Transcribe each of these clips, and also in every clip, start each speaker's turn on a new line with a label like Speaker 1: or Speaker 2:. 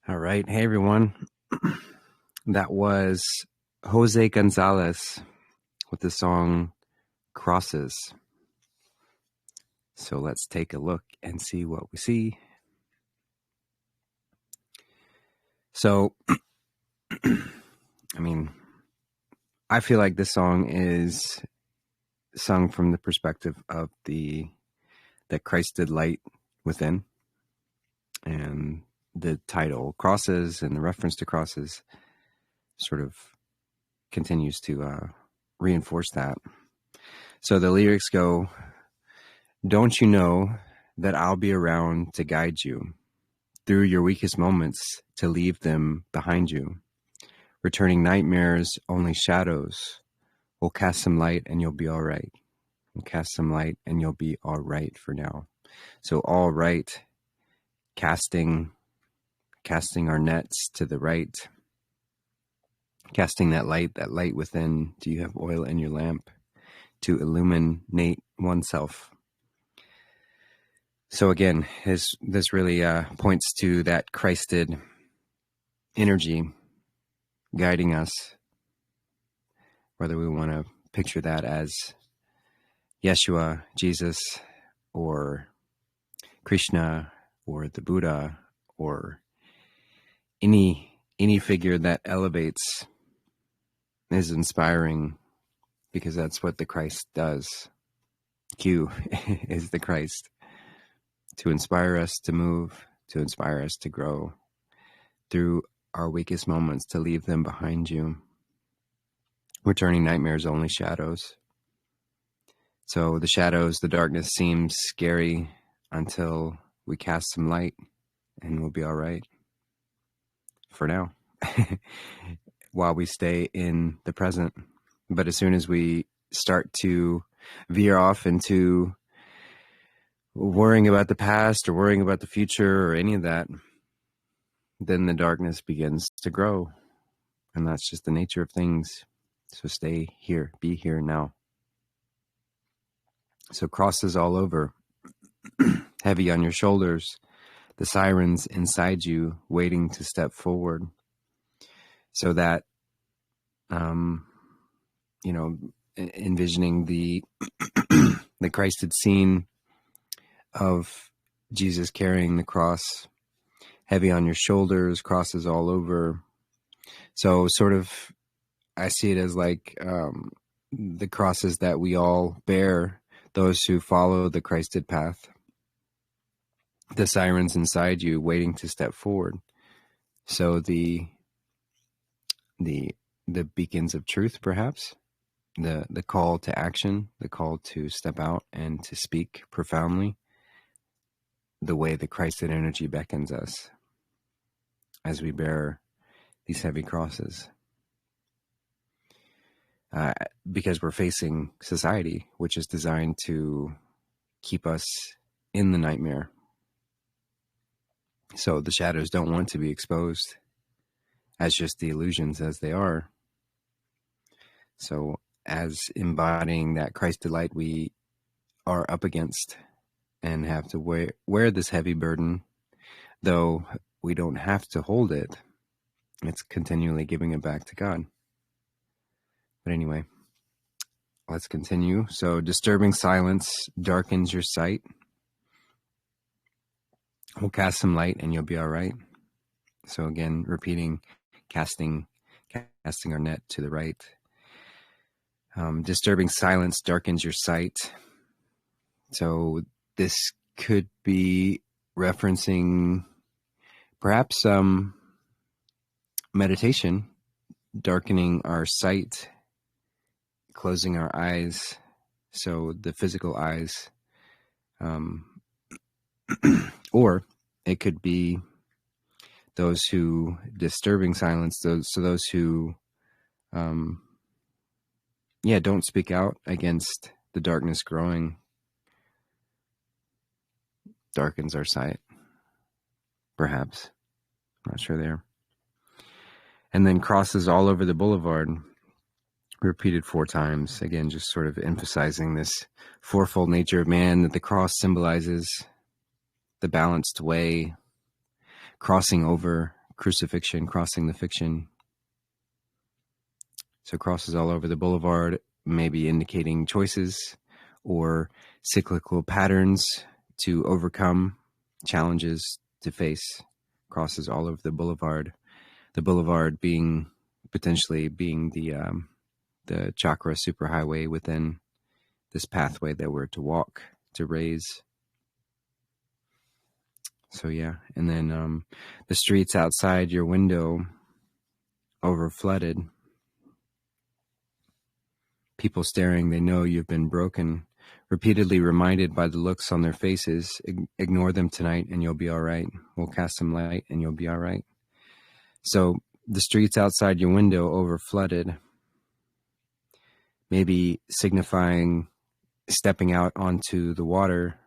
Speaker 1: All right. Hey, everyone. That was Jose Gonzalez with the song Crosses. So let's take a look and see what we see. So, I feel like this song is sung from the perspective of that Christ did light within, and the title Crosses and the reference to crosses sort of continues to reinforce that. So the lyrics go, "Don't you know that I'll be around to guide you through your weakest moments, to leave them behind you? Returning nightmares, only shadows. We'll cast some light and you'll be all right. We'll cast some light and you'll be all right for now." So all right, casting our nets to the right, casting that light within. Do you have oil in your lamp to illuminate oneself? So again, this really points to that Christed energy guiding us, whether we want to picture that as Yeshua, Jesus, or Krishna, or the Buddha, or any figure that elevates is inspiring, because that's what the Christ does. Q is the Christ, to inspire us to move, to inspire us to grow through our weakest moments, to leave them behind you. Returning nightmares, only shadows. So the shadows, the darkness seems scary until we cast some light, and we'll be all right for now, while we stay in the present. But as soon as we start to veer off into worrying about the past or worrying about the future or any of that, then the darkness begins to grow. And that's just the nature of things. So stay here, be here now. So crosses all over, heavy on your shoulders, the sirens inside you waiting to step forward. So that, envisioning the the Christed scene of Jesus carrying the cross, heavy on your shoulders, crosses all over. So sort of, I see it as like the crosses that we all bear, those who follow the Christed path. The sirens inside you waiting to step forward. So the beacons of truth, perhaps, the call to action, the call to step out and to speak profoundly, the way the Christed energy beckons us as we bear these heavy crosses. Because we're facing society, which is designed to keep us in the nightmare. So the shadows don't want to be exposed as just the illusions as they are. So as embodying that Christed light, we are up against and have to wear this heavy burden, though we don't have to hold it. It's continually giving it back to God. But anyway, let's continue. So disturbing silence darkens your sight. We'll cast some light and you'll be all right. So again, repeating, casting our net to the right. Disturbing silence darkens your sight. So this could be referencing perhaps meditation, darkening our sight, closing our eyes. So the physical eyes, or it could be those who disturbing silence, those who, don't speak out against the darkness growing, darkens our sight, perhaps. Not sure there. And then crosses all over the boulevard, repeated 4 times. Again, just sort of emphasizing this fourfold nature of man, that the cross symbolizes the balanced way, crossing over, crucifixion, crossing the fiction. So crosses all over the boulevard, maybe indicating choices or cyclical patterns to overcome, challenges to face. Crosses all over the boulevard. The boulevard being potentially being the chakra superhighway within this pathway that we're to walk, to raise. So yeah, and then the streets outside your window over flooded. People staring, they know you've been broken, repeatedly reminded by the looks on their faces. Ignore them tonight and you'll be all right. We'll cast some light and you'll be all right. So the streets outside your window over flooded, maybe signifying stepping out onto the water,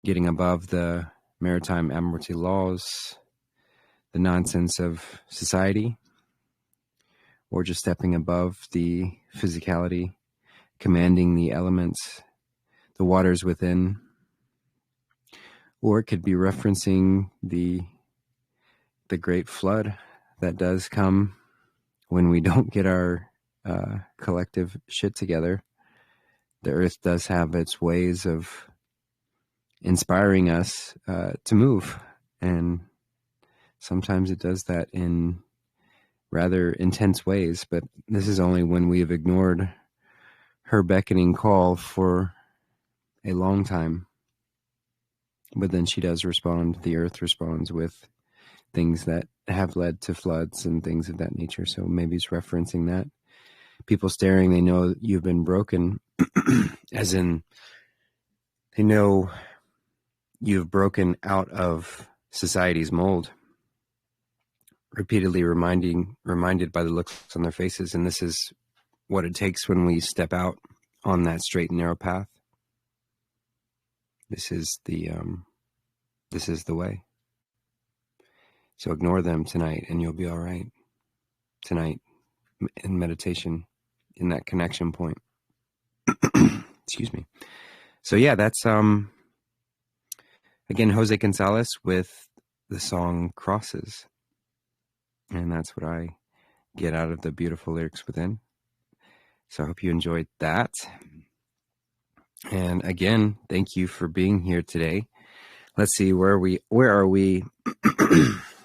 Speaker 1: getting above the maritime admiralty laws, the nonsense of society, or just stepping above the physicality, commanding the elements, the waters within. Or it could be referencing the great flood that does come when we don't get our collective shit together. The earth does have its ways of inspiring us to move, and sometimes it does that in rather intense ways, but this is only when we have ignored her beckoning call for a long time. But then she does respond, the earth responds with things that have led to floods and things of that nature. So maybe it's referencing that. People staring, they know you've been broken, as in they know you've broken out of society's mold, repeatedly reminded by the looks on their faces. And this is what it takes when we step out on that straight and narrow path. This is the way. So ignore them tonight and you'll be all right. Tonight in meditation, in that connection point. Excuse me. So yeah, that's again Jose Gonzalez with the song Crosses. And that's what I get out of the beautiful lyrics within. So I hope you enjoyed that. And again, thank you for being here today. Let's see, where are we?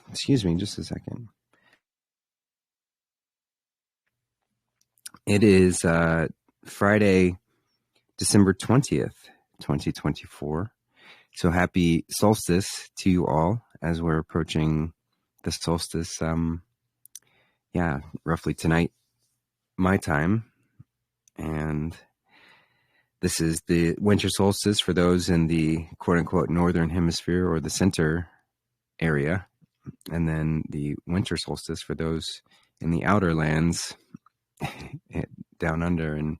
Speaker 1: Excuse me, just a second. It is Friday, December 20th, 2024. So happy solstice to you all as we're approaching the solstice. Roughly tonight, my time. And this is the winter solstice for those in the quote unquote northern hemisphere or the center area. And then the winter solstice for those in the outer lands, down under and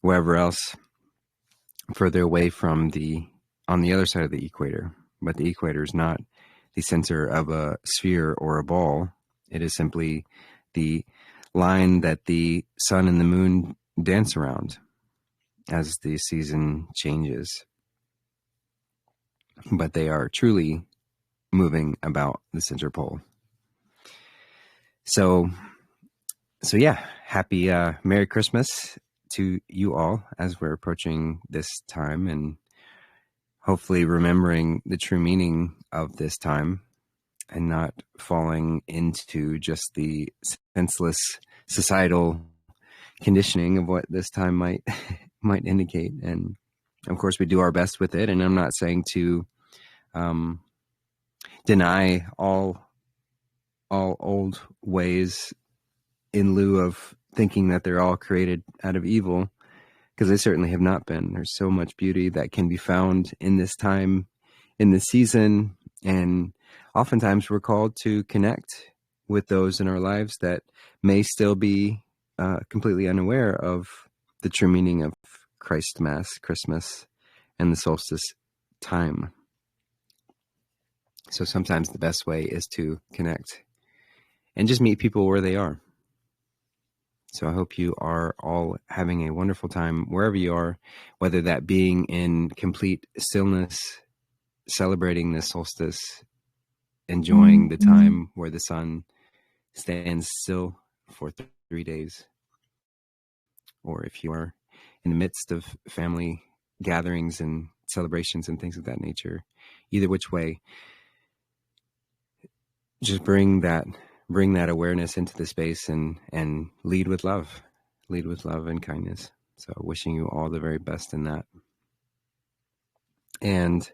Speaker 1: wherever else, further away from on the other side of the equator. But the equator is not the center of a sphere or a ball. It is simply the line that the sun and the moon dance around as the season changes. But they are truly moving about the center pole. So yeah, happy Merry Christmas to you all as we're approaching this time, and hopefully remembering the true meaning of this time and not falling into just the senseless societal conditioning of what this time might indicate. And of course we do our best with it, and I'm not saying to deny all old ways in lieu of thinking that they're all created out of evil, because they certainly have not been. There's so much beauty that can be found in this time, in this season, and oftentimes we're called to connect with those in our lives that may still be completely unaware of the true meaning of Christ Mass, Christmas, and the solstice time. So sometimes the best way is to connect and just meet people where they are. So I hope you are all having a wonderful time wherever you are, whether that being in complete stillness, celebrating the solstice enjoying the time where the sun stands still for 3 days, or if you are in the midst of family gatherings and celebrations and things of that nature, either which way, just bring that awareness into the space and lead with love and kindness. So wishing you all the very best in that. And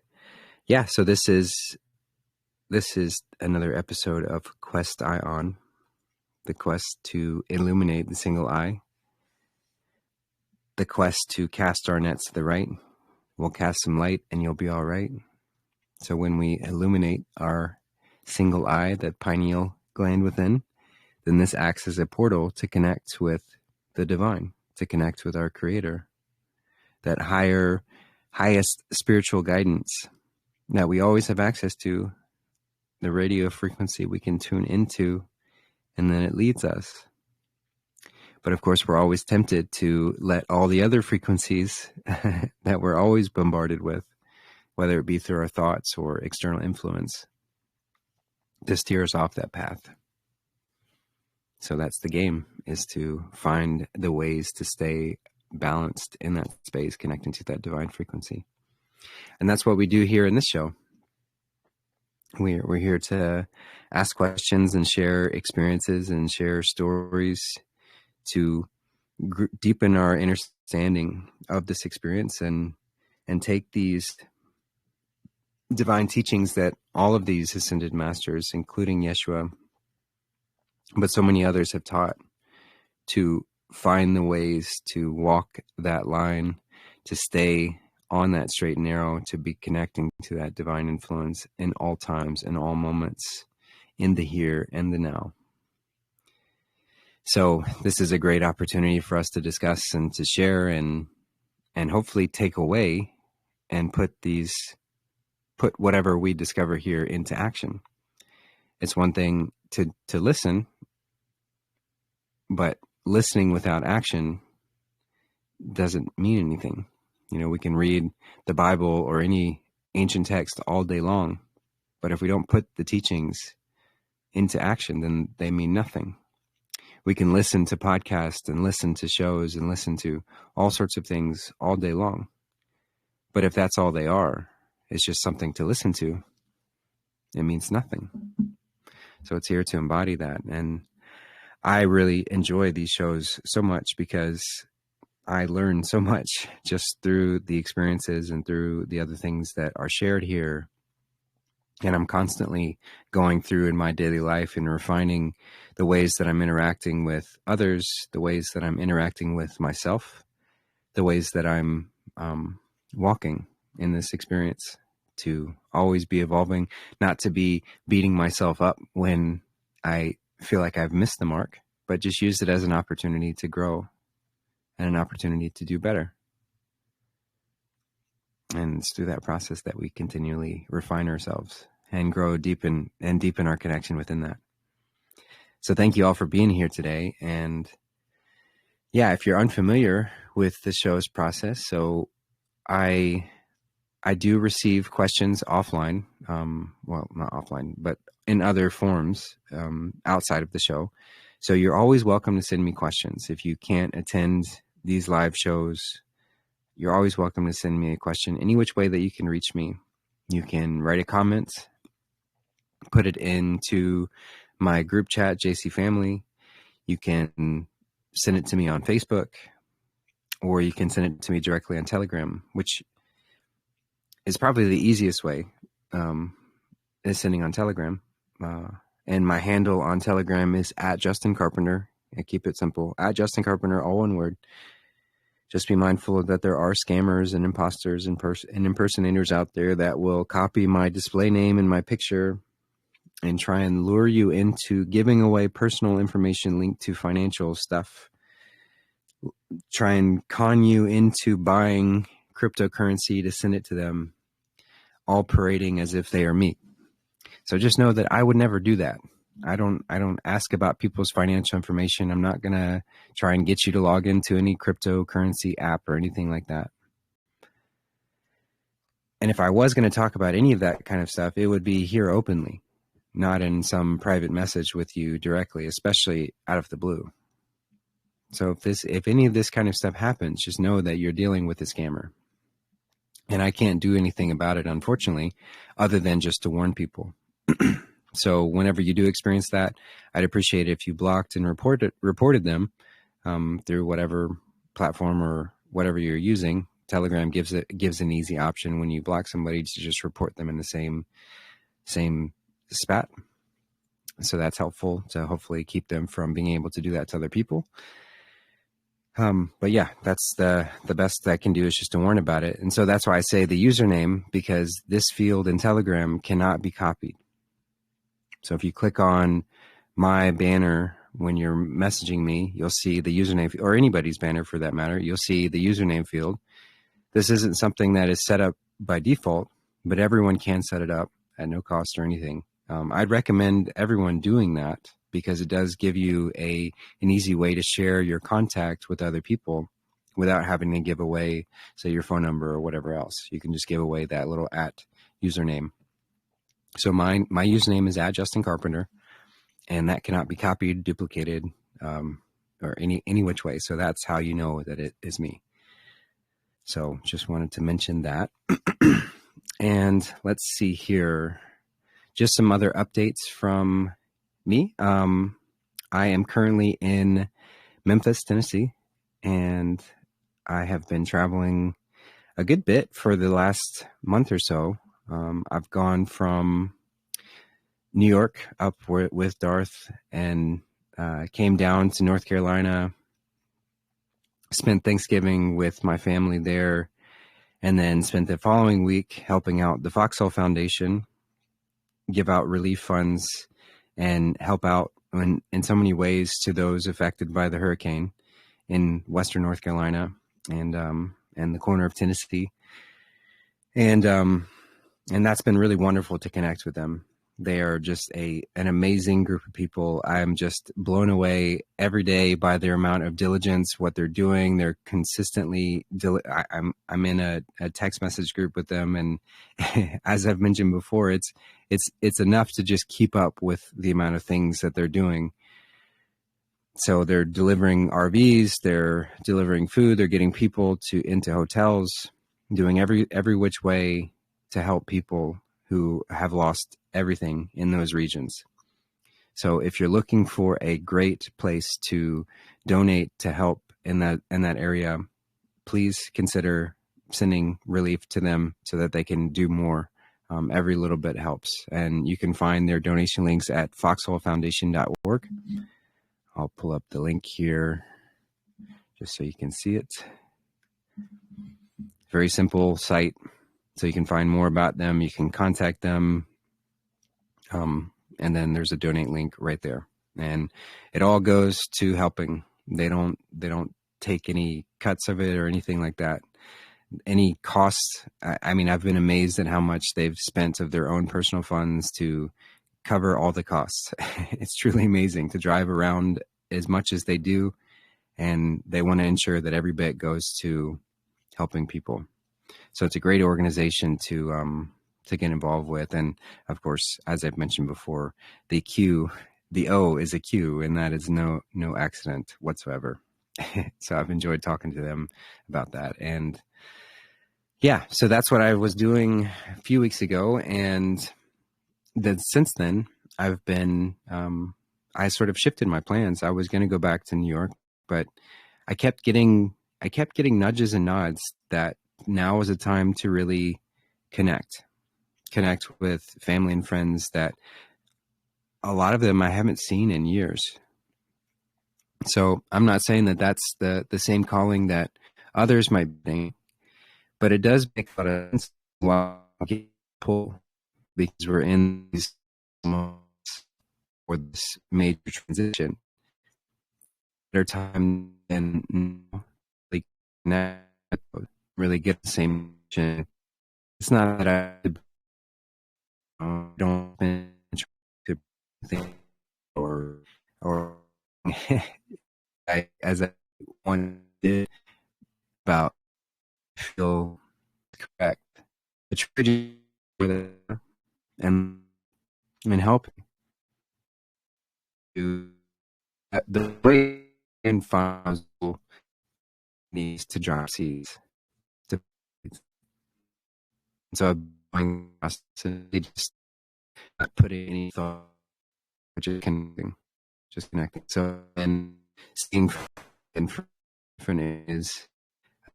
Speaker 1: yeah, so this is another episode of Quest-i-ons, the quest to illuminate the single eye, the quest to cast our nets to the right. We'll cast some light and you'll be all right. So when we illuminate our single eye, that pineal gland within, then this acts as a portal to connect with the divine, to connect with our creator, that highest spiritual guidance that we always have access to, the radio frequency we can tune into, and then it leads us. But of course, we're always tempted to let all the other frequencies that we're always bombarded with, whether it be through our thoughts or external influence, to steer us off that path. So that's the game, is to find the ways to stay balanced in that space, connecting to that divine frequency. And that's what we do here in this show. We're here to ask questions and share experiences and share stories to deepen our understanding of this experience and take these divine teachings that all of these ascended masters, including Yeshua, but so many others have taught, to find the ways to walk that line, to stay on that straight and narrow, to be connecting to that divine influence in all times, in all moments, in the here and the now. So this is a great opportunity for us to discuss and to share and hopefully take away and put whatever we discover here into action. It's one thing to listen, but listening without action doesn't mean anything. You know, we can read the Bible or any ancient text all day long, but if we don't put the teachings into action, then they mean nothing. We can listen to podcasts and listen to shows and listen to all sorts of things all day long. But if that's all they are, it's just something to listen to, it means nothing. So it's here to embody that. And I really enjoy these shows so much because I learn so much just through the experiences and through the other things that are shared here. And I'm constantly going through in my daily life and refining the ways that I'm interacting with others, the ways that I'm interacting with myself, the ways that I'm walking in this experience, to always be evolving, not to be beating myself up when I feel like I've missed the mark, but just use it as an opportunity to grow and an opportunity to do better. And it's through that process that we continually refine ourselves and grow, deepen our connection within that. So thank you all for being here today. And yeah, if you're unfamiliar with the show's process, so I do receive questions offline, well, not offline, but in other forms outside of the show. So you're always welcome to send me questions. If you can't attend these live shows, you're always welcome to send me a question any which way that you can reach me. You can write a comment, put it into my group chat, JC Family. You can send it to me on Facebook, or you can send it to me directly on Telegram, which is probably the easiest way, is sending on Telegram. And my handle on Telegram is @JustinCarpenter. I keep it simple, @JustinCarpenter, all one word. Just be mindful that there are scammers and imposters and impersonators out there that will copy my display name and my picture and try and lure you into giving away personal information linked to financial stuff. Try and con you into buying cryptocurrency to send it to them, all parading as if they are me. So just know that I would never do that. I don't ask about people's financial information. I'm not going to try and get you to log into any cryptocurrency app or anything like that. And if I was going to talk about any of that kind of stuff, it would be here openly. not in some private message with you directly, especially out of the blue. So if any of this kind of stuff happens, just know that you're dealing with a scammer. And I can't do anything about it, unfortunately, other than just to warn people. So whenever you do experience that, I'd appreciate it if you blocked and reported them through whatever platform or whatever you're using. Telegram gives an easy option when you block somebody to just report them in the same spat. So that's helpful to hopefully keep them from being able to do that to other people. But yeah, that's the best I can do is just to warn about it. And so that's why I say the username, because this field in Telegram cannot be copied. So if you click on my banner when you're messaging me, you'll see the username, or anybody's banner for that matter, you'll see the username field. This isn't something that is set up by default, but everyone can set it up at no cost or anything. I'd recommend everyone doing that because it does give you an easy way to share your contact with other people without having to give away, say, your phone number or whatever else. You can just give away that little @ username. So my username is @JustinCarpenter, and that cannot be copied, duplicated, or any which way. So that's how you know that it is me. So just wanted to mention that. And let's see here. Just some other updates from me. I am currently in Memphis, Tennessee, and I have been traveling a good bit for the last month or so. I've gone from New York up with Darth and came down to North Carolina, spent Thanksgiving with my family there, and then spent the following week helping out the Foxhole Foundation, give out relief funds, and help out in so many ways to those affected by the hurricane in Western North Carolina and the corner of Tennessee. And that's been really wonderful to connect with them. They are just an amazing group of people. I'm just blown away every day by their amount of diligence, what they're doing. They're consistently, I'm in a text message group with them. And as I've mentioned before, it's enough to just keep up with the amount of things that they're doing. So they're delivering RVs, they're delivering food, they're getting people into hotels, doing every which way to help people who have lost everything in those regions. So if you're looking for a great place to donate to help in that area, please consider sending relief to them so that they can do more. Every little bit helps. And you can find their donation links at foxholefoundation.org. I'll pull up the link here just so you can see it. Very simple site. So you can find more about them. You can contact them. And then there's a donate link right there. And it all goes to helping. They don't take any cuts of it or anything like that. Any costs. I mean, I've been amazed at how much they've spent of their own personal funds to cover all the costs. It's truly amazing to drive around as much as they do. And they want to ensure that every bit goes to helping people. So it's a great organization to get involved with. And of course, as I've mentioned before, the O is a Q, and that is no accident whatsoever. So I've enjoyed talking to them about that. And yeah, so that's what I was doing a few weeks ago. And then since then, I've been, I sort of shifted my plans. I was going to go back to New York, but I kept getting nudges and nods that now is a time to really connect with family and friends that a lot of them I haven't seen in years. So I'm not saying that that's the same calling that others might be, but it does make a lot of sense why people, because we're in these moments or this major transition, better time than really connect, really get the same mission. It's not that I don't think or as I wanted about feel correct. The tragedy and helping. to the way and farms needs to drop seeds. So I'm just not putting any thought, just connecting. So, and seeing different is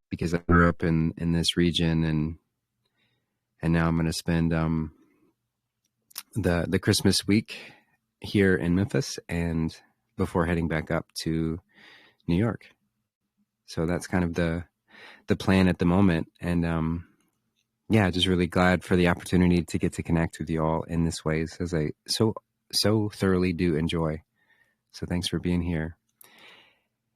Speaker 1: because I grew up in this region, and now I'm going to spend the Christmas week here in Memphis, and before heading back up to New York. So that's kind of the plan at the moment, and yeah, just really glad for the opportunity to get to connect with you all in this ways, as I so thoroughly do enjoy. So thanks for being here.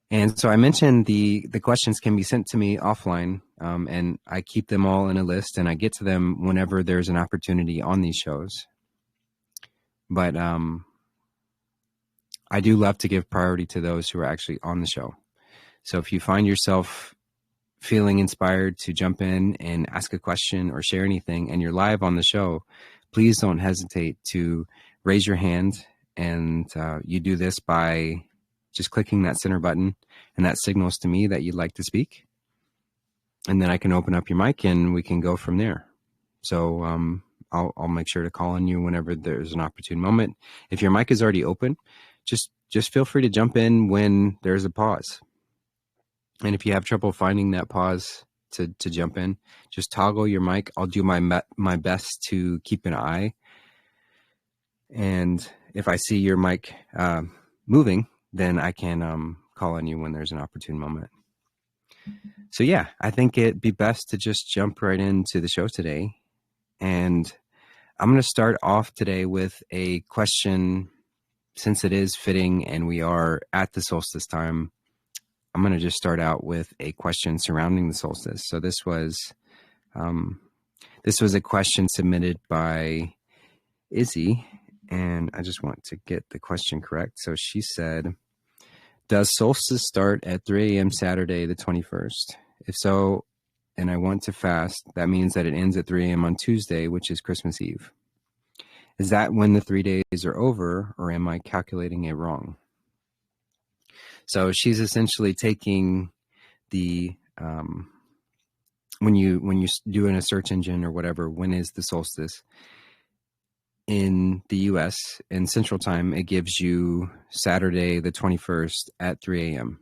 Speaker 1: And so I mentioned the questions can be sent to me offline, and I keep them all in a list, and I get to them whenever there's an opportunity on these shows. But I do love to give priority to those who are actually on the show. So if you find yourself feeling inspired to jump in and ask a question or share anything, and you're live on the show, please don't hesitate to raise your hand. And you do this by just clicking that center button, and that signals to me that you'd like to speak. And then I can open up your mic and we can go from there. So I'll make sure to call on you whenever there's an opportune moment. If your mic is already open, just feel free to jump in when there's a pause. And if you have trouble finding that pause to jump in, just toggle your mic. I'll do my best to keep an eye. And if I see your mic moving, then I can call on you when there's an opportune moment. So yeah, I think it'd be best to just jump right into the show today. And I'm going to start off today with a question, since it is fitting and we are at the solstice time. I'm going to just start out with a question surrounding the solstice. So this was a question submitted by Izzy, and I just want to get the question correct. So she said, does solstice start at 3 a.m. Saturday the 21st? If so, and I want to fast, that means that it ends at 3 a.m. on Tuesday, which is Christmas Eve. Is that when the 3 days are over, or am I calculating it wrong? So she's essentially taking the when you do in a search engine or whatever, when is the solstice in the U.S. in Central Time, it gives you Saturday the 21st at 3 a.m.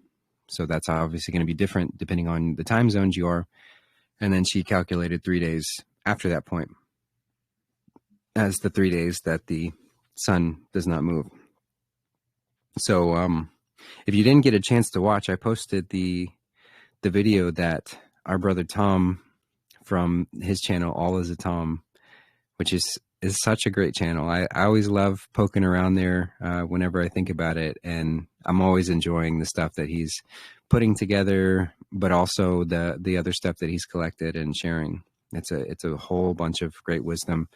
Speaker 1: So that's obviously going to be different depending on the time zones you are. And then she calculated 3 days after that point as the 3 days that the sun does not move. So if you didn't get a chance to watch, I posted the video that our brother Tom from his channel, All Is a Tom, which is such a great channel. I always love poking around there whenever I think about it, and I'm always enjoying the stuff that he's putting together, but also the other stuff that he's collected and sharing. It's a whole bunch of great wisdom.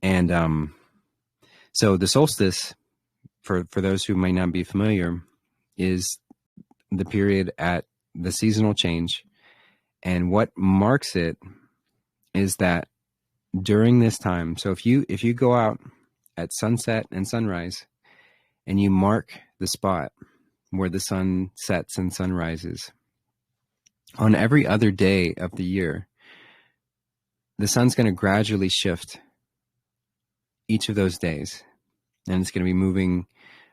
Speaker 1: And so the solstice, for those who might not be familiar, is the period at the seasonal change. And what marks it is that during this time, so if you go out at sunset and sunrise and you mark the spot where the sun sets and sun rises, on every other day of the year, the sun's going to gradually shift each of those days, and it's going to be moving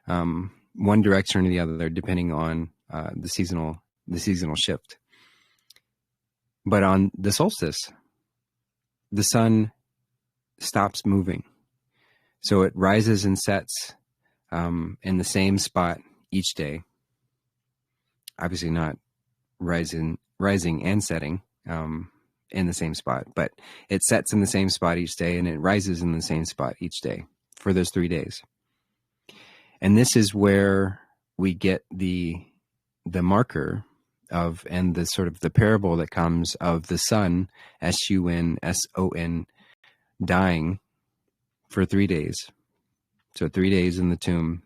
Speaker 1: one direction or the other depending on the seasonal shift. But on the solstice, the sun stops moving. So it rises and sets in the same spot each day. Obviously not rising and setting in the same spot, but it sets in the same spot each day and it rises in the same spot each day for those 3 days. And this is where we get the marker of, and the sort of the parable that comes of the sun, SUNSON, dying for 3 days. So 3 days in the tomb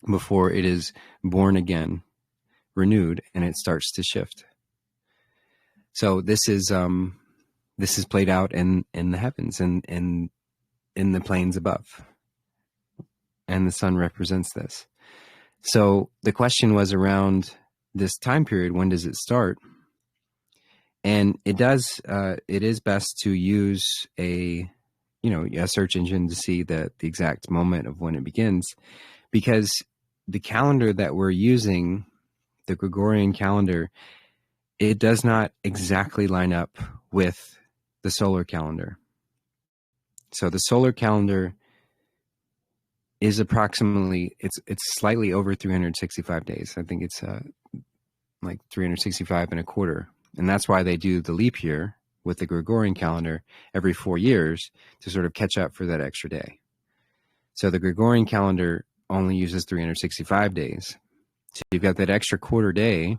Speaker 1: before it is born again, renewed, and it starts to shift. So this is played out in the heavens and in the planes above. and the sun represents this. So the question was around this time period, when does it start? And it is best to use a search engine to see the exact moment of when it begins, because the calendar that we're using, the Gregorian calendar, it does not exactly line up with the solar calendar. So the solar calendar is approximately, it's slightly over 365 days. I think it's like 365 and a quarter. And that's why they do the leap year with the Gregorian calendar every 4 years to sort of catch up for that extra day. So the Gregorian calendar only uses 365 days. So you've got that extra quarter day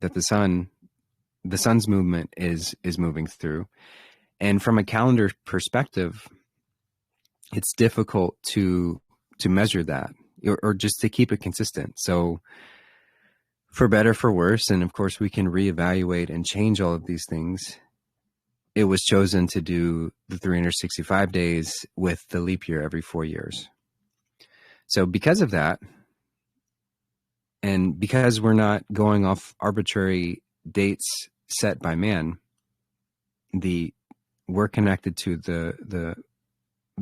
Speaker 1: that the sun's movement is moving through. And from a calendar perspective, it's difficult to measure that, or just to keep it consistent. So for better, for worse, and of course we can reevaluate and change all of these things, it was chosen to do the 365 days with the leap year every 4 years. So because of that, and because we're not going off arbitrary dates set by man, we're connected to the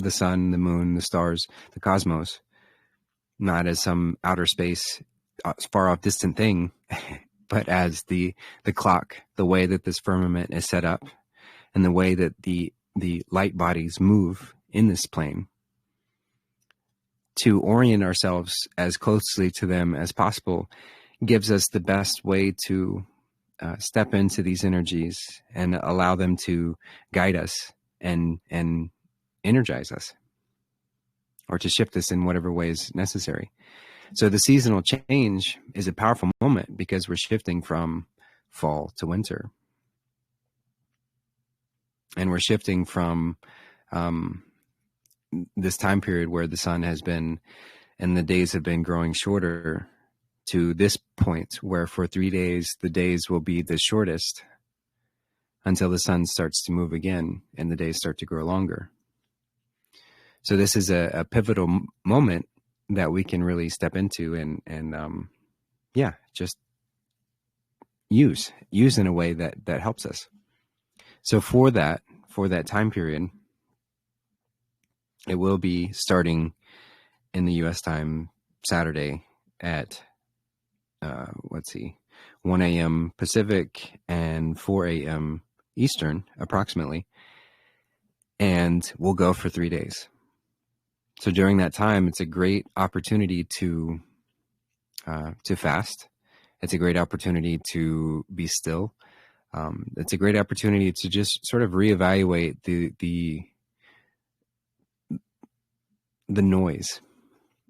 Speaker 1: sun, the moon, the stars, the cosmos, not as some outer space, far off distant thing, but as the clock, the way that this firmament is set up, and the way that the light bodies move in this plane. To orient ourselves as closely to them as possible gives us the best way to step into these energies and allow them to guide us and energize us, or to shift us in whatever way is necessary. So the seasonal change is a powerful moment because we're shifting from fall to winter. And we're shifting from this time period where the sun has been and the days have been growing shorter to this point where for 3 days, the days will be the shortest until the sun starts to move again and the days start to grow longer. So this is a pivotal moment that we can really step into and just use in a way that helps us. So for that time period, it will be starting in the U.S. time Saturday at 1 a.m. Pacific and 4 a.m. Eastern, approximately, and we'll go for 3 days. So during that time, it's a great opportunity to fast. It's a great opportunity to be still. It's a great opportunity to just sort of reevaluate the noise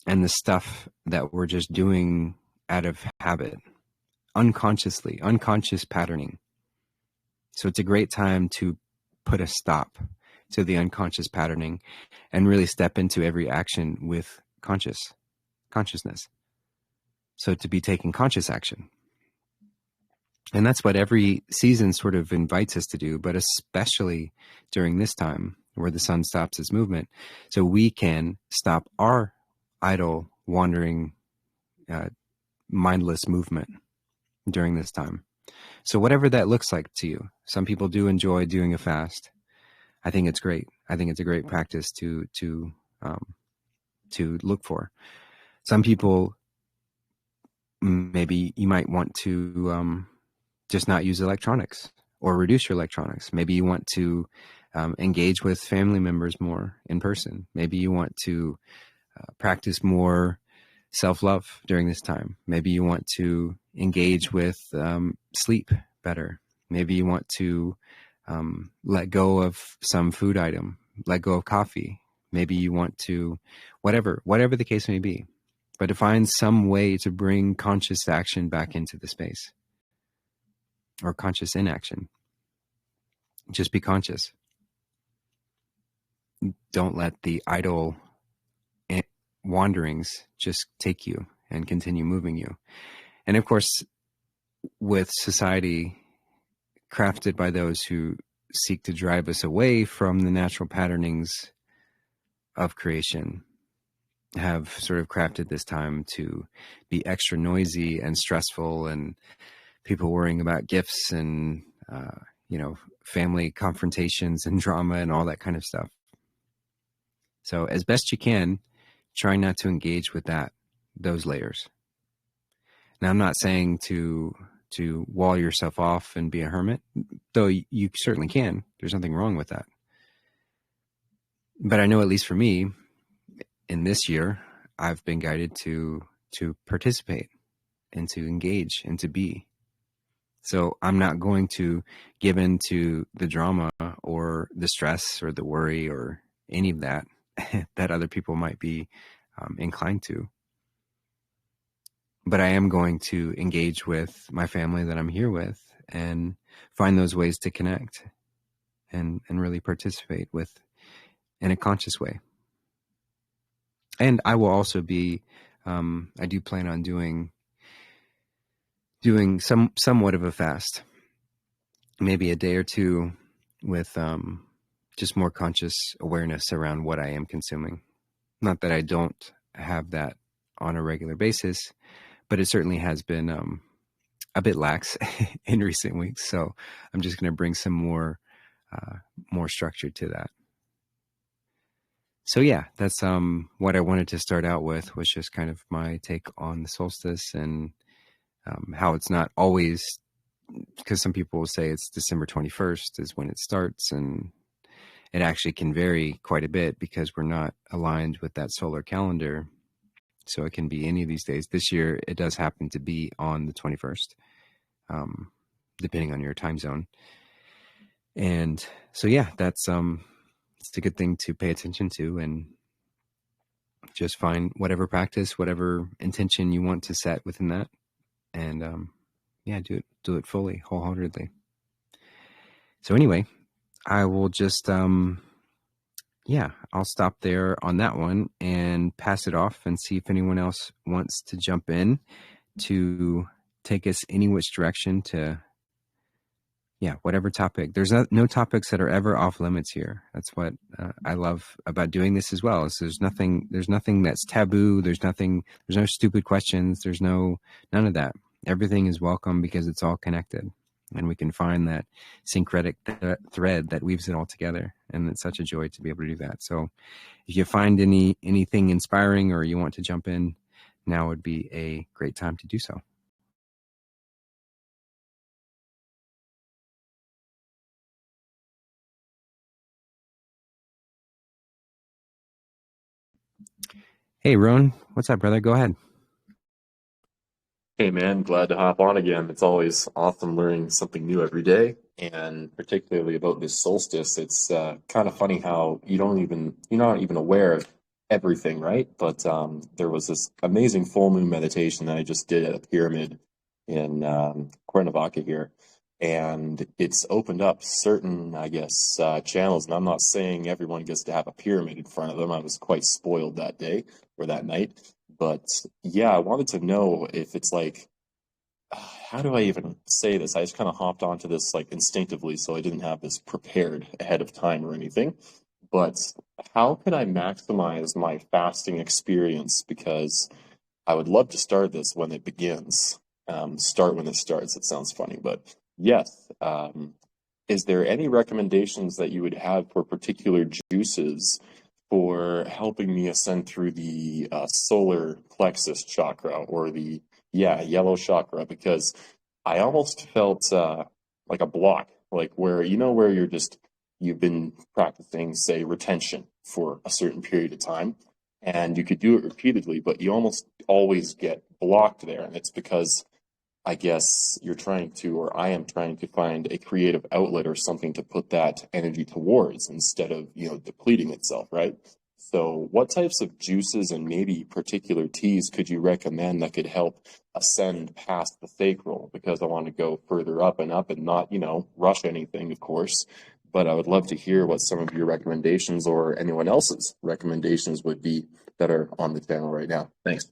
Speaker 1: and the stuff that we're just doing out of habit, unconscious patterning. So it's a great time to put a stop to the unconscious patterning and really step into every action with consciousness. So to be taking conscious action. And that's what every season sort of invites us to do, but especially during this time where the sun stops its movement, so we can stop our idle, wandering, mindless movement during this time. So whatever that looks like to you, some people do enjoy doing a fast. I think it's great. I think it's a great practice to look for. Some people, maybe you might want to just not use electronics or reduce your electronics. Maybe you want to engage with family members more in person. Maybe you want to practice more self-love during this time. Maybe you want to engage with sleep better. Maybe you want to let go of some food item, let go of coffee. Maybe you want to, whatever the case may be, but to find some way to bring conscious action back into the space, or conscious inaction. Just be conscious. Don't let the idle wanderings just take you and continue moving you. And of course, with society crafted by those who seek to drive us away from the natural patternings of creation, have sort of crafted this time to be extra noisy and stressful, and people worrying about gifts and, family confrontations and drama and all that kind of stuff. So as best you can, try not to engage with those layers. Now, I'm not saying to wall yourself off and be a hermit, though you certainly can. There's nothing wrong with that. But I know, at least for me, in this year, I've been guided to participate and to engage and to be. So I'm not going to give in to the drama or the stress or the worry or any of that that other people might be inclined to. But I am going to engage with my family that I'm here with and find those ways to connect and really participate with in a conscious way. And I will also be, I do plan on doing somewhat of a fast, maybe a day or two with just more conscious awareness around what I am consuming. Not that I don't have that on a regular basis, but it certainly has been a bit lax in recent weeks. So I'm just going to bring some more structure to that. So yeah, that's what I wanted to start out with, was just kind of my take on the solstice and how it's not always, because some people will say it's December 21st is when it starts, and it actually can vary quite a bit because we're not aligned with that solar calendar. So it can be any of these days. This year, it does happen to be on the 21st, depending on your time zone. And so, yeah, that's it's a good thing to pay attention to, and just find whatever practice, whatever intention you want to set within that. And do it fully, wholeheartedly. So anyway, I will just, I'll stop there on that one and pass it off and see if anyone else wants to jump in to take us any which direction to, whatever topic. There's no topics that are ever off limits here. That's what I love about doing this as well. Is there's nothing that's taboo. There's no stupid questions. There's none of that. Everything is welcome because it's all connected, and we can find that syncretic thread that weaves it all together. And it's such a joy to be able to do that. So if you find anything inspiring, or you want to jump in, now would be a great time to do so. Hey, Roan, what's up, brother? Go ahead.
Speaker 2: Hey man, glad to hop on again. It's always awesome learning something new every day, and particularly about this solstice. It's kind of funny how you're not even aware of everything, right? But there was this amazing full moon meditation that I just did at a pyramid in Cuernavaca here, and it's opened up certain, I guess, channels. And I'm not saying everyone gets to have a pyramid in front of them. I was quite spoiled that day or that night. But yeah, I wanted to know if it's like, how do I even say this? I just kind of hopped onto this like instinctively, so I didn't have this prepared ahead of time or anything. But how can I maximize my fasting experience? Because I would love to start this when it begins. Start when it starts. It sounds funny, but yes. Is there any recommendations that you would have for particular juices for helping me ascend through the solar plexus chakra, or the yellow chakra? Because I almost felt like a block, like where you've been practicing, say, retention for a certain period of time, and you could do it repeatedly, but you almost always get blocked there. And it's because I guess you're trying to, or I am trying to, find a creative outlet or something to put that energy towards, instead of, depleting itself, right? So what types of juices and maybe particular teas could you recommend that could help ascend past the sacral? Because I want to go further up and not, rush anything, of course. But I would love to hear what some of your recommendations, or anyone else's recommendations, would be that are on the channel right now. Thanks.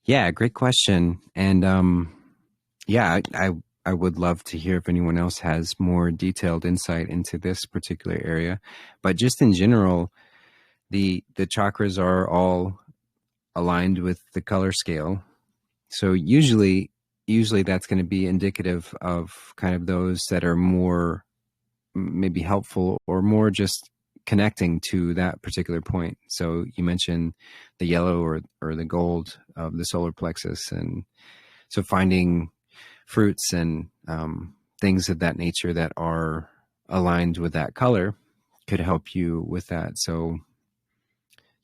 Speaker 1: Yeah, great question. And I would love to hear if anyone else has more detailed insight into this particular area. But just in general, the chakras are all aligned with the color scale. So usually that's going to be indicative of kind of those that are more maybe helpful or more just connecting to that particular point. So you mentioned the yellow or the gold of the solar plexus. And so finding fruits and things of that nature that are aligned with that color could help you with that. So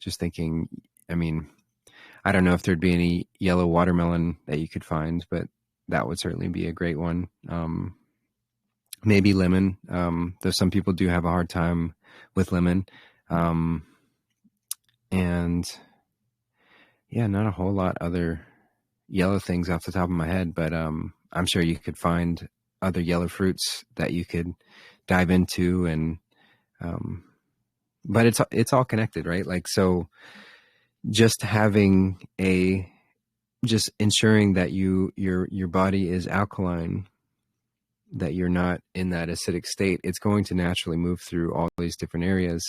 Speaker 1: just thinking, I mean, I don't know if there'd be any yellow watermelon that you could find, but that would certainly be a great one. Maybe lemon, though some people do have a hard time with lemon. And yeah, not a whole lot other yellow things off the top of my head, but I'm sure you could find other yellow fruits that you could dive into. And but it's all connected, right? Like, so just just ensuring that your body is alkaline, that you're not in that acidic state, it's going to naturally move through all these different areas.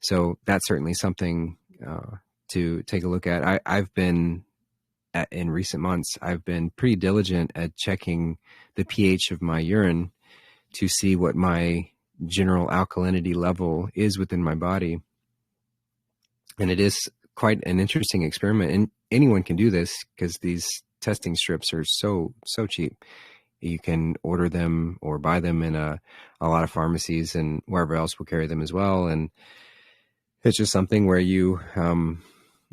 Speaker 1: So that's certainly something to take a look at. I've been in recent months, I've been pretty diligent at checking the pH of my urine to see what my general alkalinity level is within my body. And it is quite an interesting experiment, and anyone can do this because these testing strips are so cheap. You can order them or buy them in a lot of pharmacies, and wherever else will carry them as well. And it's just something where you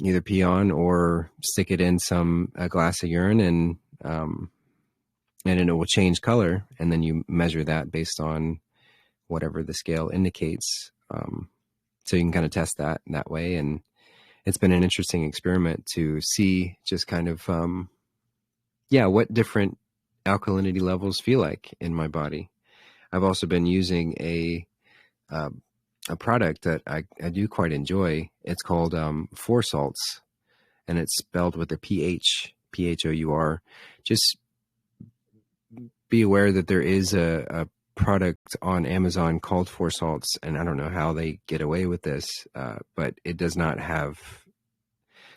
Speaker 1: either pee on or stick it in a glass of urine, and it will change color, and then you measure that based on whatever the scale indicates. So you can kind of test that way. And it's been an interesting experiment to see just kind of, what different alkalinity levels feel like in my body. I've also been using a product that I do quite enjoy. It's called Four Salts, and it's spelled with a PH, PHOUR. Just be aware that there is a product on Amazon called Four Salts, and I don't know how they get away with this, but it does not have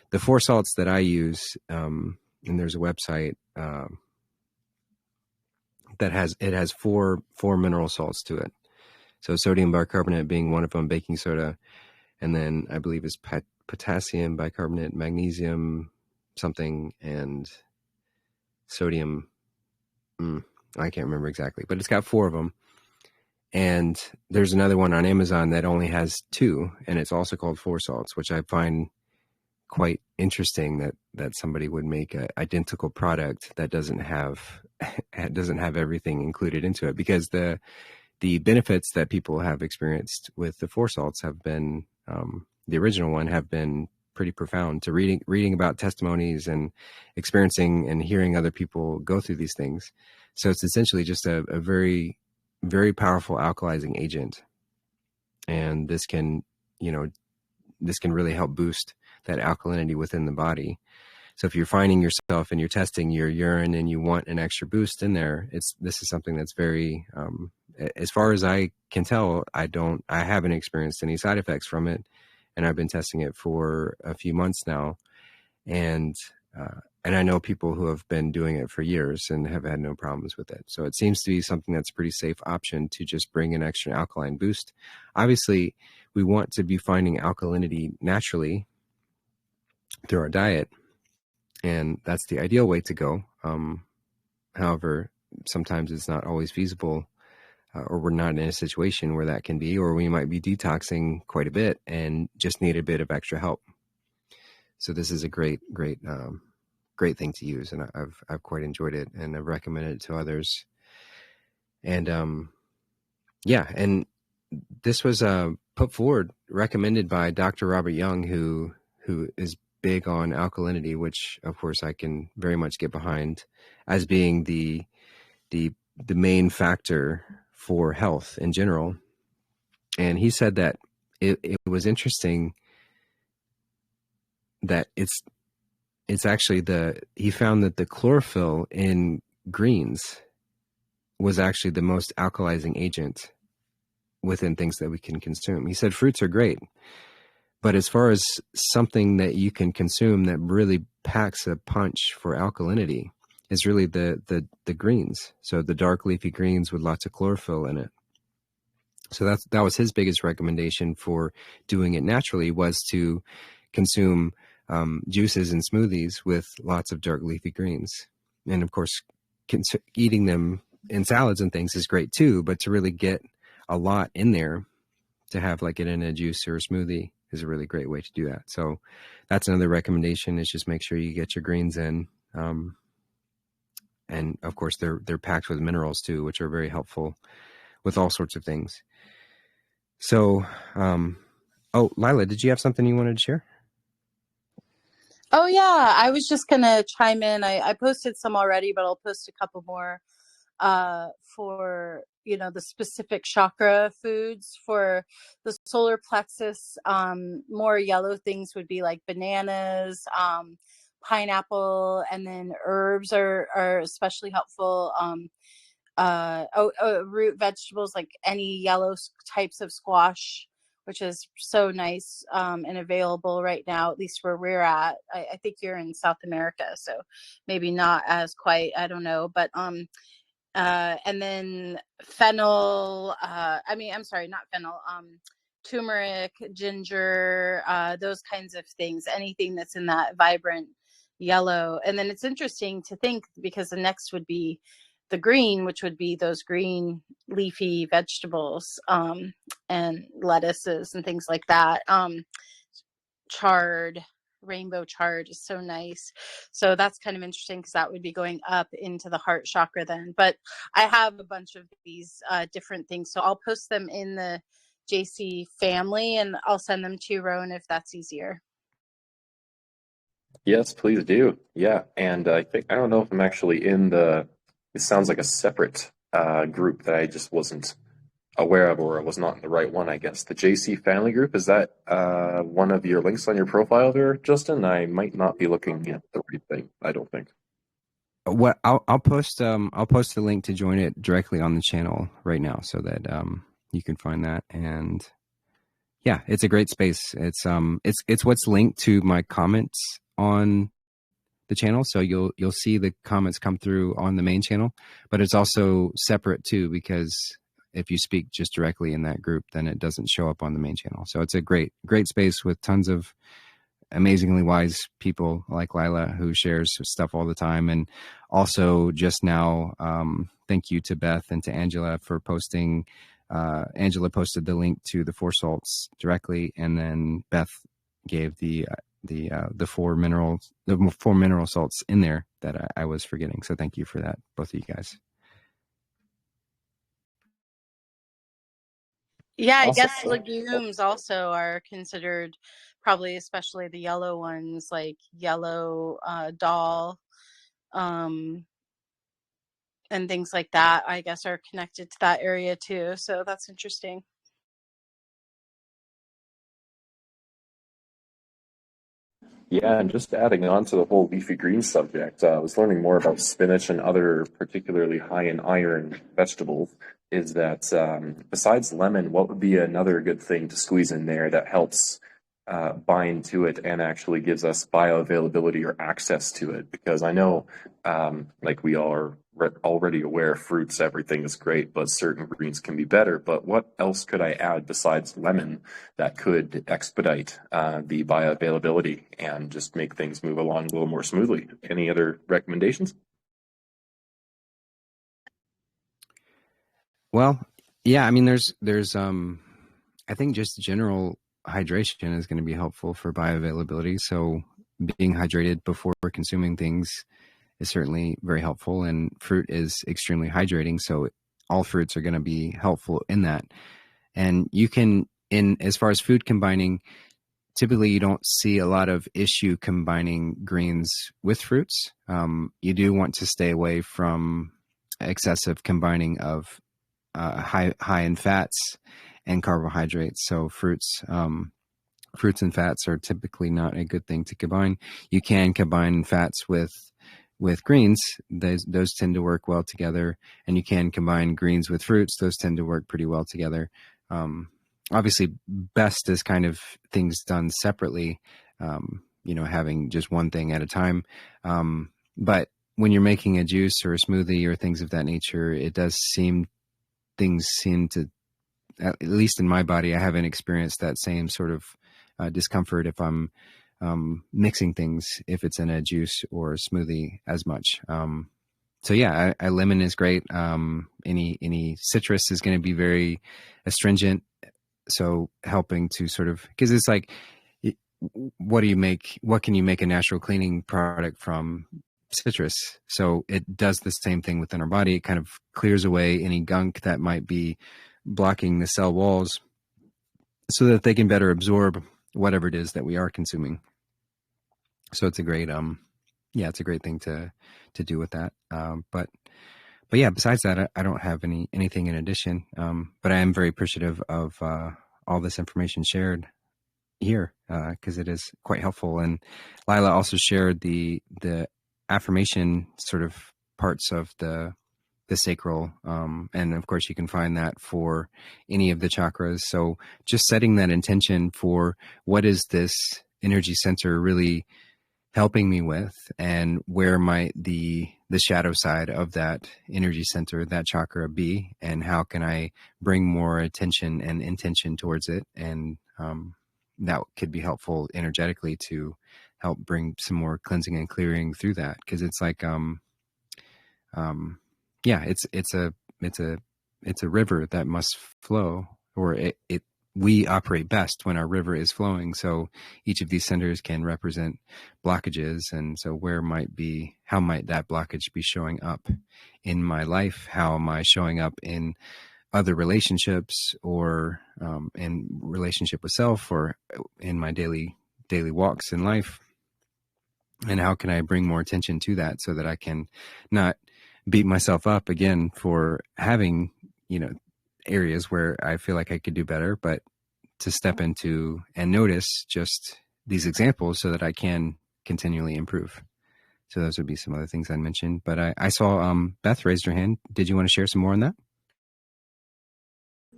Speaker 1: the Four Salts that I use. And there's a website that has four mineral salts to it. So sodium bicarbonate being one of them, baking soda, and then I believe it's potassium bicarbonate, magnesium something, and sodium. I can't remember exactly, but it's got four of them. And there's another one on Amazon that only has two, and it's also called Four Salts, which I find quite interesting that somebody would make an identical product that doesn't have everything included into it, because the benefits that people have experienced with the Four Salts have been, the original one, have been pretty profound. To reading about testimonies and experiencing and hearing other people go through these things. So it's essentially just a very, very powerful alkalizing agent. And this can really help boost that alkalinity within the body. So if you're finding yourself and you're testing your urine and you want an extra boost in there, this is something that's very, as far as I can tell, I haven't experienced any side effects from it. And I've been testing it for a few months now. And I know people who have been doing it for years and have had no problems with it. So it seems to be something that's a pretty safe option to just bring an extra alkaline boost. Obviously, we want to be finding alkalinity naturally through our diet, and that's the ideal way to go. However, sometimes it's not always feasible, or we're not in a situation where that can be, or we might be detoxing quite a bit and just need a bit of extra help. So this is a great thing to use, and I've quite enjoyed it, and I've recommended it to others. And and this was put forward, recommended by Dr. Robert Young, who is big on alkalinity, which of course I can very much get behind as being the main factor for health in general. And he said that it was interesting that it's actually he found that the chlorophyll in greens was actually the most alkalizing agent within things that we can consume. He said fruits are great, But as far as something that you can consume that really packs a punch for alkalinity is really the greens. So the dark leafy greens with lots of chlorophyll in it. So that was his biggest recommendation for doing it naturally, was to consume juices and smoothies with lots of dark leafy greens. And of course, eating them in salads and things is great too, but to really get a lot in there, to have like it in a juice or a smoothie, is a really great way to do that. So that's another recommendation, is just make sure you get your greens in. And of course they're packed with minerals too, which are very helpful with all sorts of things. So, oh, Lila, did you have something you wanted to share?
Speaker 3: Oh yeah, I was just gonna chime in. I posted some already, but I'll post a couple more for the specific chakra foods. For the solar plexus, more yellow things would be like bananas, pineapple, and then herbs are especially helpful. Root vegetables, like any yellow types of squash, which is so nice and available right now, at least where we're at. I think you're in South America, so maybe not as quite, I don't know. But and then fennel, I'm sorry, not fennel, turmeric, ginger, those kinds of things, anything that's in that vibrant yellow. And then it's interesting to think, because the next would be the green, which would be those green leafy vegetables, and lettuces and things like that. Chard, rainbow chard is so nice. So that's kind of interesting, because that would be going up into the heart chakra then. But I have a bunch of these different things, so I'll post them in the JC family, and I'll send them to you, Rowan, if that's easier.
Speaker 2: Yes, please do. Yeah, and I don't know if I'm actually in it sounds like a separate group that I just wasn't aware of, or I was not in the right one, I guess. The JC family group, is that one of your links on your profile there, Justin? I might not be looking at the right thing, I don't think.
Speaker 1: What I'll post the link to join it directly on the channel right now, so that you can find that. And yeah, it's a great space. It's what's linked to my comments on the channel, so you'll see the comments come through on the main channel, but it's also separate too, because if you speak just directly in that group, then it doesn't show up on the main channel. So it's a great space with tons of amazingly wise people like Lila, who shares stuff all the time. And also just now, thank you to Beth and to Angela for posting. Angela posted the link to the 4 salts directly, and then Beth gave the 4 mineral salts in there that I was forgetting. So thank you for that, both of you guys.
Speaker 3: Yeah, I guess legumes also are considered, probably especially the yellow ones, like yellow dal, and things like that, I guess, are connected to that area too. So that's interesting.
Speaker 2: Yeah, and just adding on to the whole leafy green subject, I was learning more about spinach and other particularly high in iron vegetables. Is that besides lemon, what would be another good thing to squeeze in there that helps bind to it and actually gives us bioavailability or access to it? Because I know, like we all are already aware, fruits, everything is great, but certain greens can be better. But what else could I add besides lemon that could expedite the bioavailability and just make things move along a little more smoothly? Any other recommendations?
Speaker 1: Well, yeah, I mean, there's I think just general hydration is going to be helpful for bioavailability. So being hydrated before consuming things is certainly very helpful, and fruit is extremely hydrating. So all fruits are going to be helpful in that. And you can, as far as food combining, typically you don't see a lot of issue combining greens with fruits. You do want to stay away from excessive combining of high in fats and carbohydrates. So fruits and fats are typically not a good thing to combine. You can combine fats with greens. Those tend to work well together, and you can combine greens with fruits. Those tend to work pretty well together. obviously best is kind of things done separately, having just one thing at a time. But when you're making a juice or a smoothie or things of that nature, things seem to, at least in my body, I haven't experienced that same sort of discomfort if I'm mixing things, if it's in a juice or a smoothie as much. So yeah, lemon is great. Any citrus is going to be very astringent. So helping to sort of, because it's like, what can you make a natural cleaning product from citrus? So it does the same thing within our body. It kind of clears away any gunk that might be blocking the cell walls so that they can better absorb whatever it is that we are consuming. So it's a great, it's a great thing to do with that. But yeah, besides that, I don't have anything in addition. But I am very appreciative of all this information shared here, because it is quite helpful. And Lila also shared the affirmation sort of parts of the sacral. And of course you can find that for any of the chakras. So just setting that intention for what is this energy center really helping me with, and where might the shadow side of that energy center, that chakra, be, and how can I bring more attention and intention towards it. And that could be helpful energetically to help bring some more cleansing and clearing through that. Because it's like, it's a river that must flow, or we operate best when our river is flowing. So each of these centers can represent blockages. And so how might that blockage be showing up in my life? How am I showing up in other relationships, or in relationship with self, or in my daily walks in life? And how can I bring more attention to that so that I can not beat myself up again for having, areas where I feel like I could do better, but to step into and notice just these examples so that I can continually improve. So those would be some other things I mentioned. But I saw Beth raised her hand. Did you want to share some more on that?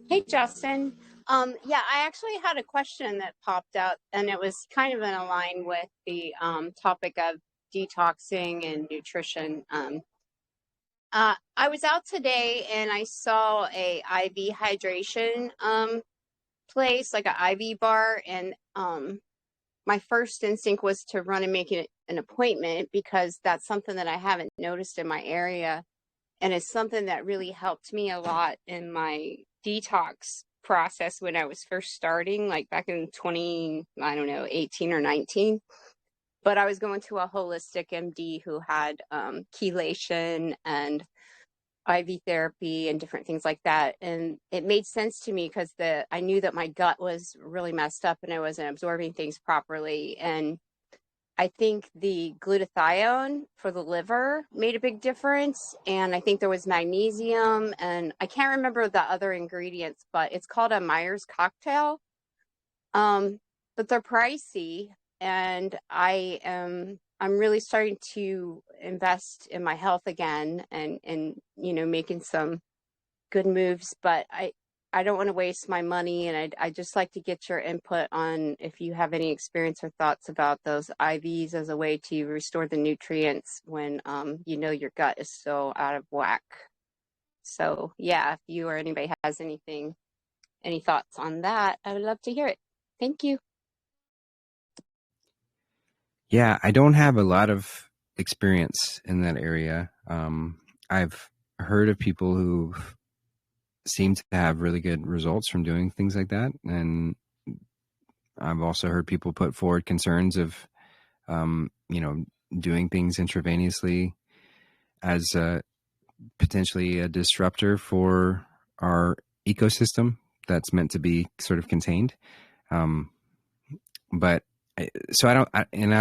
Speaker 4: Hey, Justin. Yeah, I actually had a question that popped out, and it was kind of in line with the topic of detoxing and nutrition. I was out today and I saw a IV hydration place, like an IV bar, and my first instinct was to run and make an appointment, because that's something that I haven't noticed in my area, and it's something that really helped me a lot in my detox process when I was first starting, like back in 18 or 19. But I was going to a holistic MD who had chelation and IV therapy and different things like that. And it made sense to me because I knew that my gut was really messed up and I wasn't absorbing things properly. And I think the glutathione for the liver made a big difference. And I think there was magnesium, and I can't remember the other ingredients, but it's called a Myers cocktail. But they're pricey, and I'm really starting to invest in my health again, and making some good moves, but I don't want to waste my money, and I just like to get your input on if you have any experience or thoughts about those IVs as a way to restore the nutrients when your gut is so out of whack. So yeah, if you or anybody has any thoughts on that, I would love to hear it. Thank you.
Speaker 1: Yeah, I don't have a lot of experience in that area. I've heard of people who seem to have really good results from doing things like that. And I've also heard people put forward concerns of, doing things intravenously as potentially a disruptor for our ecosystem that's meant to be sort of contained. But so I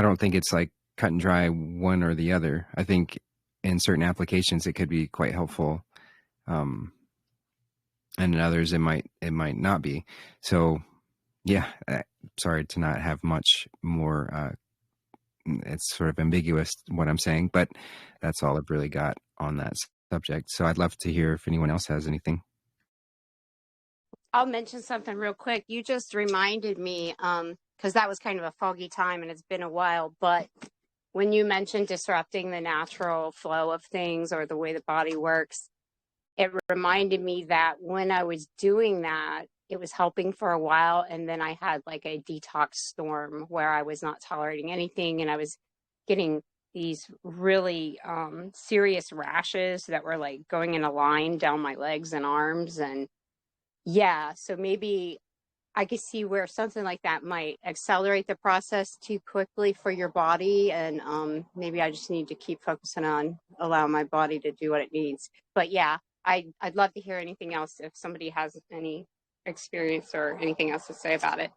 Speaker 1: don't think it's like cut and dry one or the other. I think in certain applications it could be quite helpful. And in others it might not be. So yeah, sorry to not have much more. It's sort of ambiguous what I'm saying, but that's all I've really got on that subject. So I'd love to hear if anyone else has anything.
Speaker 4: I'll mention something real quick. You just reminded me, because that was kind of a foggy time and it's been a while, but when you mentioned disrupting the natural flow of things or the way the body works, it reminded me that when I was doing that, it was helping for a while. And then I had like a detox storm where I was not tolerating anything and I was getting these really serious rashes that were like going in a line down my legs and arms. And yeah, so maybe I could see where something like that might accelerate the process too quickly for your body. And maybe I just need to keep focusing on allowing my body to do what it needs. But yeah, I'd love to hear anything else if somebody has any experience or anything else to say about it.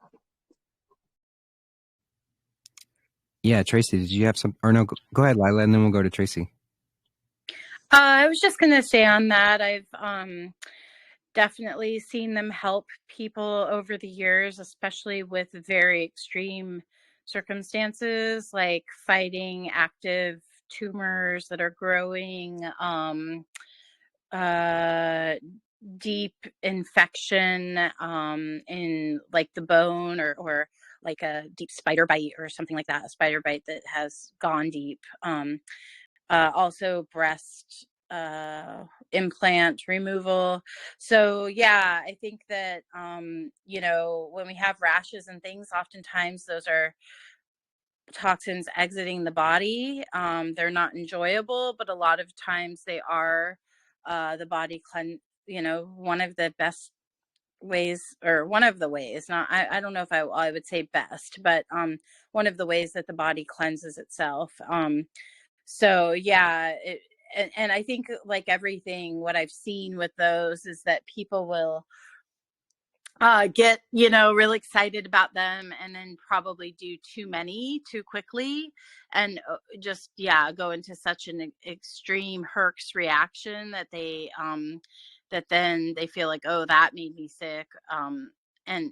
Speaker 1: Yeah, Tracy, did you have some? Or no, go ahead, Lila, and then we'll go to Tracy.
Speaker 3: I was just going to say on that, I've definitely seen them help people over the years, especially with very extreme circumstances like fighting active tumors that are growing, deep infection in like the bone, or like a deep spider bite or something like that, a spider bite that has gone deep. Also breast implant removal. So yeah, I think that when we have rashes and things, oftentimes those are toxins exiting the body. They're not enjoyable, but a lot of times they are the body one of the best ways, or one of the ways, not I don't know if I would say best, but one of the ways that the body cleanses itself. So yeah, and I think like everything, what I've seen with those is that people will get really excited about them and then probably do too many too quickly, and just go into such an extreme herx reaction that they that then they feel like, oh, that made me sick, and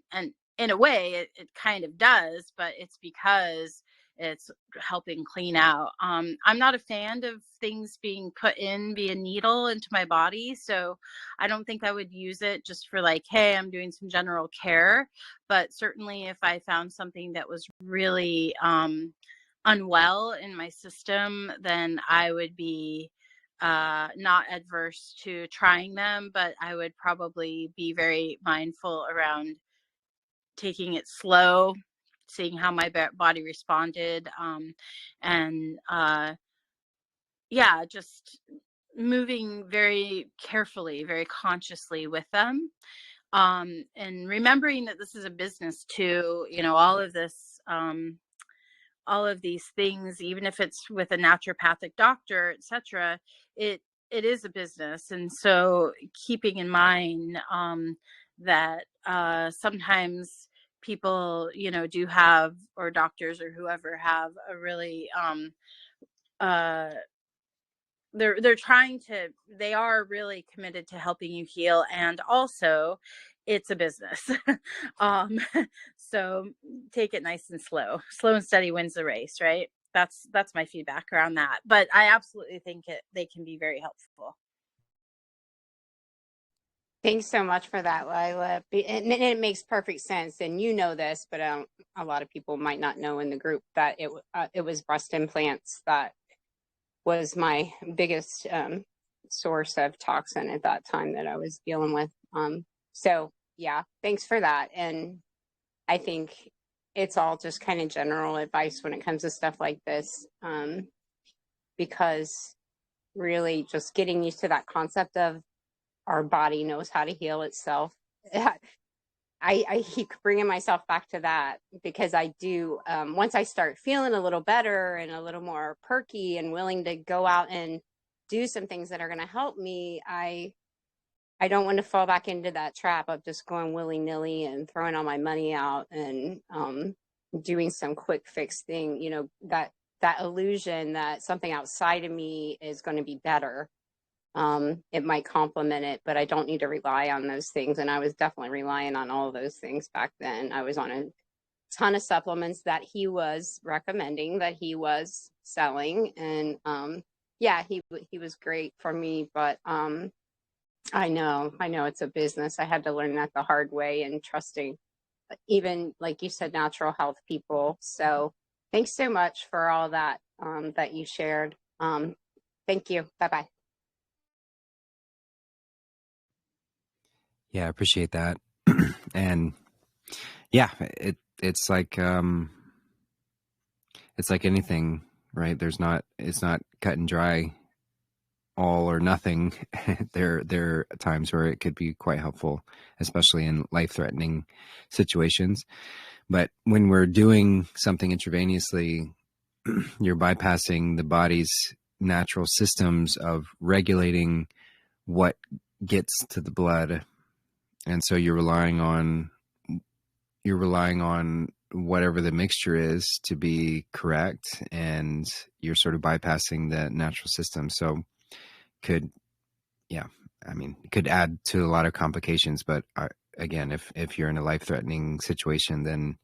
Speaker 3: in a way it kind of does, but it's because it's helping clean out. I'm not a fan of things being put in via needle into my body, so I don't think I would use it just for like, hey, I'm doing some general care. But certainly if I found something that was really unwell in my system, then I would be not adverse to trying them, but I would probably be very mindful around taking it slow, seeing how my body responded, and just moving very carefully, very consciously with them, and remembering that this is a business too. All of these things, even if it's with a naturopathic doctor, etc., it is a business. And so keeping in mind that sometimes people do have, or doctors or whoever, have a really they are really committed to helping you heal, and also it's a business. So take it nice and slow and steady wins the race, right? That's my feedback around that, but I absolutely think they can be very helpful.
Speaker 4: Thanks so much for that, Lila. And it makes perfect sense. And you know this, but a lot of people might not know in the group that it was breast implants that was my biggest source of toxin at that time that I was dealing with. So yeah, thanks for that. And I think it's all just kind of general advice when it comes to stuff like this, because really just getting used to that concept of our body knows how to heal itself. I keep bringing myself back to that, because I do, once I start feeling a little better and a little more perky and willing to go out and do some things that are going to help me, I don't want to fall back into that trap of just going willy-nilly and throwing all my money out and doing some quick fix thing, that illusion that something outside of me is going to be better. It might complement it, but I don't need to rely on those things. And I was definitely relying on all of those things back then. I was on a ton of supplements that he was recommending, that he was selling. And he was great for me. But I know it's a business. I had to learn that the hard way, and trusting even, like you said, natural health people. So thanks so much for all that that you shared. Thank you. Bye-bye.
Speaker 1: Yeah, I appreciate that. And yeah, it's like anything, right? It's not cut and dry, all or nothing. There are times where it could be quite helpful, especially in life-threatening situations. But when we're doing something intravenously, you're bypassing the body's natural systems of regulating what gets to the blood. And so you're relying on whatever the mixture is to be correct, and you're sort of bypassing the natural system. So could add to a lot of complications. But again, if you're in a life-threatening situation, then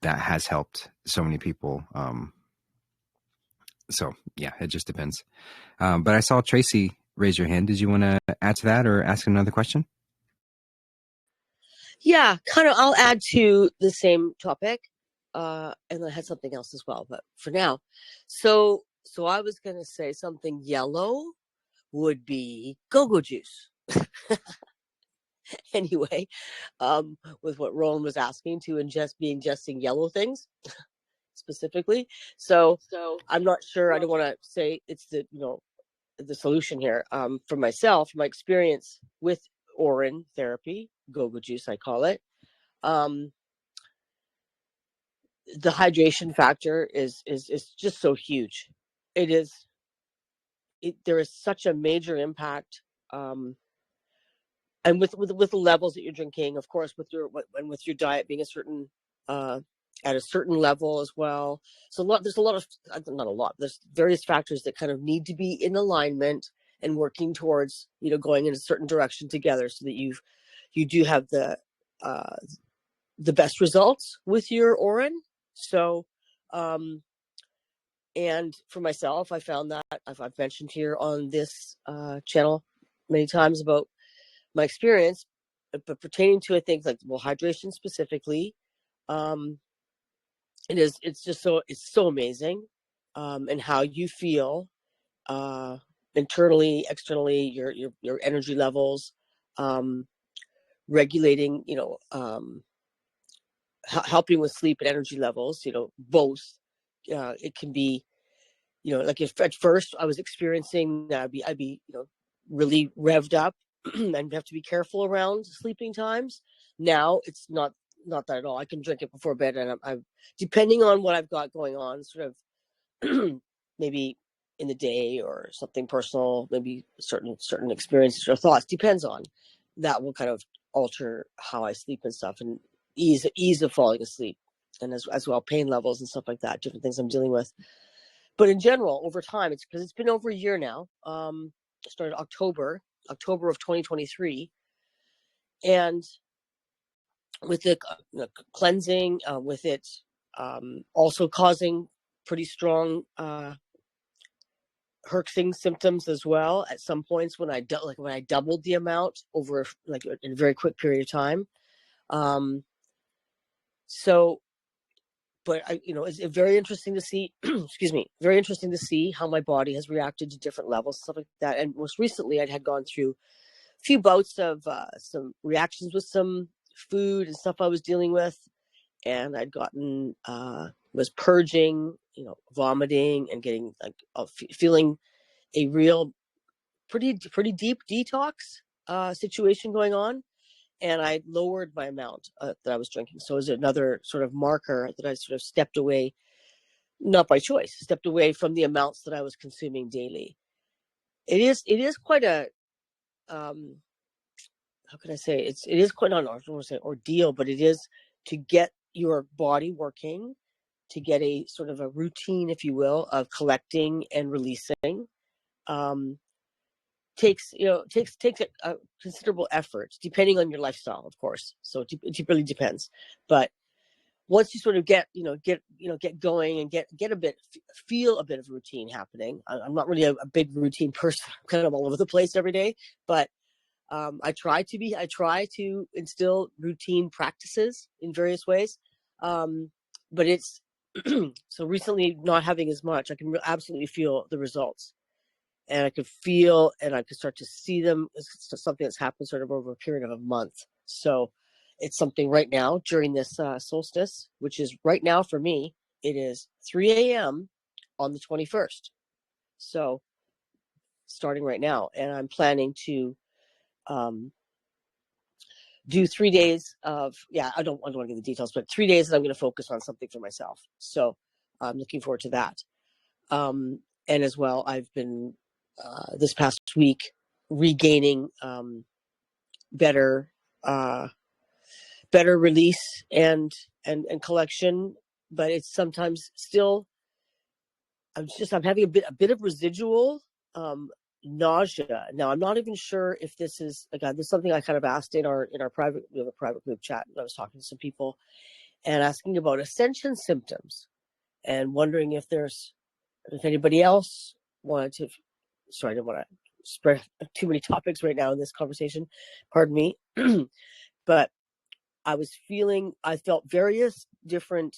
Speaker 1: that has helped so many people. So yeah, it just depends. But I saw Tracy raise your hand. Did you want to add to that or ask another question?
Speaker 5: Yeah, kind of. I'll add to the same topic, and I had something else as well. But for now, so I was going to say something yellow would be go-go juice. Anyway, with what Roland was asking to ingesting yellow things specifically. So I'm not sure. I don't want to say it's the solution here. For myself, my experience with Orin therapy, go-go juice, I call it. The hydration factor is just so huge. There is such a major impact. And with the levels that you're drinking, of course, with your diet being at a certain level as well. So there's various factors that kind of need to be in alignment and working towards, going in a certain direction together, so that you do have the best results with your Orin. So, and for myself, I found that I've mentioned here on this channel many times about my experience, but pertaining to things like, hydration specifically, it's so amazing, and how you feel internally, externally, your energy levels, regulating, helping with sleep and energy levels, both. It can be, like if at first I was experiencing that I'd be really revved up and have to be careful around sleeping times. Now it's not that at all. I can drink it before bed, and I'm depending on what I've got going on, sort of maybe in the day or something personal, maybe certain experiences or thoughts, depends on that, will kind of alter how I sleep and stuff, and ease of falling asleep, and as well pain levels and stuff like that, different things I'm dealing with. But in general, over time, it's because it's been over a year now. Started October of 2023, and with the cleansing, with it also causing pretty strong herxing symptoms as well at some points, when I doubled the amount over in a very quick period of time. So, but it's very interesting to see, excuse me, very interesting to see how my body has reacted to different levels, stuff like that. And most recently, I had gone through a few bouts of some reactions with some food and stuff I was dealing with, and I'd gotten was purging, vomiting, and getting feeling a real pretty deep detox situation going on. And I lowered my amount that I was drinking. So it was another sort of marker that I sort of stepped away, not by choice, stepped away from the amounts that I was consuming daily. It is quite a, how can I say? It is quite, not, I don't want to say ordeal, but it is to get your body working, to get a sort of a routine, if you will, of collecting and releasing. Takes a considerable effort, depending on your lifestyle, of course. So it really depends. But once you sort of get going and feel a bit of routine happening. I'm not really a big routine person. I'm kind of all over the place every day, but I try to instill routine practices in various ways. But it's so recently not having as much, I can absolutely feel the results, and I could feel and I could start to see them. It's something that's happened sort of over a period of a month. So it's something right now during this solstice, which is right now for me, it is 3 a.m. on the 21st. So starting right now, and I'm planning to do 3 days of, I don't want to give the details, but 3 days that I'm going to focus on something for myself. So I'm looking forward to that. And as well, I've been this past week regaining better release and collection, but it's sometimes still I'm having a bit of residual nausea. Now I'm not even sure if this is, again, this is something I kind of asked in our private, we have a private group chat, and I was talking to some people and asking about Ascension symptoms and wondering if anybody else wanted to, sorry, I don't want to spread too many topics right now in this conversation, pardon me. But I felt various different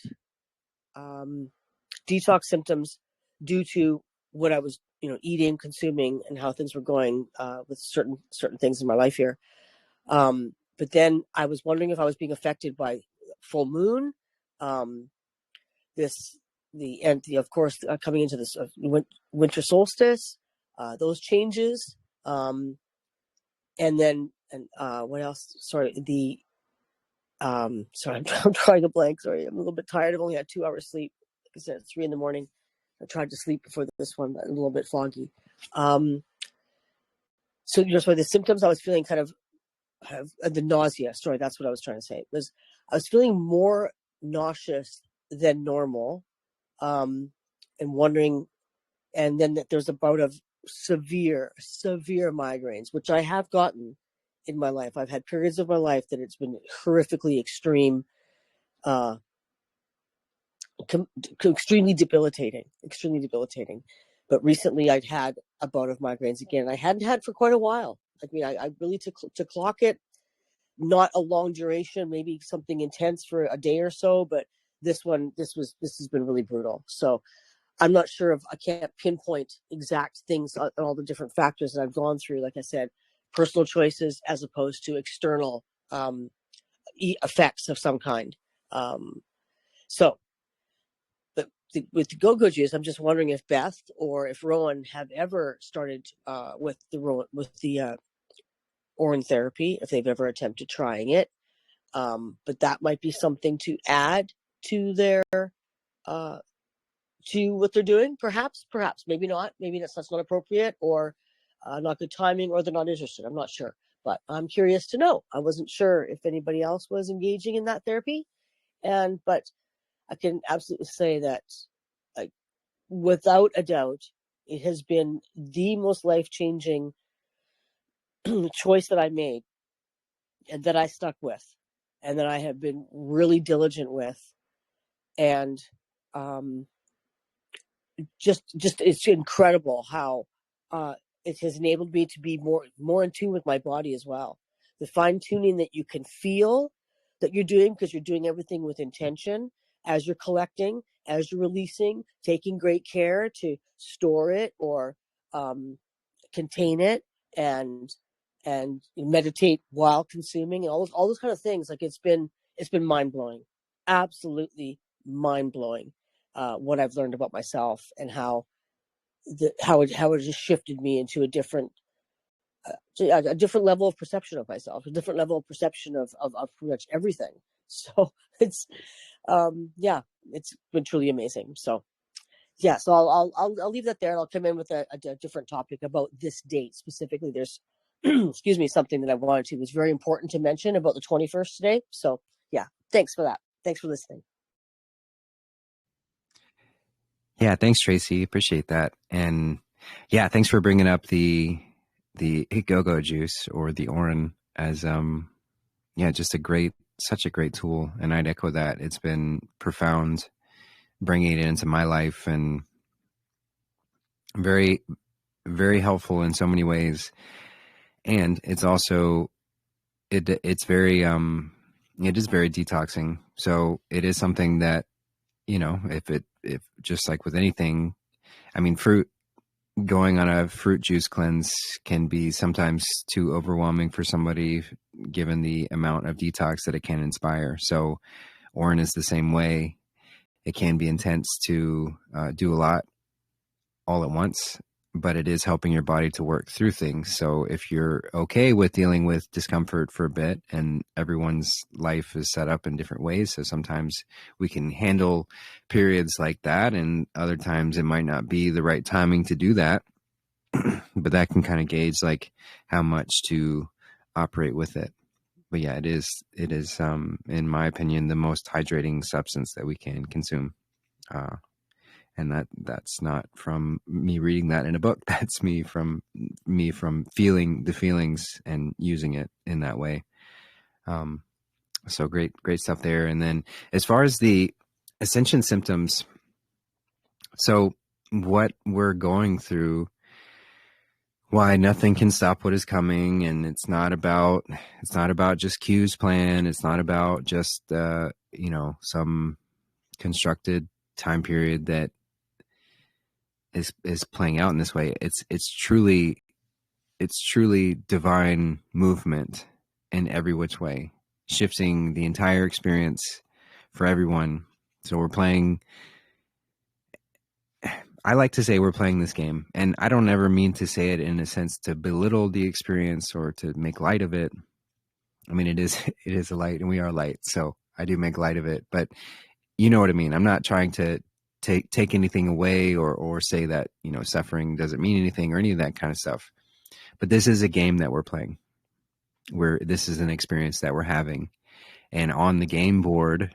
Speaker 5: detox symptoms due to what I was, eating, consuming, and how things were going with certain things in my life here. But then I was wondering if I was being affected by full moon, of course, coming into this winter solstice, those changes, and what else? Sorry, sorry, I'm drawing a blank. Sorry, I'm a little bit tired. I've only had 2 hours sleep. Like I said, 3 a.m. I tried to sleep before this one, but a little bit foggy. So the symptoms I was feeling kind of the nausea. Sorry, that's what I was trying to say. I was feeling more nauseous than normal, and wondering, and then that there's a bout of severe migraines, which I have gotten in my life. I've had periods of my life that it's been horrifically extreme, extremely debilitating. But recently I'd had a bout of migraines again. I hadn't had for quite a while. I mean, I really to clock it, not a long duration, maybe something intense for a day or so, but this has been really brutal. So I'm not sure if I can't pinpoint exact things on all the different factors that I've gone through. Like I said, personal choices as opposed to external effects of some kind. So with the go-go juice, I'm just wondering if Beth or if Rowan have ever started with the Orin therapy, if they've ever attempted trying it. But that might be something to add to their to what they're doing. Perhaps, maybe not. Maybe that's not appropriate, or not good timing, or they're not interested. I'm not sure, but I'm curious to know. I wasn't sure if anybody else was engaging in that therapy, but I can absolutely say that, without a doubt, it has been the most life-changing choice that I made, and that I stuck with, and that I have been really diligent with, and just it's incredible how it has enabled me to be more in tune with my body as well. The fine tuning that you can feel that you're doing, because you're doing everything with intention as you're collecting, as you're releasing, taking great care to store it or contain it, and meditate while consuming, and all those kind of things. Like it's been mind-blowing, absolutely mind-blowing, what I've learned about myself, and how it just shifted me into a different level of perception of myself, a different level of perception of pretty much everything. So it's it's been truly amazing. So so I'll leave that there, and I'll come in with a different topic about this date specifically. There's excuse me, something that I wanted to, was very important to mention about the 21st today. So thanks for that. Thanks for listening.
Speaker 1: Yeah, thanks, Tracy. Appreciate that. And thanks for bringing up the go-go juice, or the Orin, as just such a great tool. And I'd echo that. It's been profound, bringing it into my life, and very, very helpful in so many ways. and it's also, it's very, it is very detoxing. So it is something that, if just like with anything, I mean, going on a fruit juice cleanse can be sometimes too overwhelming for somebody given the amount of detox that it can inspire. So Orin is the same way. It can be intense to do a lot all at once, but it is helping your body to work through things. So if you're okay with dealing with discomfort for a bit, and everyone's life is set up in different ways, so sometimes we can handle periods like that, and other times it might not be the right timing to do that. But that can kind of gauge like how much to operate with it. But yeah, it is in my opinion the most hydrating substance that we can consume. And that's not from me reading that in a book. That's me from feeling the feelings and using it in that way. So great stuff there. And then as far as the Ascension symptoms, so what we're going through, why nothing can stop what is coming, and it's not about just Q's plan. It's not about just some constructed time period that is playing out in this way. It's truly divine movement in every which way, shifting the entire experience for everyone. So we're playing, I like to say we're playing this game, and I don't ever mean to say it in a sense to belittle the experience or to make light of it. I mean, it is a light, and we are light, so I do make light of it, but you know what I mean. I'm not trying to take anything away or say that, suffering doesn't mean anything or any of that kind of stuff. But this is a game that we're playing, where this is an experience that we're having. And on the game board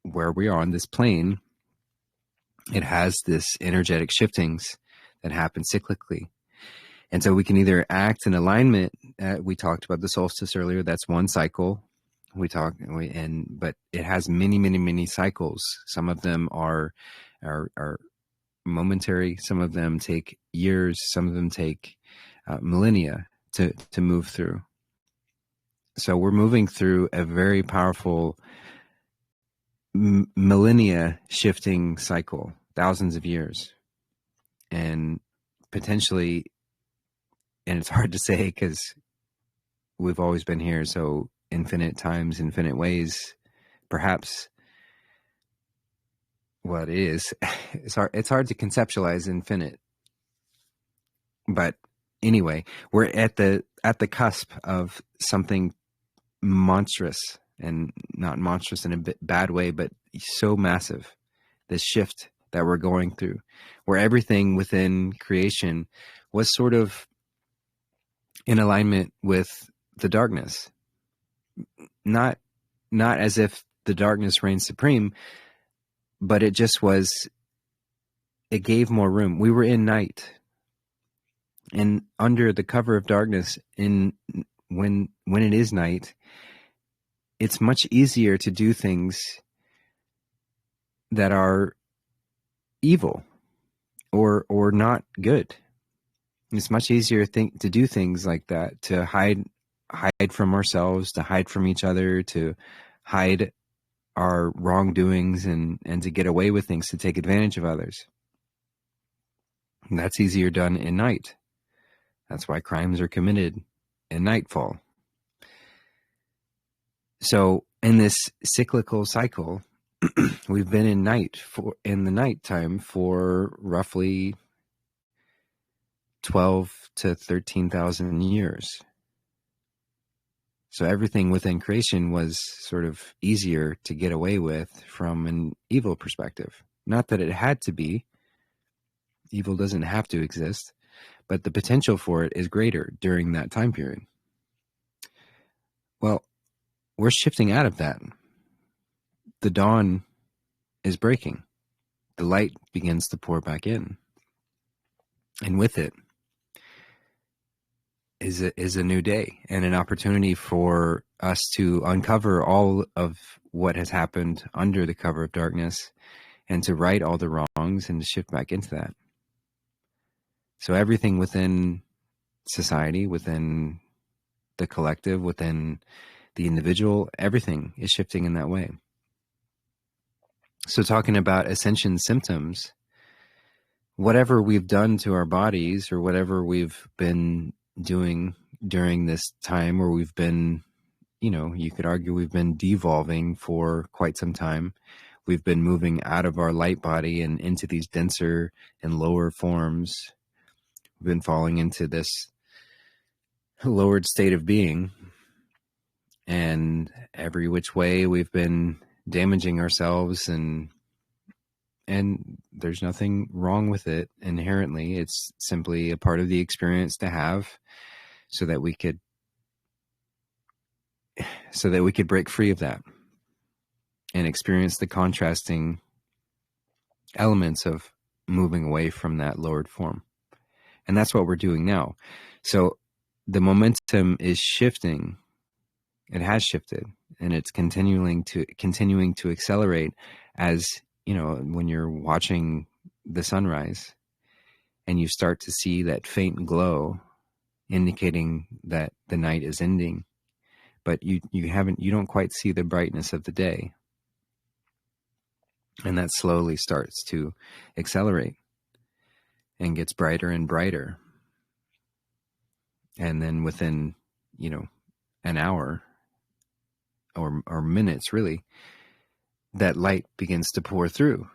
Speaker 1: where we are on this plane, it has this energetic shiftings that happen cyclically. And so we can either act in alignment. We talked about the solstice earlier. That's one cycle. But it has many, many, many cycles. Some of them are momentary. Some of them take years. Some of them take millennia to move through. So we're moving through a very powerful millennia shifting cycle, thousands of years, and potentially, and it's hard to say because we've always been here. So infinite times, infinite ways, perhaps. What it is, it's hard to conceptualize infinite. But anyway, we're at the cusp of something monstrous, and not monstrous in a bad way, but so massive. This shift that we're going through, where everything within creation was sort of in alignment with the darkness. Not as if the darkness reigns supreme, but it just was, it gave more room. We were in night, and under the cover of darkness, when it is night, it's much easier to do things that are evil or not good. It's much easier to do things like that, to hide from ourselves, to hide from each other, to hide our wrongdoings and to get away with things, to take advantage of others. And that's easier done in night. That's why crimes are committed in nightfall. So in this cyclical cycle, we've been in the nighttime for roughly 12 to 13,000 years. So everything within creation was sort of easier to get away with from an evil perspective. Not that it had to be. Evil doesn't have to exist, but the potential for it is greater during that time period. Well, we're shifting out of that. The dawn is breaking. The light begins to pour back in. And with it is a new day and an opportunity for us to uncover all of what has happened under the cover of darkness and to right all the wrongs and to shift back into that. So everything within society, within the collective, within the individual. Everything is shifting in that way. So talking about ascension symptoms, whatever we've done to our bodies, or whatever we've been doing during this time, where we've been, you could argue we've been devolving for quite some time. We've been moving out of our light body and into these denser and lower forms. We've been falling into this lowered state of being, and every which way we've been damaging ourselves, and there's nothing wrong with it inherently. It's simply a part of the experience to have, so that we could break free of that and experience the contrasting elements of moving away from that lowered form. And that's what we're doing now. So the momentum is shifting. It has shifted, and it's continuing to accelerate, as when you're watching the sunrise and you start to see that faint glow indicating that the night is ending, but you don't quite see the brightness of the day. And that slowly starts to accelerate and gets brighter and brighter. And then within, an hour or minutes, really, that light begins to pour through.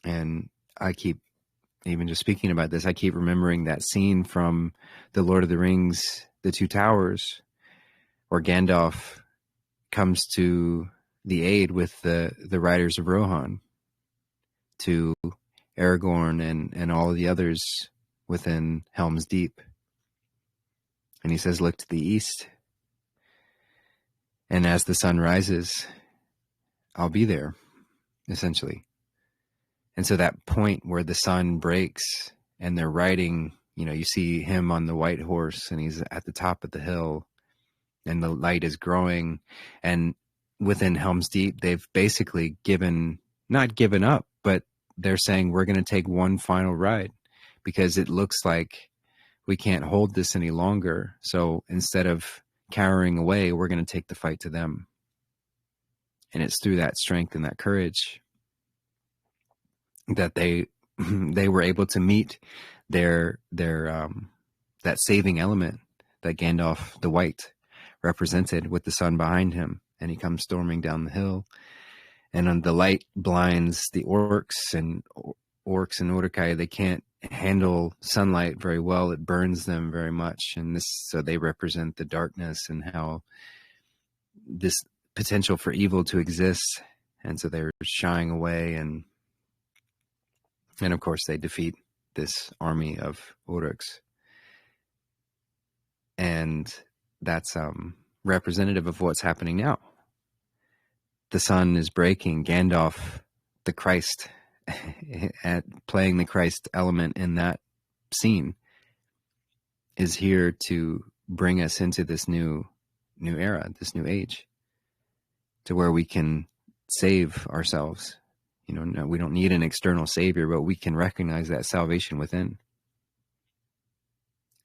Speaker 1: And I keep, even just speaking about this, I keep remembering that scene from The Lord of the Rings, The Two Towers, where Gandalf comes to the aid with the riders of Rohan, to Aragorn and all of the others within Helm's Deep. And he says, look to the east. And as the sun rises, I'll be there, essentially. And so that point where the sun breaks and they're riding, you see him on the white horse and he's at the top of the hill and the light is growing. And within Helm's Deep, they've basically not given up, but they're saying we're going to take one final ride because it looks like we can't hold this any longer. So instead of cowering away, we're going to take the fight to them. And it's through that strength and that courage that they were able to meet their that saving element that Gandalf the White represented, with the sun behind him. And he comes storming down the hill, and on the light blinds the orcs and Uruk-hai. They can't handle sunlight very well. It burns them very much. And so they represent the darkness and how this potential for evil to exist. And so they're shying away, and of course they defeat this army of Uruks. And that's representative of what's happening now. The sun is breaking. Gandalf, the Christ, at playing the Christ element in that scene, is here to bring us into this new era, this new age, to where we can save ourselves. No, we don't need an external savior, but we can recognize that salvation within.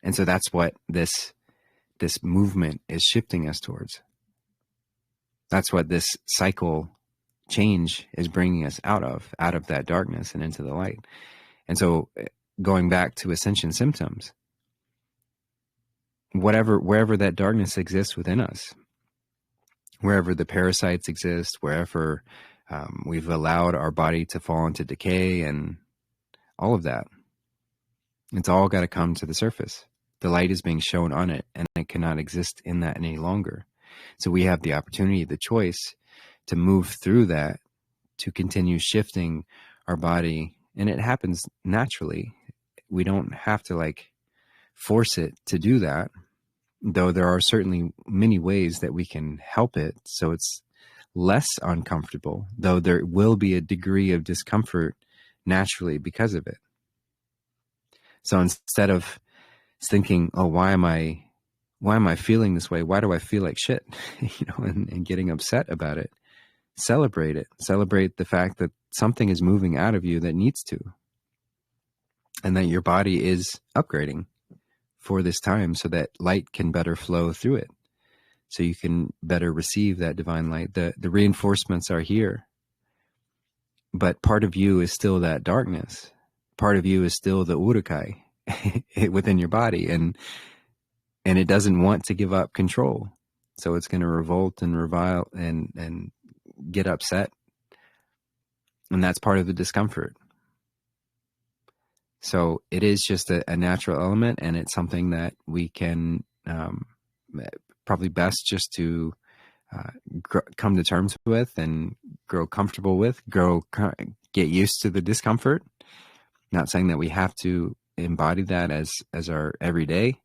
Speaker 1: And so that's what this movement is shifting us towards. That's what this cycle change is bringing us out of that darkness and into the light. And so going back to ascension symptoms, wherever that darkness exists within us, wherever the parasites exist, wherever we've allowed our body to fall into decay and all of that, it's all got to come to the surface. The light is being shown on it, and it cannot exist in that any longer. So we have the opportunity, the choice to move through that, to continue shifting our body. And it happens naturally. We don't have to force it to do that, though there are certainly many ways that we can help it so it's less uncomfortable, though there will be a degree of discomfort naturally because of it. So instead of thinking, oh, why am I feeling this way? Why do I feel like shit? And getting upset about it. Celebrate it. Celebrate the fact that something is moving out of you that needs to, and that your body is upgrading. for this time so that light can better flow through it, so you can better receive that divine light. The reinforcements are here, but part of you is still that darkness. Part of you is still the urukai within your body, and it doesn't want to give up control. So it's going to revolt and revile and get upset. And that's part of the discomfort. So it is just a natural element, and it's something that we can probably best just to come to terms with and grow comfortable with, get used to the discomfort. Not saying that we have to embody that as our everyday,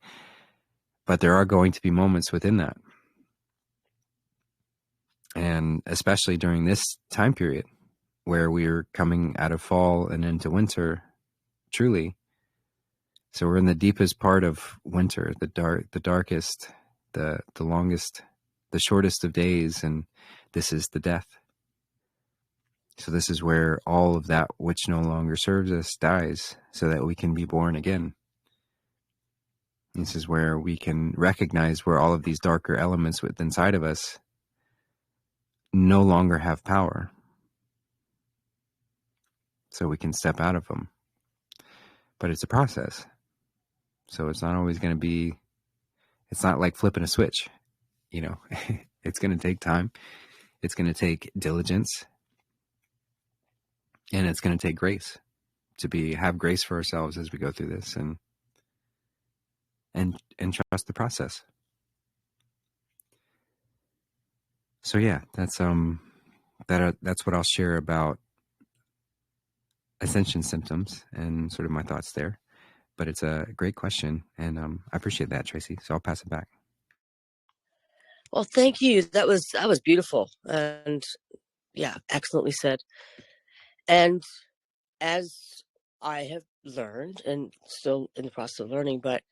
Speaker 1: but there are going to be moments within that. And especially during this time period where we're coming out of fall and into winter, truly. So we're in the deepest part of winter, the darkest, the longest, the shortest of days, and this is the death. So this is where all of that which no longer serves us dies, so that we can be born again. This is where we can recognize where all of these darker elements within inside of us no longer have power. So we can step out of them. But it's a process. So it's not always going to be, it's not like flipping a switch, it's going to take time. It's going to take diligence, and it's going to take grace to have grace for ourselves as we go through this, and trust the process. So yeah, that's what I'll share about Ascension symptoms and sort of my thoughts there. But it's a great question, and I appreciate that, Tracy. So I'll pass it back.
Speaker 5: Well, thank you. That was beautiful, and yeah, excellently said. And as I have learned, and still in the process of learning, but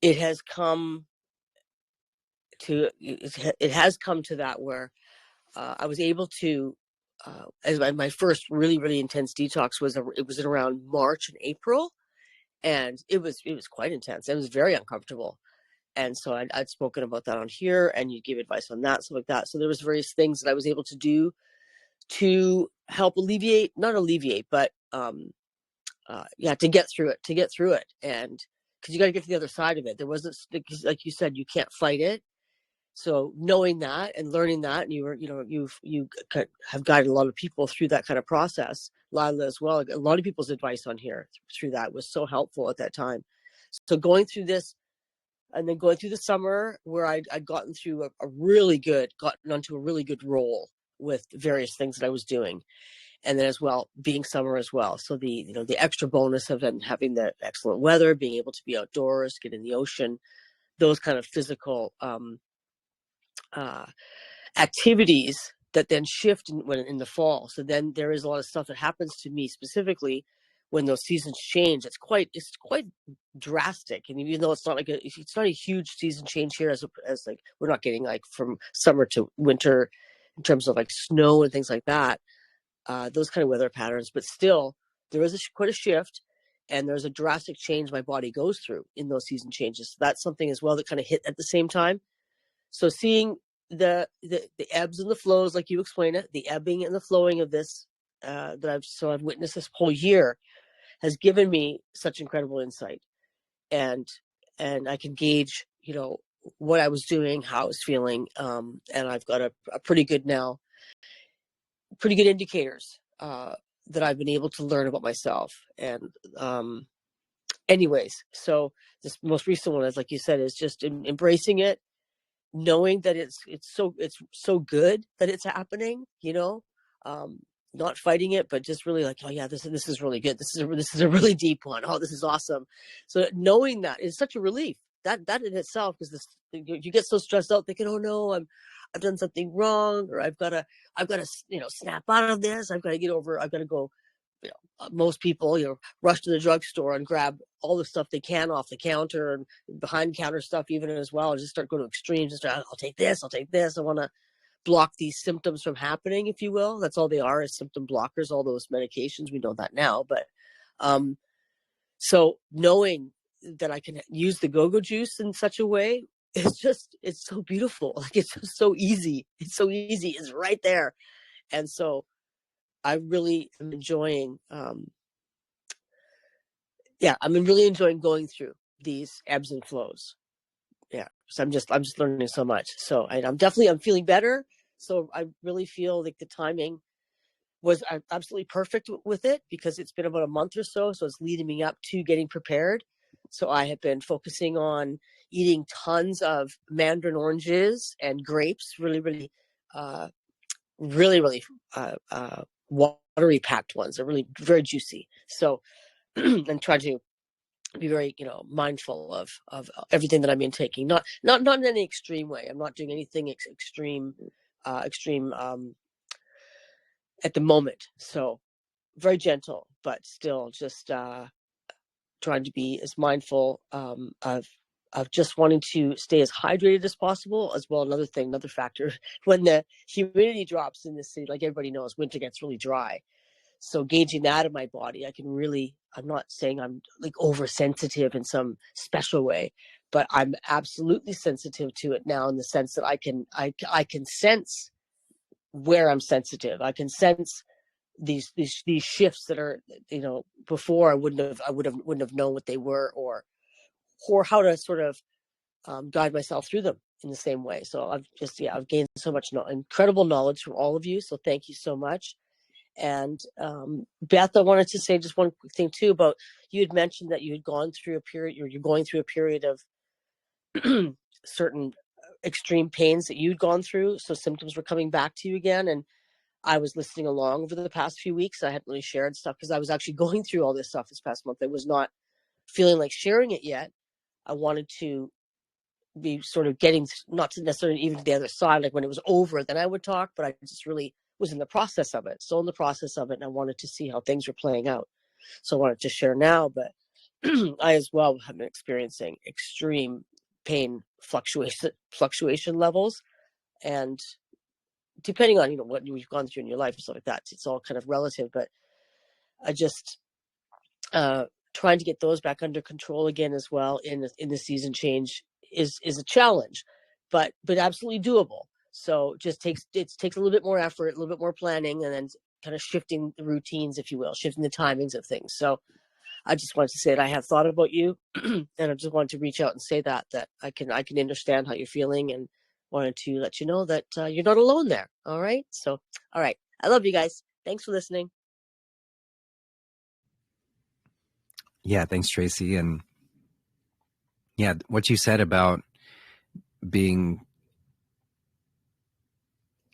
Speaker 5: it has come to that where I was able to, as my first really, really intense detox was around March and April, and it was quite intense. It was very uncomfortable. And so I'd spoken about that on here, and you gave advice on that, stuff like that. So there was various things that I was able to do to help not alleviate, but to get through it. And because you got to get to the other side of it. There wasn't, like you said, you can't fight it. So knowing that and learning that, and you have guided a lot of people through that kind of process, Lila as well. A lot of people's advice on here through that was so helpful at that time. So going through this, and then going through the summer where I'd gotten through gotten onto a really good roll with various things that I was doing. And then as well, being summer as well. So the extra bonus of then having the excellent weather, being able to be outdoors, get in the ocean, those kind of physical activities that then shift in the fall. So then there is a lot of stuff that happens to me specifically when those seasons change. It's quite drastic, and even though it's not a huge season change here, as like we're not getting like from summer to winter in terms of like snow and things like that, those kind of weather patterns. But still, there is quite a shift, and there's a drastic change my body goes through in those season changes. So that's something as well that kind of hit at the same time. So seeing the ebbs and the flows, like you explained it, the ebbing and the flowing of this that I've witnessed this whole year, has given me such incredible insight, and I can gauge, what I was doing, how I was feeling, and I've got a pretty good indicators that I've been able to learn about myself. And anyways, so this most recent one, as like you said, is just embracing it, knowing that it's so good that it's happening, not fighting it, but just really like, oh yeah, this is really good. This is a really deep one. Oh, this is awesome. So knowing that is such a relief. That in itself, because you get so stressed out thinking, oh no, I've done something wrong, or I've got to snap out of this. I've got to get over. I've got to go. Most people rush to the drugstore and grab all the stuff they can off the counter and behind counter stuff even as well, and just start going to extremes. Just I'll take this. I want to block these symptoms from happening, if you will. That's all they are, is symptom blockers, all those medications. We know that now. But so knowing that I can use the go-go juice in such a way. It's so beautiful. Like, it's just so easy. It's so easy. It's right there. And so I really am enjoying, I'm really enjoying going through these ebbs and flows. Yeah. So I'm just learning so much. So I'm feeling better. So I really feel like the timing was absolutely perfect with it, because it's been about a month or so. So it's leading me up to getting prepared. So I have been focusing on eating tons of mandarin oranges and grapes, really, watery packed ones. They're really very juicy. So, and try to be very, mindful of everything that I'm intaking. Not in any extreme way. I'm not doing anything extreme at the moment. So very gentle, but still just trying to be as mindful of just wanting to stay as hydrated as possible. As well, another factor, when the humidity drops in the city, like everybody knows, winter gets really dry. So gauging that in my body, I'm not saying I'm like oversensitive in some special way, but I'm absolutely sensitive to it now, in the sense that I can sense where I'm sensitive. I can sense these shifts that are, before I wouldn't have known what they were, or how to sort of guide myself through them in the same way. So I've gained so much incredible knowledge from all of you. So thank you so much. And Beth, I wanted to say just one quick thing too about, you had mentioned that you had gone through a period, or you're going through a period of certain extreme pains that you'd gone through. So symptoms were coming back to you again. And I was listening along over the past few weeks. I hadn't really shared stuff because I was actually going through all this stuff this past month. I was not feeling like sharing it yet. I wanted to be sort of getting, not to necessarily even to the other side, like when it was over, then I would talk, but I just really was in the process of it. So in the process of it, and I wanted to see how things were playing out. So I wanted to share now, but I as well have been experiencing extreme pain fluctuation levels. And depending on, what you've gone through in your life and stuff like that, it's all kind of relative, but I just trying to get those back under control again as well in the season change is a challenge, but absolutely doable. So it takes a little bit more effort, a little bit more planning, and then kind of shifting the routines, if you will, shifting the timings of things. So I just wanted to say that I have thought about you, and I just wanted to reach out and say that I can understand how you're feeling, and wanted to let you know that you're not alone there. All right. So, all right. I love you guys. Thanks for listening.
Speaker 1: Yeah, thanks, Tracy. And yeah, what you said about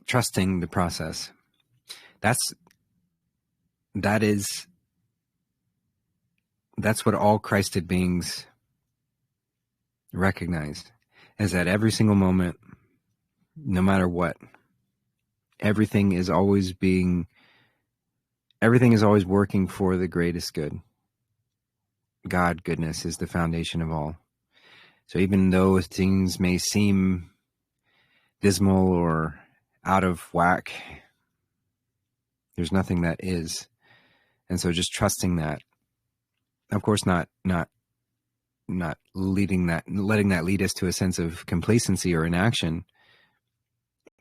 Speaker 1: trusting the process, that's what all Christed beings recognize, is that every single moment, no matter what, everything is always working for the greatest good. God, goodness is the foundation of all. So even though things may seem dismal or out of whack, there's nothing that is. And so just trusting that, of course, not letting that lead us to a sense of complacency or inaction,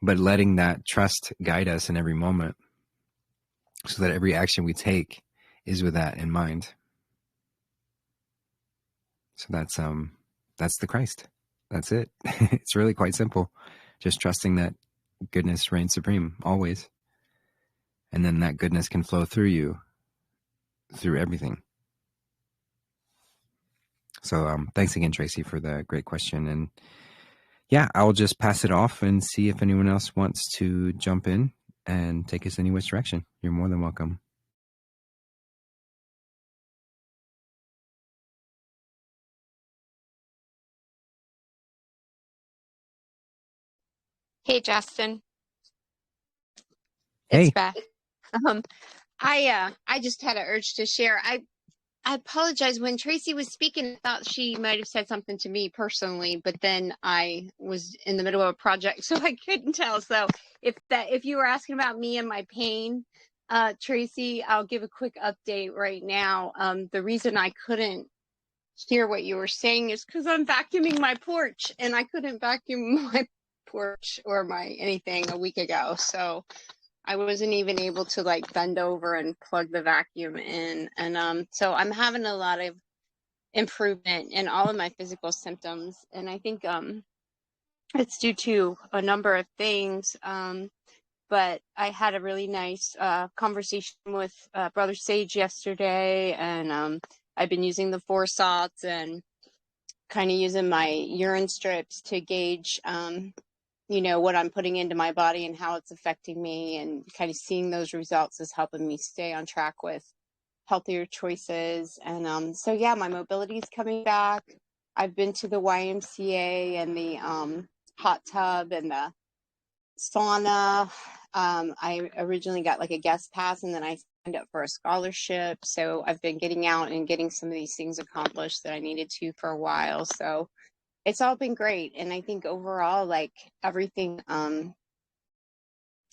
Speaker 1: but letting that trust guide us in every moment, so that every action we take is with that in mind. So that's the Christ. That's it. It's really quite simple. Just trusting that goodness reigns supreme always. And then that goodness can flow through you, through everything. So thanks again, Tracy, for the great question. And yeah, I'll just pass it off and see if anyone else wants to jump in and take us any which direction. You're more than welcome.
Speaker 4: Hey, Justin.
Speaker 1: Hey.
Speaker 4: It's Beth. I just had an urge to share. I apologize. When Tracy was speaking, I thought she might have said something to me personally, but then I was in the middle of a project, so I couldn't tell. So if you were asking about me and my pain, Tracy, I'll give a quick update right now. The reason I couldn't hear what you were saying is because I'm vacuuming my porch, and I couldn't vacuum my porch or my anything a week ago. So I wasn't even able to like bend over and plug the vacuum in. And so I'm having a lot of improvement in all of my physical symptoms. And I think it's due to a number of things. But I had a really nice conversation with Brother Sage yesterday, and I've been using the 4 salts and kind of using my urine strips to gauge, what I'm putting into my body and how it's affecting me, and kind of seeing those results is helping me stay on track with healthier choices. And so, yeah, my mobility is coming back. I've been to the YMCA and the hot tub and the sauna. I originally got like a guest pass, and then I signed up for a scholarship. So I've been getting out and getting some of these things accomplished that I needed to for a while. So it's all been great. And I think overall, like everything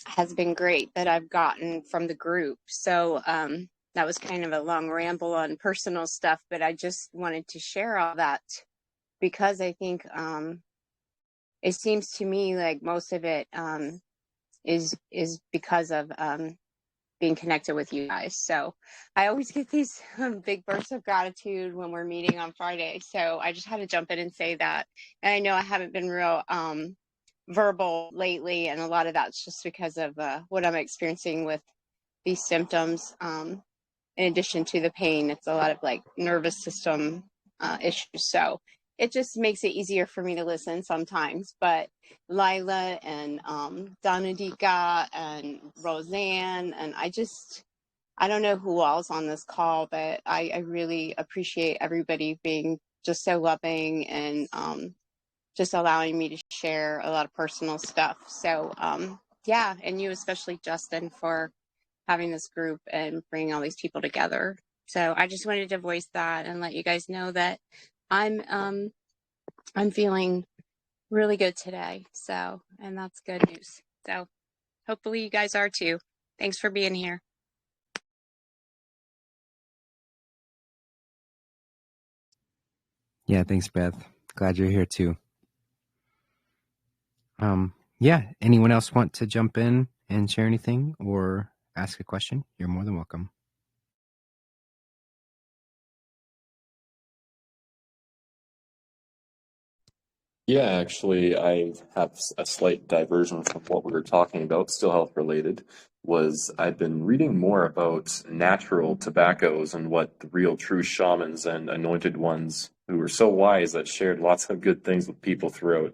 Speaker 4: has been great that I've gotten from the group. So that was kind of a long ramble on personal stuff, but I just wanted to share all that because I think it seems to me like most of it is because of being connected with you guys. So I always get these big bursts of gratitude when we're meeting on Friday. So I just had to jump in and say that. And I know I haven't been real verbal lately, and a lot of that's just because of what I'm experiencing with these symptoms. In addition to the pain, it's a lot of like nervous system issues. So it just makes it easier for me to listen sometimes. But Lila and Donadika and Roseanne, and I don't know who else on this call, but I really appreciate everybody being just so loving and just allowing me to share a lot of personal stuff. So yeah, and you especially, Justin, for having this group and bringing all these people together. So I just wanted to voice that and let you guys know that I'm feeling really good today. So, and that's good news. So hopefully you guys are too. Thanks for being here.
Speaker 1: Yeah, thanks, Beth. Glad you're here too. Yeah, anyone else want to jump in and share anything or ask a question? You're more than welcome.
Speaker 2: Yeah, actually, I have a slight diversion from what we were talking about, still health related. I've been reading more about natural tobaccos and what the real true shamans and anointed ones who were so wise that shared lots of good things with people throughout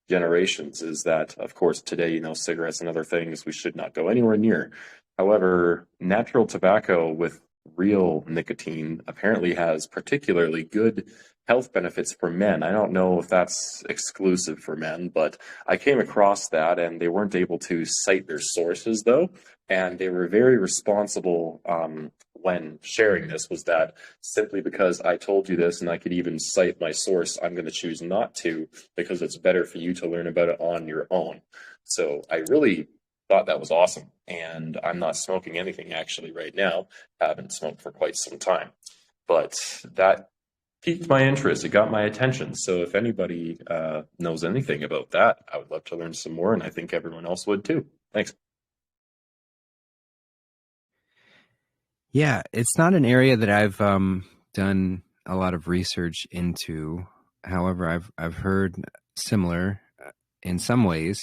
Speaker 2: generations is that, of course, today, cigarettes and other things we should not go anywhere near. However, natural tobacco with real nicotine apparently has particularly good health benefits for men. I don't know if that's exclusive for men, but I came across that, and they weren't able to cite their sources though, and they were very responsible when sharing this. Was that simply because I told you this and I could even cite my source, I'm going to choose not to, because it's better for you to learn about it on your own. So I really thought that was awesome, and I'm not smoking anything actually right now. Haven't smoked for quite some time, but that piqued my interest. It got my attention. So if anybody knows anything about that, I would love to learn some more, and I think everyone else would too. Thanks.
Speaker 1: Yeah, it's not an area that I've done a lot of research into. However, I've heard similar in some ways,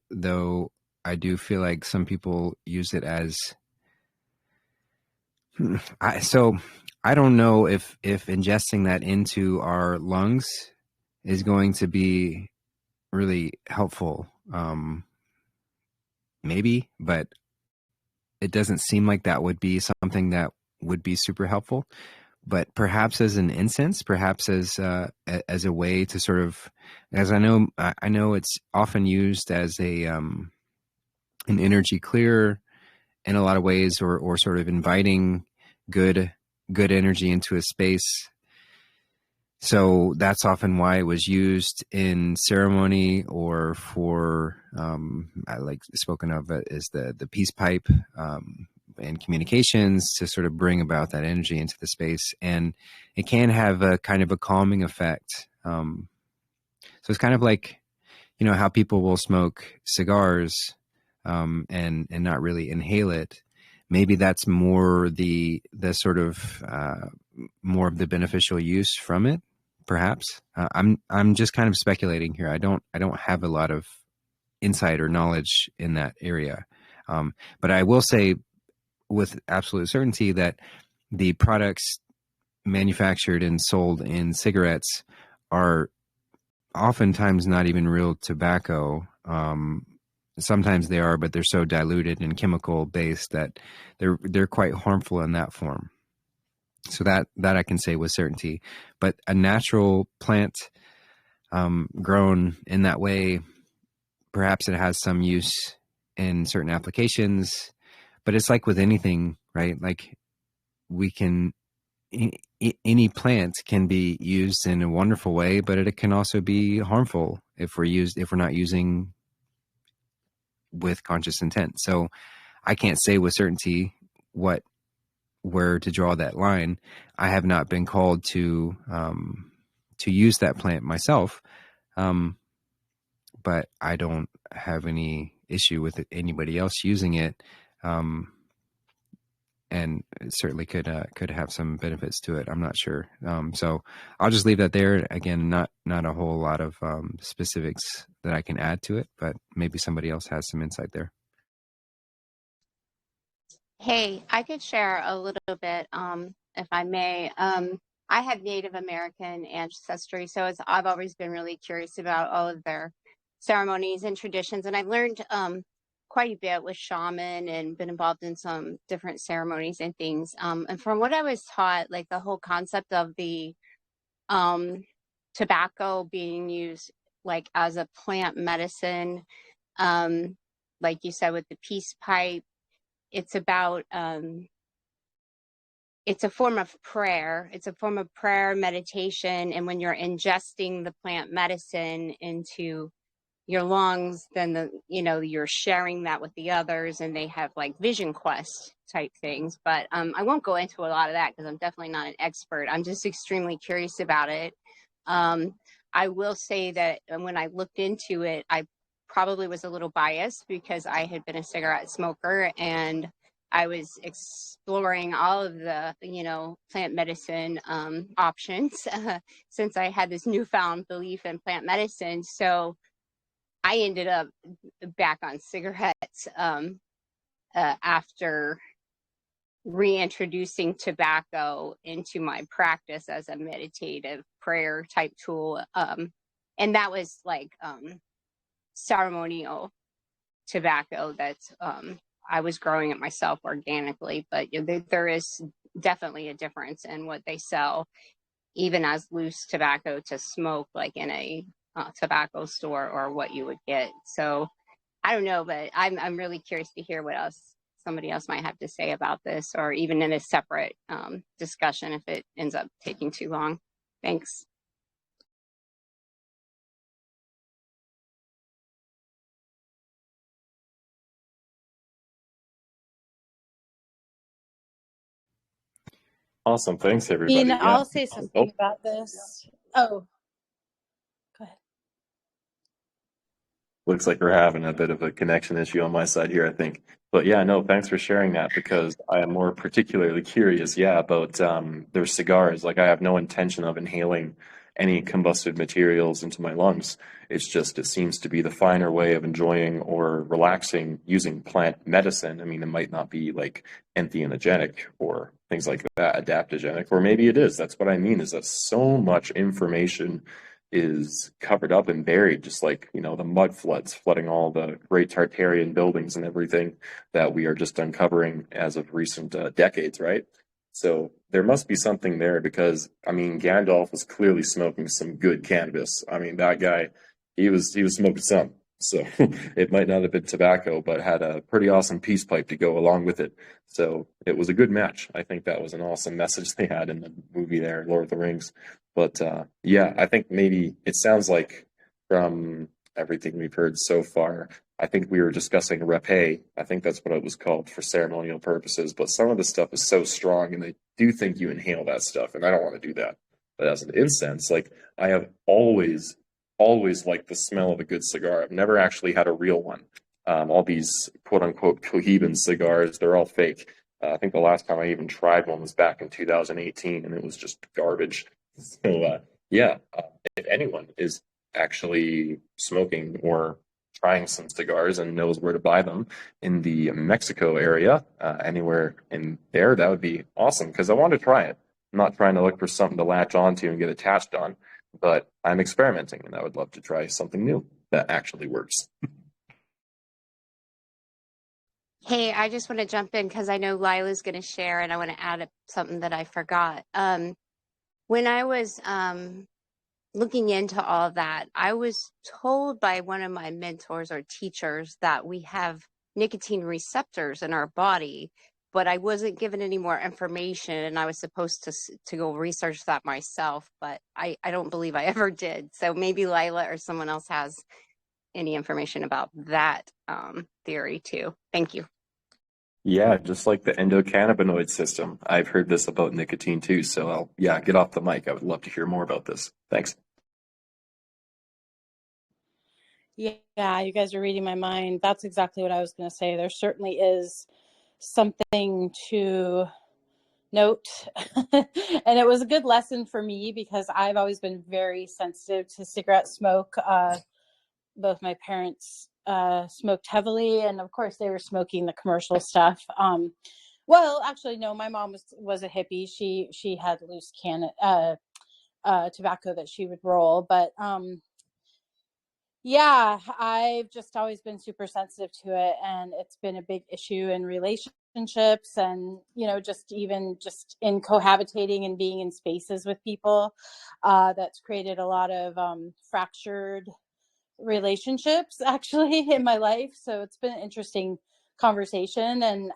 Speaker 1: though I do feel like some people use it as I don't know if ingesting that into our lungs is going to be really helpful. Maybe, but it doesn't seem like that would be something that would be super helpful. But perhaps as an incense, perhaps as a way to sort of, as I know it's often used as an energy clearer in a lot of ways, or sort of inviting good energy into a space. So that's often why it was used in ceremony, or for I like spoken of is the peace pipe, and communications to sort of bring about that energy into the space. And it can have a kind of a calming effect. So it's kind of like, you know, how people will smoke cigars and not really inhale it. Maybe that's more the sort of more of the beneficial use from it, perhaps. I'm just kind of speculating here. I don't have a lot of insight or knowledge in that area. But I will say with absolute certainty that the products manufactured and sold in cigarettes are oftentimes not even real tobacco. Sometimes they are, but they're so diluted and chemical based that they're quite harmful in that form. So that I can say with certainty. But a natural plant grown in that way, perhaps it has some use in certain applications, but it's like with anything, right? Like any plant can be used in a wonderful way, but it can also be harmful if we're not using with conscious intent. So I can't say with certainty where to draw that line. I have not been called to use that plant myself. But I don't have any issue with anybody else using it. And it certainly could have some benefits to it. I'm not sure. So I'll just leave that there. Again, not a whole lot of specifics that I can add to it, but maybe somebody else has some insight there.
Speaker 4: Hey, I could share a little bit, if I may. I have Native American ancestry, so I've always been really curious about all of their ceremonies and traditions, and I've learned quite a bit with shaman and been involved in some different ceremonies and things. And from what I was taught, like the whole concept of the tobacco being used like as a plant medicine, like you said with the peace pipe, it's about it's a form of prayer. It's a form of prayer, meditation, and when you're ingesting the plant medicine into your lungs, then you're sharing that with the others, and they have like vision quest type things. But I won't go into a lot of that because I'm definitely not an expert. I'm just extremely curious about it. I will say that when I looked into it, I probably was a little biased because I had been a cigarette smoker and I was exploring all of the, plant medicine options since I had this newfound belief in plant medicine. So I ended up back on cigarettes after reintroducing tobacco into my practice as a meditative prayer type tool. And that was like ceremonial tobacco that I was growing it myself organically, but there is definitely a difference in what they sell, even as loose tobacco to smoke, like in a tobacco store, or what you would get. So I don't know, but I'm really curious to hear what else somebody else might have to say about this, or even in a separate discussion if it ends up taking too long. Thanks.
Speaker 2: Awesome. Thanks, everybody. Yeah.
Speaker 3: I'll say something about this. Oh, go ahead.
Speaker 2: Looks like we're having a bit of a connection issue on my side here, I think. But yeah, no, thanks for sharing that, because I am more particularly curious, about their cigars. Like, I have no intention of inhaling any combusted materials into my lungs. It's just, it seems to be the finer way of enjoying or relaxing using plant medicine. I mean, it might not be like entheogenic or things like that, adaptogenic, or maybe it is. That's what I mean, is that so much information is covered up and buried, just like, the mud floods flooding all the great Tartarian buildings and everything that we are just uncovering as of recent decades, right? So there must be something there, because, Gandalf was clearly smoking some good cannabis. That guy, he was smoking some. So it might not have been tobacco, but had a pretty awesome peace pipe to go along with it. So it was a good match. I think that was an awesome message they had in the movie there, Lord of the Rings. But I think maybe it sounds like, from everything we've heard so far, I think we were discussing rapé. I think that's what it was called for ceremonial purposes. But some of the stuff is so strong, and they do think you inhale that stuff, and I don't want to do that. But as an incense, like I have always liked the smell of a good cigar. I've never actually had a real one. All these quote unquote Cohiban cigars, they're all fake. I think the last time I even tried one was back in 2018, and it was just garbage. So if anyone is actually smoking or trying some cigars and knows where to buy them in the Mexico area, anywhere in there, that would be awesome, because I want to try it. I'm not trying to look for something to latch onto and get attached on, but I'm experimenting, and I would love to try something new that actually works.
Speaker 4: Hey, I just want to jump in because I know Lila's going to share, and I want to add something that I forgot. When I was looking into all of that, I was told by one of my mentors or teachers that we have nicotine receptors in our body, but I wasn't given any more information, and I was supposed to go research that myself, but I don't believe I ever did. So maybe Lila or someone else has any information about that theory too. Thank you.
Speaker 2: Yeah, just like the endocannabinoid system. I've heard this about nicotine too. So I'll get off the mic. I would love to hear more about this. Thanks.
Speaker 3: Yeah, you guys are reading my mind. That's exactly what I was going to say. There certainly is something to note. And it was a good lesson for me because I've always been very sensitive to cigarette smoke. Both my parents smoked heavily, and of course they were smoking the commercial stuff. Well, actually, no, my mom was a hippie. She had loose tobacco that she would roll, but yeah, I've just always been super sensitive to it, and it's been a big issue in relationships, and just in cohabitating and being in spaces with people. That's created a lot of fractured relationships actually in my life. So it's been an interesting conversation, and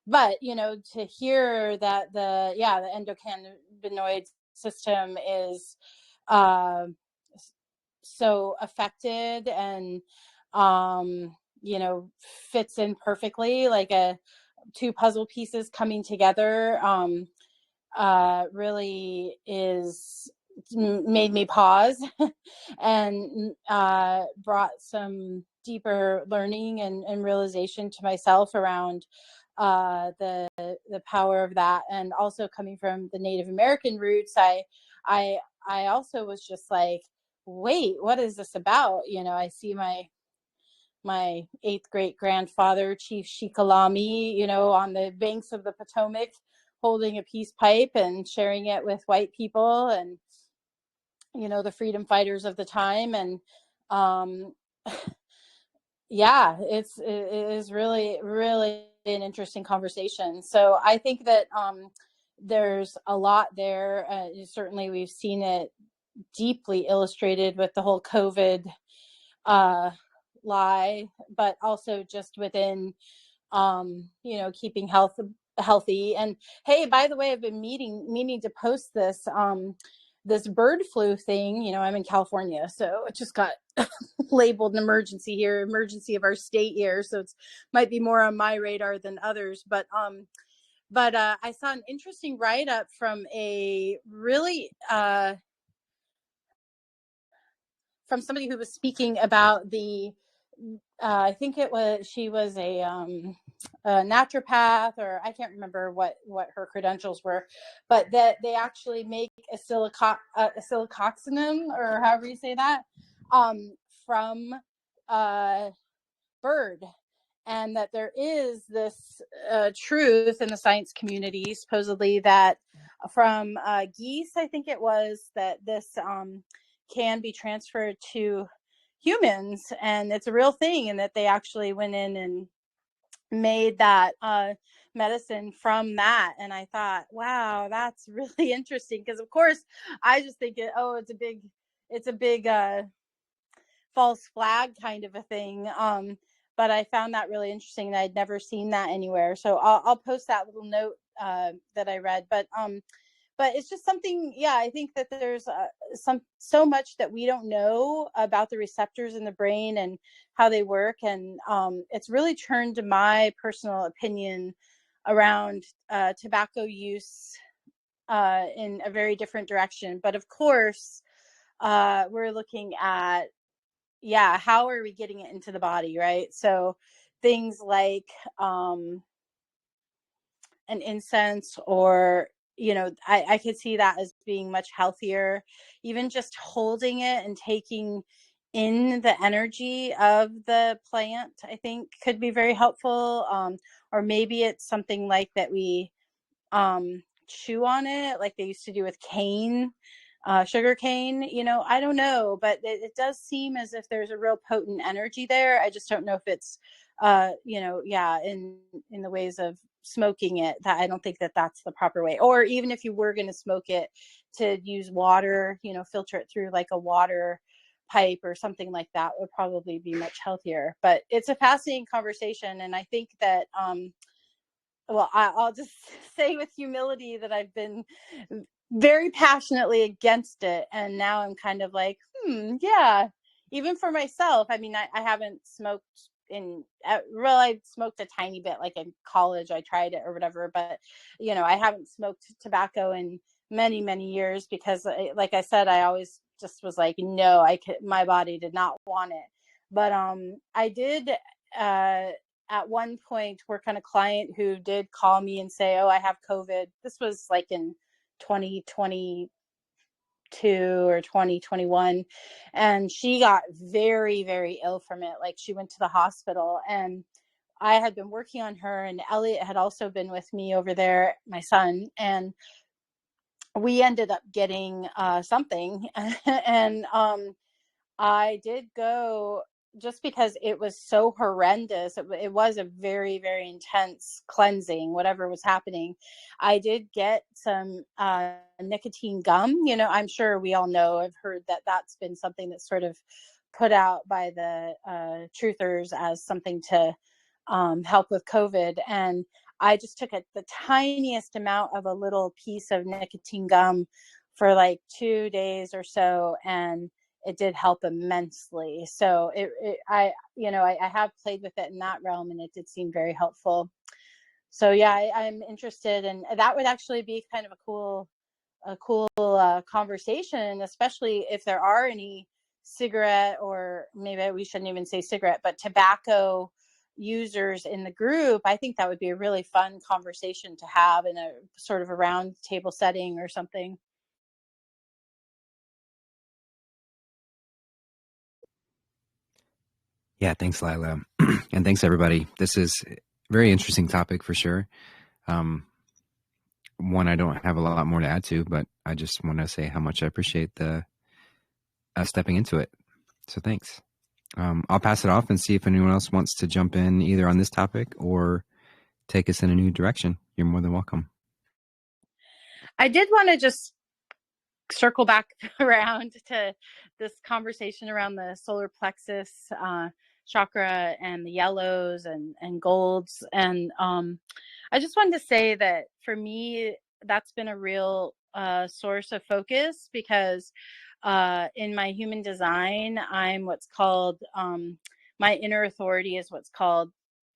Speaker 3: but to hear that the endocannabinoid system is so affected and fits in perfectly like two puzzle pieces coming together really is made me pause and brought some deeper learning and realization to myself around the power of that. And also coming from the Native American roots, I also was just like, wait, what is this about? I see my 8th great grandfather, Chief Shikalami, on the banks of the Potomac, holding a peace pipe and sharing it with white people and the freedom fighters of the time. And it is really, really an interesting conversation. So I think that there's a lot there. Certainly we've seen it deeply illustrated with the whole COVID lie, but also just within keeping healthy. And hey, by the way, I've been meaning to post this this bird flu thing. I'm in California, so it just got labeled an emergency here, emergency of our state here, so it's might be more on my radar than others. But I saw an interesting write-up from a really from somebody who was speaking about the I think she was a naturopath, or I can't remember what her credentials were, but that they actually make a silicoccinum, or however you say that, from bird. And that there is this truth in the science community, supposedly, that from geese, I think it was, that this can be transferred to humans, and it's a real thing, and that they actually went in and made that medicine from that. And I thought, wow, that's really interesting, because of course I just think it's a big false flag kind of a thing. But I found that really interesting, and I'd never seen that anywhere. So I'll post that little note that I read. But but it's just something, yeah, I think that there's so much that we don't know about the receptors in the brain and how they work. And it's really turned my personal opinion around tobacco use in a very different direction. But of course, we're looking at, how are we getting it into the body, right? So things like an incense, or I could see that as being much healthier. Even just holding it and taking in the energy of the plant, I think could be very helpful. Or maybe it's something like that we chew on it like they used to do with cane, sugar cane. I don't know, but it does seem as if there's a real potent energy there. I just don't know if it's in the ways of smoking it, that I don't think that that's the proper way. Or even if you were going to smoke it, to use water, filter it through like a water pipe or something like that would probably be much healthier. But it's a fascinating conversation, and I think that I'll just say with humility that I've been very passionately against it, and now I'm kind of like, even for myself. I mean, I haven't smoked I smoked a tiny bit, like in college I tried it or whatever, but I haven't smoked tobacco in many, many years, because like I said, I always just was like, no, my body did not want it. But I did at one point work on a client who did call me and say, oh, I have COVID. This was like in 2022 or 2021. And she got very, very ill from it. Like, she went to the hospital, and I had been working on her, and Elliot had also been with me over there, my son, and we ended up getting something. And I did go, just because it was so horrendous. It was a very, very intense cleansing, whatever was happening. I did get some nicotine gum. I'm sure we all know, I've heard that that's been something that's sort of put out by the truthers as something to help with COVID. And I just took the tiniest amount of a little piece of nicotine gum for like 2 days or so, and it did help immensely. So I have played with it in that realm, and it did seem very helpful. So yeah, I'm interested, and that would actually be kind of a cool conversation, especially if there are any cigarette, or maybe we shouldn't even say cigarette, but tobacco users in the group. I think that would be a really fun conversation to have in a sort of a round table setting or something.
Speaker 1: Yeah, thanks, Lila. And thanks, everybody. This is a very interesting topic for sure. One I don't have a lot more to add to, but I just want to say how much I appreciate the stepping into it. So thanks. I'll pass it off and see if anyone else wants to jump in either on this topic or take us in a new direction. You're more than welcome.
Speaker 3: I did want to just circle back around to this conversation around the solar plexus chakra and the yellows and golds. And I just wanted to say that for me, that's been a real source of focus, because in my human design, I'm what's called, my inner authority is what's called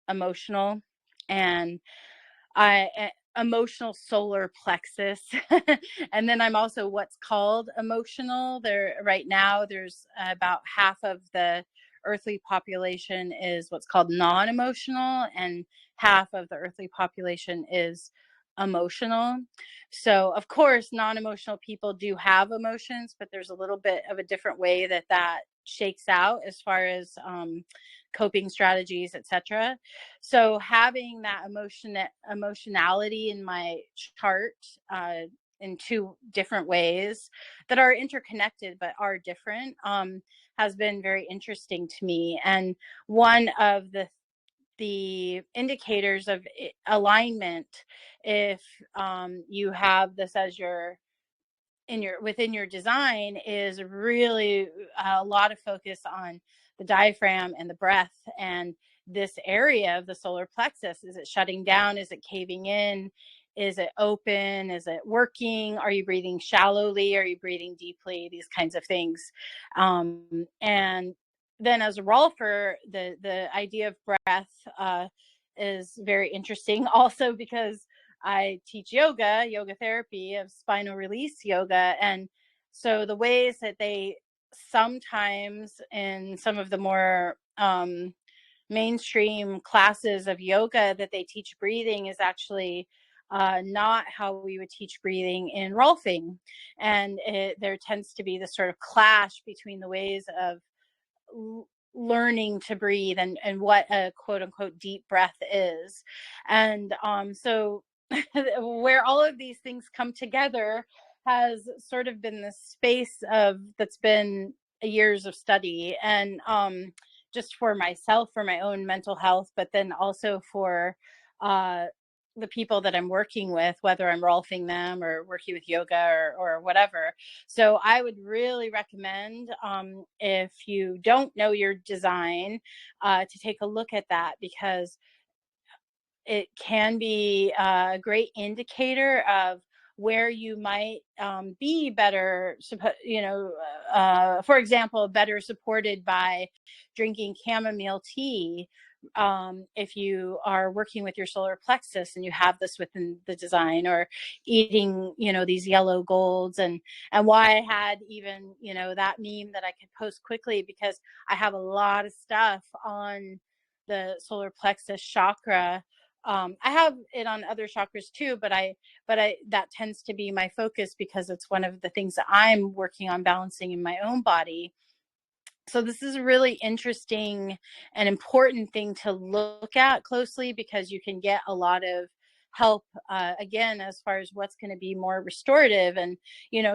Speaker 3: emotional, and emotional solar plexus. And then I'm also what's called emotional. There right now, there's about half of the earthly population is what's called non-emotional, and half of the earthly population is emotional. So of course, non-emotional people do have emotions, but there's a little bit of a different way that shakes out as far as coping strategies, etc. So having that emotionality in my chart in two different ways that are interconnected but are different has been very interesting to me. And one of the indicators of alignment, if you have this as within your design, is really a lot of focus on the diaphragm and the breath. And this area of the solar plexus, is it shutting down? Is it caving in? Is it open? Is it working? Are you breathing shallowly? Are you breathing deeply? These kinds of things. And then as a rolfer, the idea of breath is very interesting also, because I teach yoga therapy of spinal release yoga. And so the ways that they sometimes in some of the more mainstream classes of yoga that they teach breathing is actually not how we would teach breathing in rolfing. And there tends to be this sort of clash between the ways of learning to breathe and what a quote unquote deep breath is. And so where all of these things come together has sort of been this space of that's been years of study, and just for myself, for my own mental health, but then also for the people that I'm working with, whether I'm rolfing them or working with yoga or whatever. So I would really recommend, if you don't know your design, to take a look at that, because it can be a great indicator of where you might be better, for example, better supported by drinking chamomile tea. If you are working with your solar plexus and you have this within the design, or eating, these yellow golds, and why I had even, that meme that I could post quickly, because I have a lot of stuff on the solar plexus chakra. I have it on other chakras too, but that tends to be my focus because it's one of the things that I'm working on balancing in my own body. So this is a really interesting and important thing to look at closely, because you can get a lot of help, again, as far as what's going to be more restorative. And,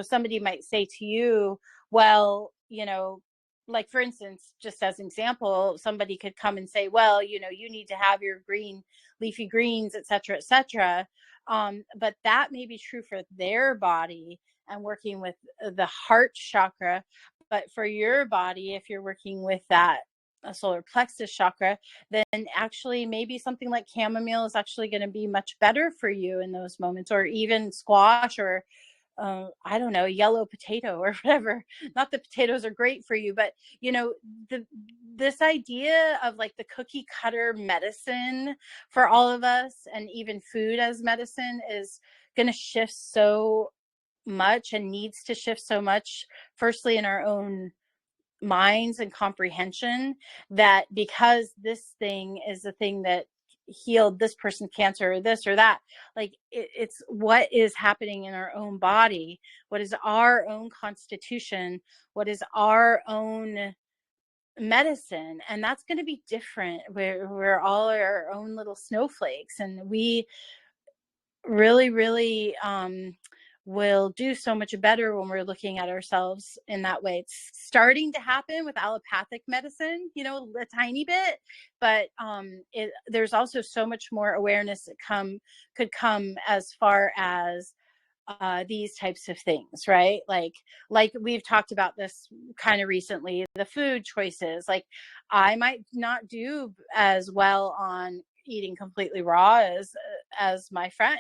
Speaker 3: somebody might say to you, well, like, for instance, just as an example, somebody could come and say, well, you need to have your green leafy greens, et cetera, et cetera. But that may be true for their body and working with the heart chakra. But for your body, if you're working with that solar plexus chakra, then actually maybe something like chamomile is actually going to be much better for you in those moments, or even squash, or I don't know, yellow potato or whatever. Not that potatoes are great for you, but this idea of like the cookie cutter medicine for all of us, and even food as medicine, is going to shift so much, and needs to shift so much, firstly in our own minds and comprehension, that because this thing is the thing that healed this person cancer or this or that, like it's what is happening in our own body, what is our own constitution, what is our own medicine. And that's going to be different. We're all our own little snowflakes, and we really will do so much better when we're looking at ourselves in that way. It's starting to happen with allopathic medicine, a tiny bit, but there's also so much more awareness that could come as far as these types of things, right? Like we've talked about this kind of recently, the food choices. Like, I might not do as well on eating completely raw as my friend,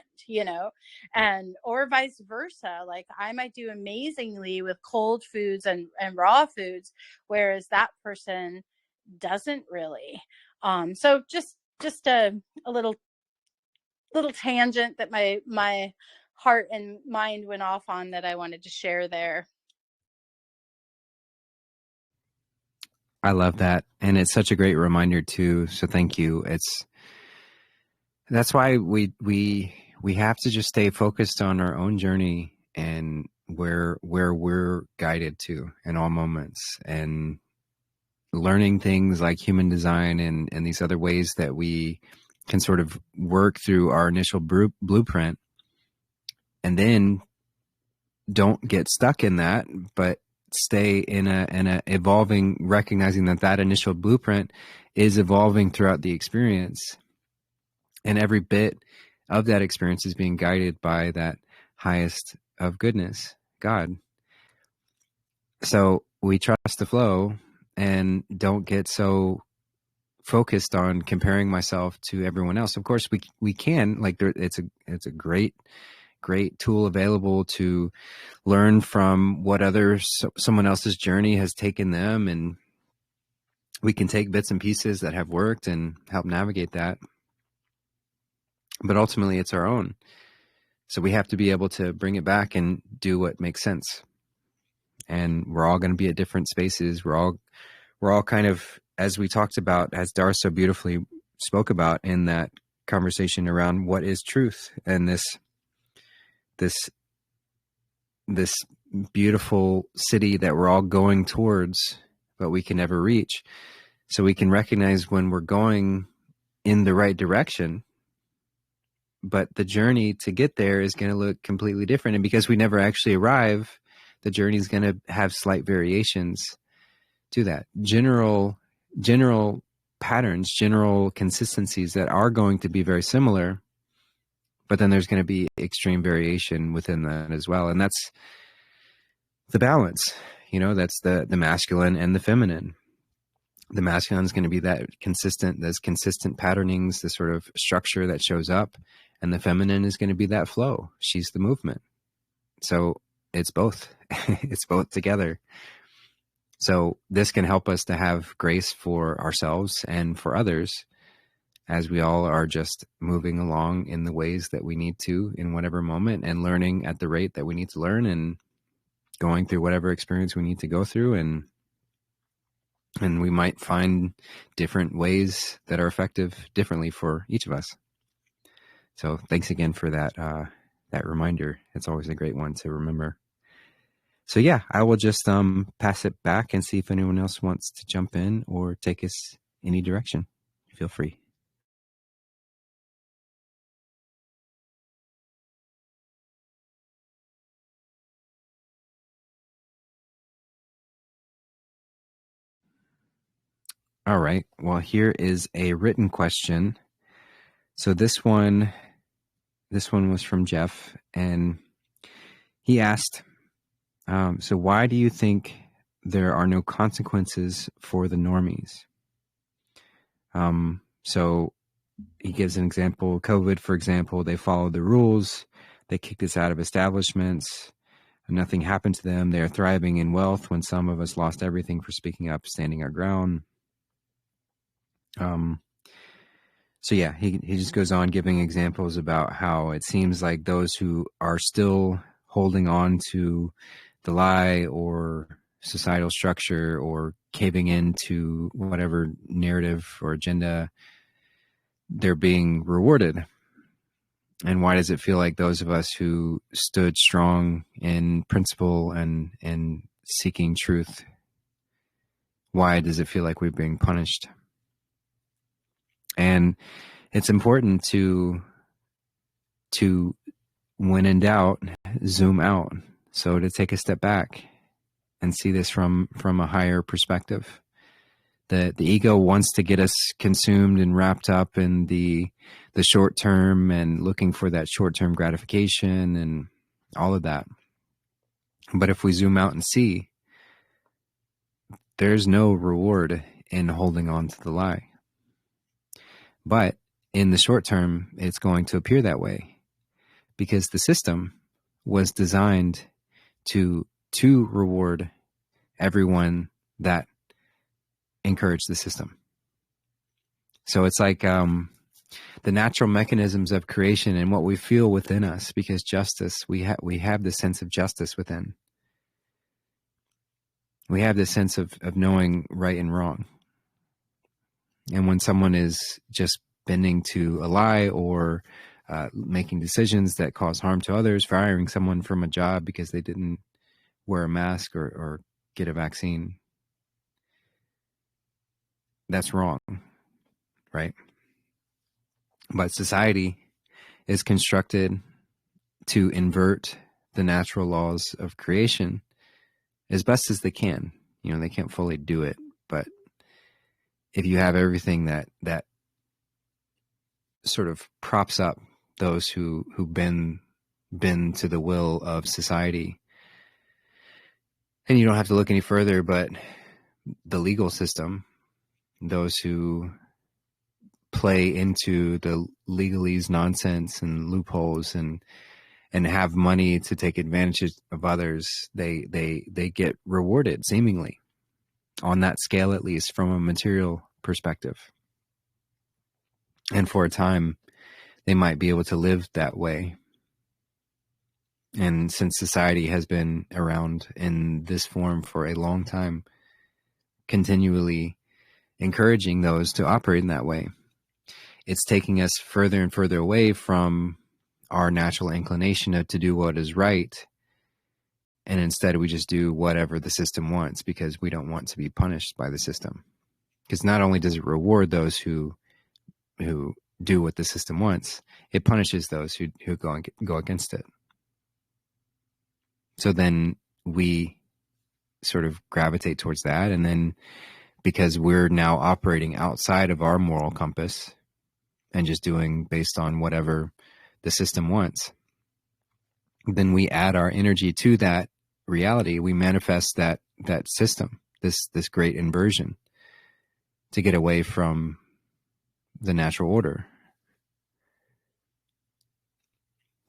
Speaker 3: and or vice versa. Like, I might do amazingly with cold foods and raw foods, whereas that person doesn't really. So just a little tangent that my heart and mind went off on, that I wanted to share there.
Speaker 1: I love that. And it's such a great reminder too. So thank you. That's why we have to just stay focused on our own journey and where we're guided to in all moments, and learning things like human design and these other ways that we can sort of work through our initial blueprint, and then don't get stuck in that, but stay in a evolving, recognizing that initial blueprint is evolving throughout the experience, and every bit of that experience is being guided by that highest of goodness, God. So we trust the flow and don't get so focused on comparing myself to everyone else. Of course, we can, like, it's a great tool available to learn from what someone else's journey has taken them, and we can take bits and pieces that have worked and help navigate that. But ultimately, it's our own. So we have to be able to bring it back and do what makes sense. And we're all going to be at different spaces. We're all kind of, as we talked about, as Dar so beautifully spoke about in that conversation around what is truth, and this beautiful city that we're all going towards, but we can never reach. So we can recognize when we're going in the right direction, but the journey to get there is going to look completely different. And because we never actually arrive, the journey is going to have slight variations to that. General patterns, general consistencies that are going to be very similar, but then there's going to be extreme variation within that as well. And that's the balance, that's the masculine and the feminine. The masculine is going to be those consistent patternings, the sort of structure that shows up, and the feminine is going to be that flow. She's the movement. So it's both. It's both together. So this can help us to have grace for ourselves and for others, as we all are just moving along in the ways that we need to in whatever moment, and learning at the rate that we need to learn, and going through whatever experience we need to go through. And we might find different ways that are effective differently for each of us. So thanks again for that reminder. It's always a great one to remember. So yeah, I will just pass it back and see if anyone else wants to jump in or take us any direction. Feel free. All right. Well, here is a written question. So this one was from Jeff, and he asked, so why do you think there are no consequences for the normies? So he gives an example. COVID, for example, they followed the rules. They kicked us out of establishments. Nothing happened to them. They are thriving in wealth when some of us lost everything for speaking up, standing our ground. So yeah, he just goes on giving examples about how it seems like those who are still holding on to the lie or societal structure or caving into whatever narrative or agenda, they're being rewarded. And why does it feel like those of us who stood strong in principle and seeking truth, why does it feel like we're being punished? And it's important to when in doubt, zoom out. So to take a step back and see this from a higher perspective. The ego wants to get us consumed and wrapped up in the short term and looking for that short term gratification and all of that. But if we zoom out and see, there's no reward in holding on to the lie. But in the short term, it's going to appear that way because the system was designed to reward everyone that encouraged the system. So it's like the natural mechanisms of creation and what we feel within us, because justice, we have this sense of justice within. We have this sense of knowing right and wrong. And when someone is just bending to a lie or making decisions that cause harm to others, firing someone from a job because they didn't wear a mask or get a vaccine, that's wrong, right? But society is constructed to invert the natural laws of creation as best as they can. They can't fully do it, but if you have everything that sort of props up those who bend to the will of society, and you don't have to look any further, but the legal system, those who play into the legalese nonsense and loopholes and have money to take advantage of others, they get rewarded, seemingly, on that scale, at least from a material perspective. And for a time, they might be able to live that way. And since society has been around in this form for a long time, continually encouraging those to operate in that way, it's taking us further and further away from our natural inclination to do what is right. And instead we just do whatever the system wants because we don't want to be punished by the system. Because not only does it reward those who do what the system wants, it punishes those who go against it. So then we sort of gravitate towards that. And then because we're now operating outside of our moral compass and just doing based on whatever the system wants, then we add our energy to that reality. We manifest that system, this great inversion, to get away from the natural order.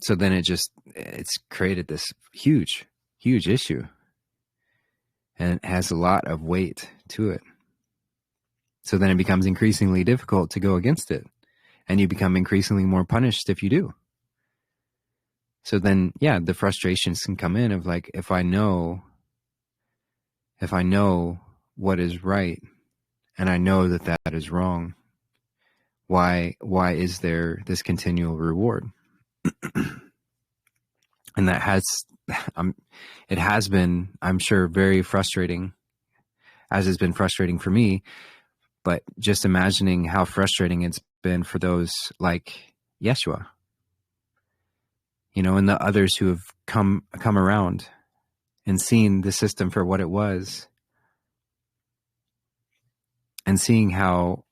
Speaker 1: So then it's created this huge issue, and it has a lot of weight to it. So then it becomes increasingly difficult to go against it, and you become increasingly more punished if you do. So then, yeah, the frustrations can come in of like, if I know what is right and I know that is wrong, why is there this continual reward? And that it has been, I'm sure, very frustrating, as has been frustrating for me. But just imagining how frustrating it's been for those like Yeshua, and the others who have come around and seen the system for what it was, and seeing how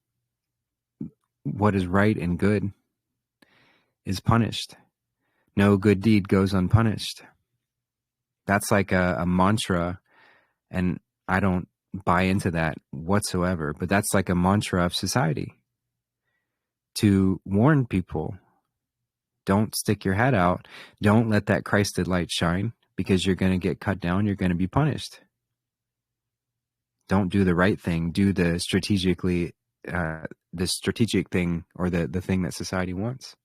Speaker 1: what is right and good is punished. No good deed goes unpunished. That's like a mantra, and I don't buy into that whatsoever, but that's like a mantra of society to warn people. Don't stick your head out. Don't let that Christed light shine, because you're going to get cut down. You're going to be punished. Don't do the right thing. Do the strategic thing, or the thing that society wants.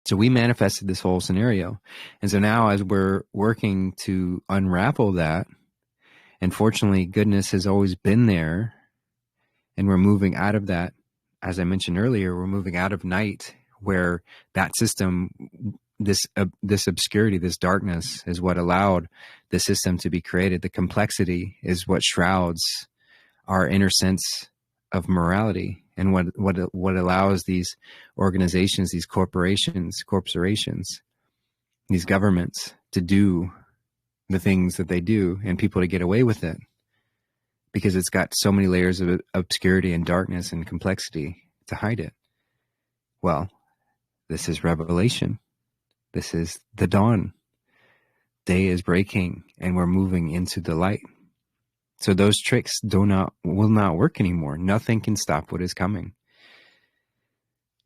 Speaker 1: So we manifested this whole scenario. And so now, as we're working to unravel that, and fortunately goodness has always been there, and we're moving out of that. As I mentioned earlier, we're moving out of night, where that system, this obscurity, this darkness is what allowed the system to be created. The complexity is what shrouds our inner sense of morality, and what allows these organizations, these corporations, these governments to do the things that they do, and people to get away with it, because it's got so many layers of obscurity and darkness and complexity to hide it. Well, this is revelation. This is the dawn. Day is breaking, and we're moving into the light. So those tricks will not work anymore. Nothing can stop what is coming.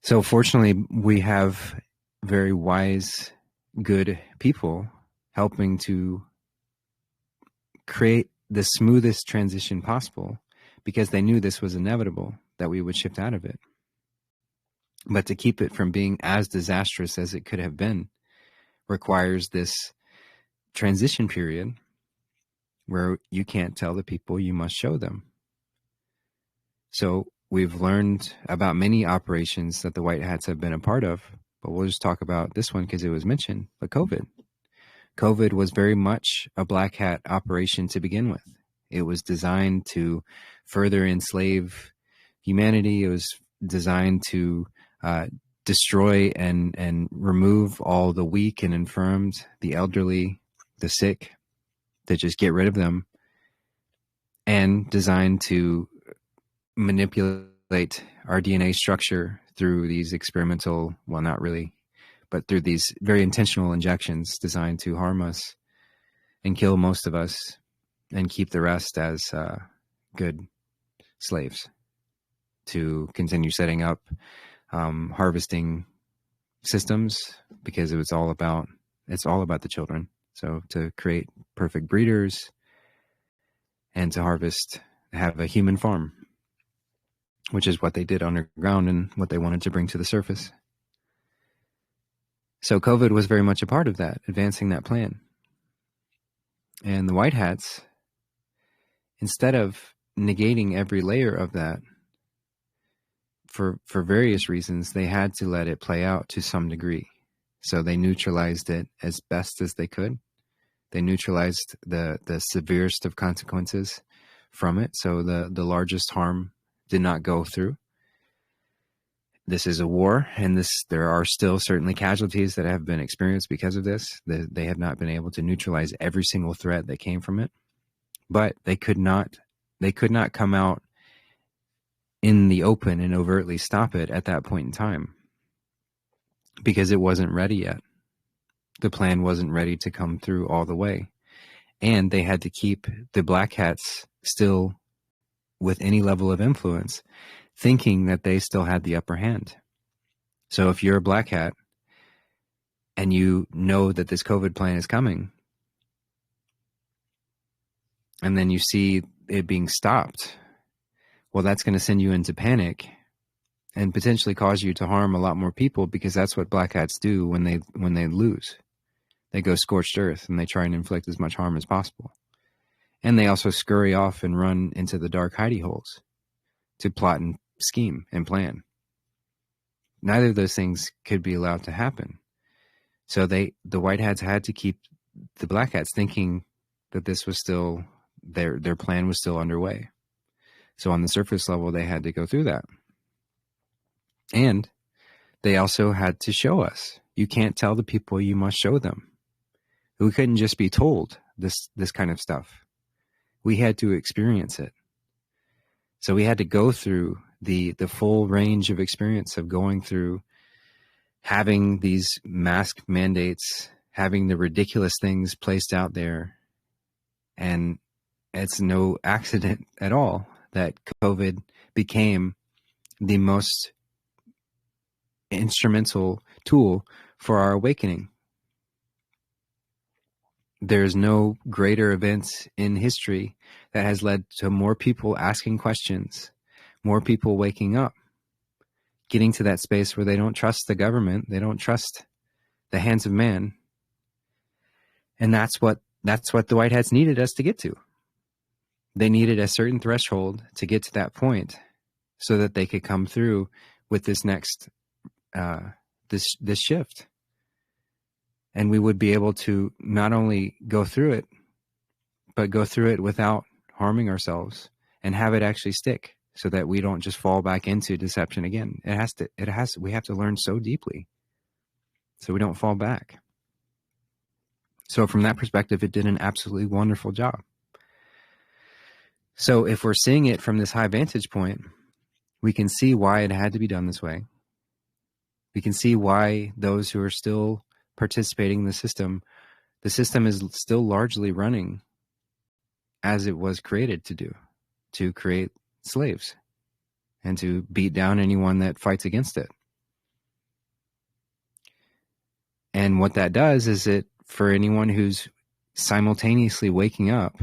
Speaker 1: So fortunately, we have very wise, good people helping to create the smoothest transition possible, because they knew this was inevitable, that we would shift out of it. But to keep it from being as disastrous as it could have been requires this transition period where you can't tell the people, you must show them. So we've learned about many operations that the White Hats have been a part of, but we'll just talk about this one because it was mentioned. But COVID was very much a Black Hat operation to begin with. It was designed to further enslave humanity. It was designed to destroy and remove all the weak and infirmed, the elderly, the sick, to just get rid of them, and designed to manipulate our DNA structure through these experimental, well, not really, but through these very intentional injections designed to harm us and kill most of us and keep the rest as good slaves to continue setting up harvesting systems, because it's all about the children. So to create perfect breeders and to have a human farm, which is what they did underground and what they wanted to bring to the surface. So COVID was very much a part of that, advancing that plan. And the white hats, instead of negating every layer of that, for various reasons, they had to let it play out to some degree. So they neutralized it as best as they could. They neutralized the severest of consequences from it. So the largest harm did not go through. This is a war, and there are still certainly casualties that have been experienced because of this. They have not been able to neutralize every single threat that came from it, but they could not come out in the open and overtly stop it at that point in time, because it wasn't ready yet. The plan wasn't ready to come through all the way, and they had to keep the black hats still with any level of influence, thinking that they still had the upper hand. So if you're a black hat and you know that this COVID plan is coming, and then you see it being stopped, well, that's going to send you into panic and potentially cause you to harm a lot more people, because that's what black hats do when they lose. They go scorched earth and they try and inflict as much harm as possible. And they also scurry off and run into the dark hidey holes to plot and scheme and plan. Neither of those things could be allowed to happen. So the white hats had to keep the black hats thinking that this was still their plan was still underway. So on the surface level, they had to go through that. And they also had to show us. You can't tell the people, you must show them. We couldn't just be told this kind of stuff. We had to experience it. So we had to go through the full range of experience of going through having these mask mandates, having the ridiculous things placed out there. And it's no accident at all that COVID became the most instrumental tool for our awakening. There's no greater event in history that has led to more people asking questions, more people waking up, getting to that space where they don't trust the government, they don't trust the hands of man. And that's what the white hats needed us to get to. They needed a certain threshold to get to that point so that they could come through with this next this shift. And we would be able to not only go through it, but go through it without harming ourselves and have it actually stick, so that we don't just fall back into deception again. We have to learn so deeply so we don't fall back. So from that perspective, it did an absolutely wonderful job. So if we're seeing it from this high vantage point, we can see why it had to be done this way. We can see why those who are still participating in the system is still largely running as it was created to do, to create slaves and to beat down anyone that fights against it. And what that does is for anyone who's simultaneously waking up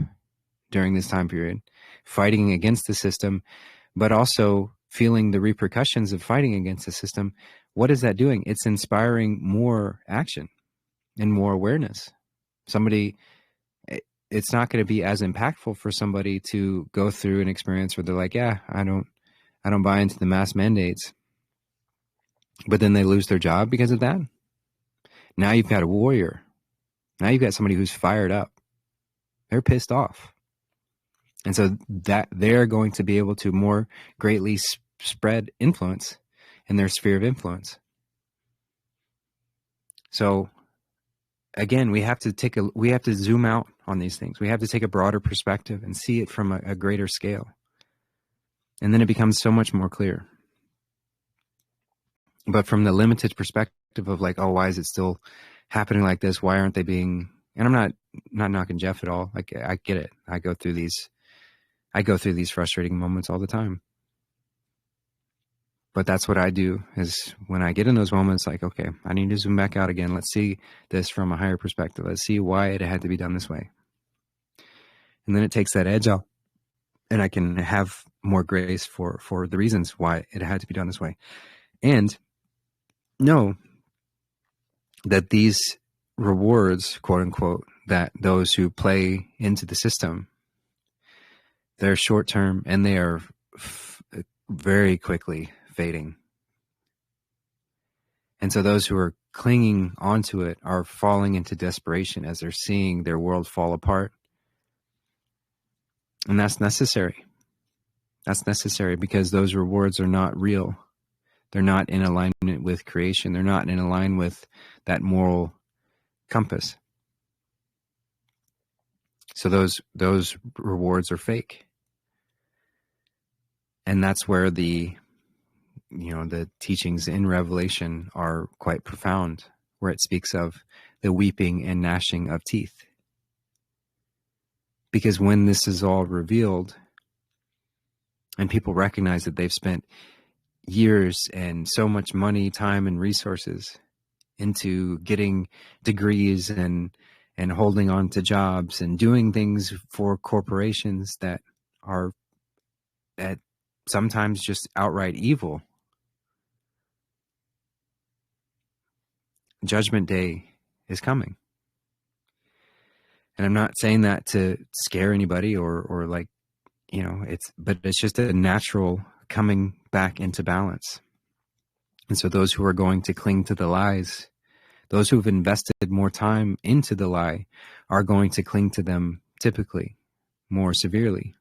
Speaker 1: during this time period, fighting against the system, but also feeling the repercussions of fighting against the system, what is that doing? It's inspiring more action and more awareness. It's not going to be as impactful for somebody to go through an experience where they're like, yeah, I don't buy into the mass mandates, but then they lose their job because of that. Now you've got a warrior. Now you've got somebody who's fired up. They're pissed off. And so that they're going to be able to more greatly spread influence in their sphere of influence. So again, we have to zoom out on these things. We have to take a broader perspective and see it from a greater scale. And then it becomes so much more clear. But from the limited perspective of like, oh, why is it still happening like this? Why aren't they being, and I'm not knocking Jeff at all. Like, I get it. I go through these frustrating moments all the time. But that's what I do, is when I get in those moments, like, okay, I need to zoom back out again. Let's see this from a higher perspective. Let's see why it had to be done this way. And then it takes that edge out, and I can have more grace for the reasons why it had to be done this way. And know that these rewards, quote unquote, that those who play into the system, they're short term, and they are very quickly fading. And so those who are clinging onto it are falling into desperation as they're seeing their world fall apart. And that's necessary. That's necessary because those rewards are not real. They're not in alignment with creation. They're not in alignment with that moral compass. So those rewards are fake. And that's where the teachings in Revelation are quite profound, where it speaks of the weeping and gnashing of teeth. Because when this is all revealed and people recognize that they've spent years and so much money, time, and resources into getting degrees and holding on to jobs and doing things for corporations that are at sometimes just outright evil, Judgment Day is coming. And I'm not saying that to scare anybody or like, but it's just a natural coming back into balance. And so those who are going to cling to the lies, those who have invested more time into the lie, are going to cling to them typically more severely.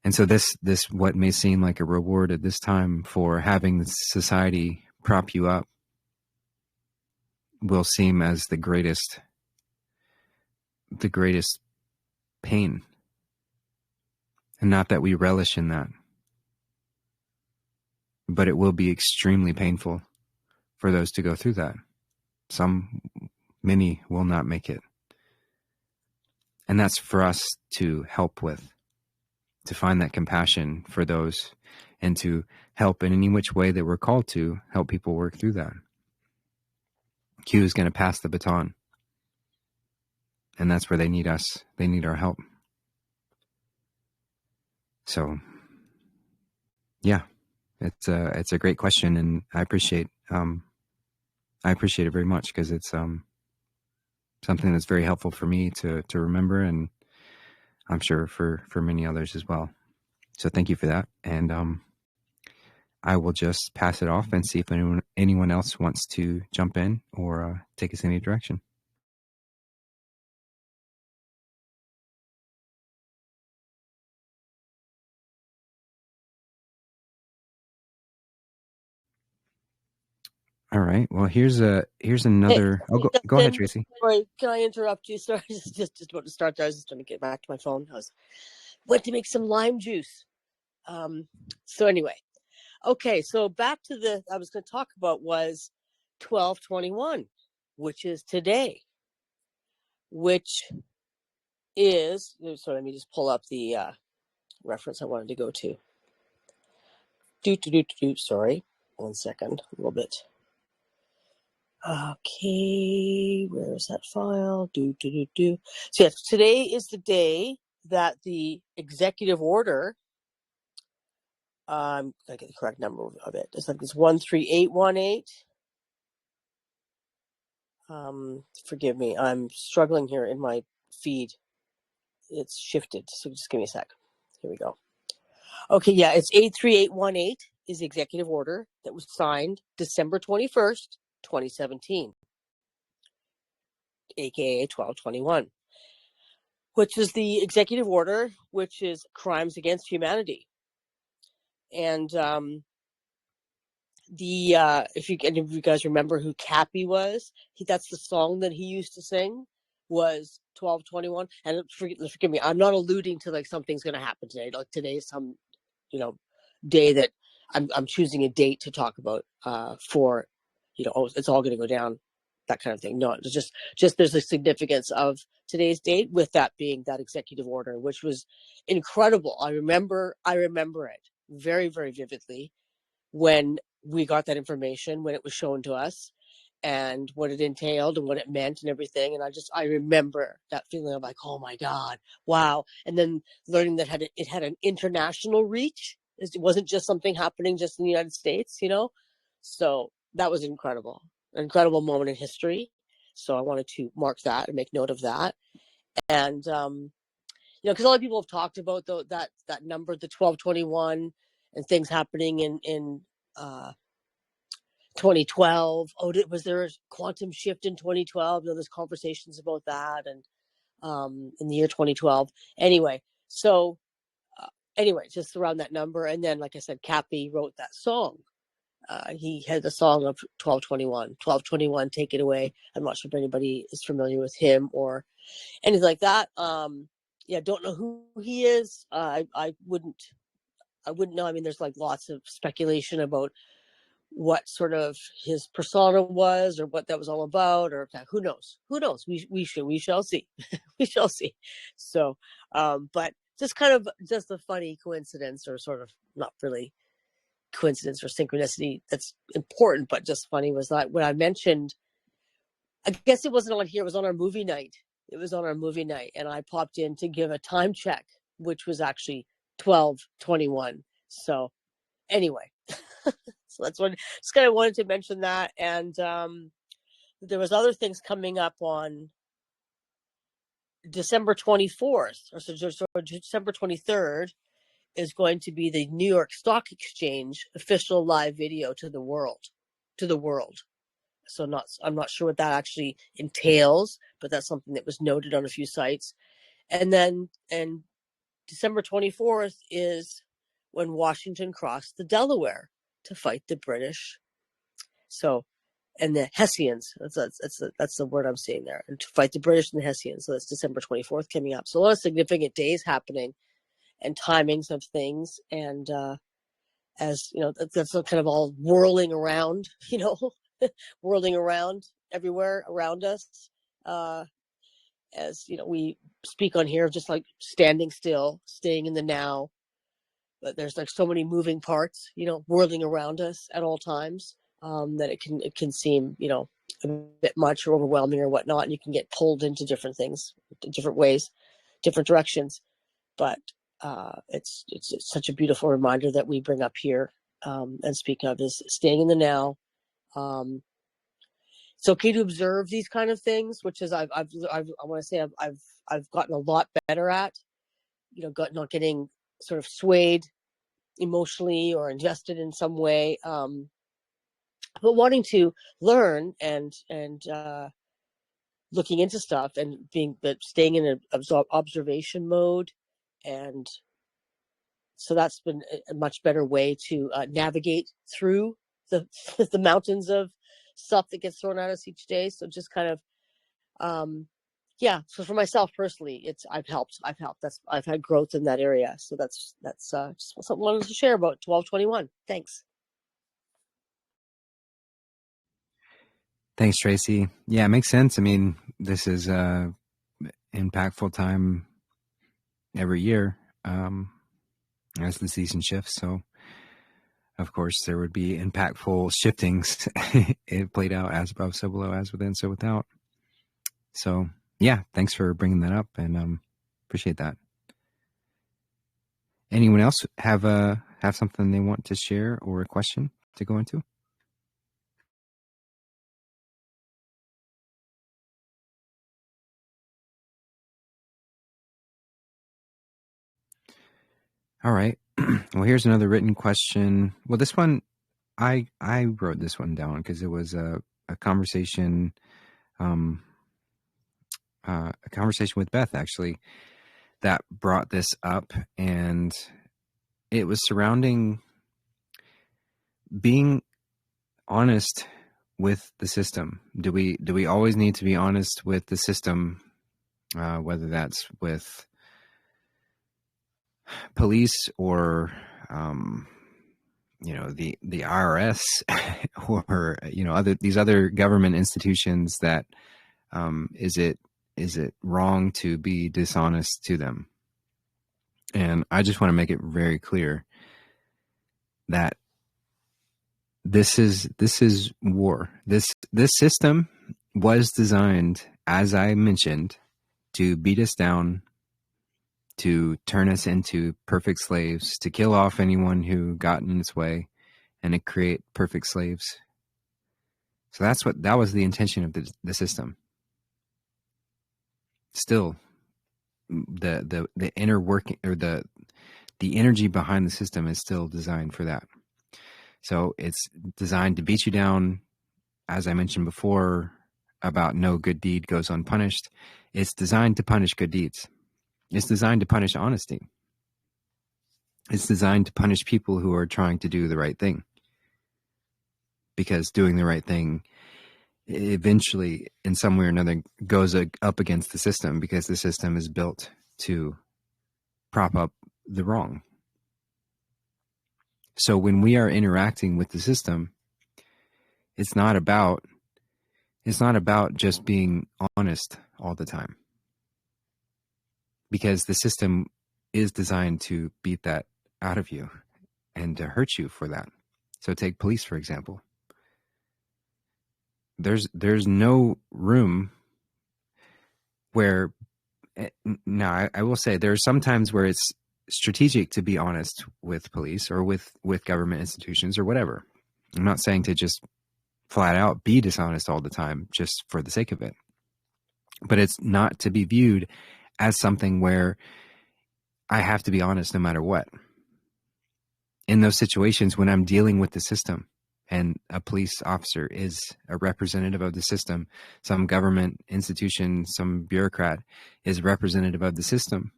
Speaker 1: And so this what may seem like a reward at this time for having the society prop you up will seem as the greatest pain. And not that we relish in that, but it will be extremely painful for those to go through that. Many will not make it. And that's for us to help with, to find that compassion for those and to help in any which way that we're called to help people work through that. Q is going to pass the baton. And that's where they need us. They need our help. So, yeah, it's a great question, and I appreciate it very much because it's something that's very helpful for me to remember, and I'm sure for many others as well. So thank you for that, and I will just pass it off and see if anyone else wants to jump in or take us in any direction. All right. Well, here's another.
Speaker 5: Hey,
Speaker 1: go ahead, Tracy.
Speaker 5: Sorry, can I interrupt you? Sorry, just about to start there. I was just trying to get back to my phone. Went to make some lime juice. So anyway, okay. So back to I was going to talk about was 12/21, which is today, which is. So let me just pull up the reference I wanted to go to. Sorry, 1 second, a little bit. Okay, where is that file? So yes, today is the day that the executive order, I get the correct number of it. It's like this 13818. Forgive me, I'm struggling here in my feed. It's shifted, so just give me a sec. Here we go. Okay, yeah, it's 83818 is the executive order that was signed December 21st, 2017. AKA 12/21, which is the executive order, which is crimes against humanity. And if you guys remember who Cappy was, that's the song that he used to sing was 12/21. And forgive me, I'm not alluding to like something's going to happen today. Like today is some, day that I'm choosing a date to talk about for, it's all going to go down, that kind of thing. No, it's just there's a significance of today's date with that being that executive order, which was incredible. I remember it very, very vividly when we got that information, when it was shown to us, and what it entailed and what it meant and everything. And I remember that feeling of like, oh my God, wow. And then learning that it had an international reach. It wasn't just something happening just in the United States, you know? So that was incredible, an incredible moment in history. So I wanted to mark that and make note of that. And, you know, because a lot of people have talked about that number, the 1221, and things happening in 2012. Oh, was there a quantum shift in 2012? You know, there's conversations about that, and in the year 2012. Anyway, so anyway, just around that number, and then, like I said, Cappy wrote that song. He had the song of 1221, Take It Away. I'm not sure if anybody is familiar with him or anything like that. Yeah, don't know who he is. I wouldn't know. I mean, there's like lots of speculation about what sort of his persona was or what that was all about, or who knows? We shall see. We shall see. So, but just a funny coincidence, or sort of not really coincidence or synchronicity that's important, but just funny, was that when I mentioned, I guess it wasn't on here, it was on our movie night. It was on our movie night, and I popped in to give a time check, which was actually 12:21. So anyway, so that's what, just kind of wanted to mention that. And there was other things coming up on December 24th, or so December 23rd is going to be the New York Stock Exchange official live video to the world. So I'm not sure what that actually entails, but that's something that was noted on a few sites. And then, and December 24th is when Washington crossed the Delaware to fight the British. So, and the Hessians, that's the word I'm seeing there, and to fight the British and the Hessians. So that's December 24th coming up. So a lot of significant days happening and timings of things. And as you know, that's kind of all whirling around, you know, whirling around everywhere around us. As you know, we speak on here, just like standing still, staying in the now. But there's like so many moving parts, you know, whirling around us at all times, that it can seem, you know, a bit much or overwhelming or whatnot. And you can get pulled into different things, different ways, different directions. But it's such a beautiful reminder that we bring up here and speak of, is staying in the now. It's okay to observe these kind of things, which is I want to say I've gotten a lot better at, you know, not getting sort of swayed emotionally or invested in some way, but wanting to learn and looking into stuff, and staying in an observation mode. And so that's been a much better way to navigate through the the mountains of stuff that gets thrown at us each day. So just kind of yeah, so for myself personally, I've helped. I've had growth in that area. So that's just something I wanted to share about 1221. Thanks.
Speaker 1: Thanks, Tracy. Yeah, it makes sense. I mean, this is a impactful time every year as the season shifts. So, of course, there would be impactful shiftings. It played out as above, so below, as within, so without. So, yeah, thanks for bringing that up, and appreciate that. Anyone else have something they want to share or a question to go into? All right. Well, here's another written question. Well, this one, I wrote this one down because it was a conversation, a conversation with Beth, actually, that brought this up, and it was surrounding being honest with the system. Do we always need to be honest with the system, whether that's with police or you know, the IRS or, you know, these other government institutions, that is it wrong to be dishonest to them? And I just want to make it very clear that this is war. This system was designed, as I mentioned, to beat us down, to turn us into perfect slaves, to kill off anyone who got in its way, and to create perfect slaves. So that was the intention of the system. Still, the inner working, or the energy behind the system is still designed for that. So it's designed to beat you down, as I mentioned before, about no good deed goes unpunished. It's designed to punish good deeds. It's designed to punish honesty. It's designed to punish people who are trying to do the right thing. Because doing the right thing eventually, in some way or another, goes up against the system, because the system is built to prop up the wrong. So when we are interacting with the system, it's not about just being honest all the time, because the system is designed to beat that out of you and to hurt you for that. So take police, for example. There's no room where, now I will say there are some times where it's strategic to be honest with police or with government institutions or whatever. I'm not saying to just flat out be dishonest all the time just for the sake of it. But it's not to be viewed as something where I have to be honest no matter what. In those situations when I'm dealing with the system, and a police officer is a representative of the system, some government institution, some bureaucrat is representative of the system,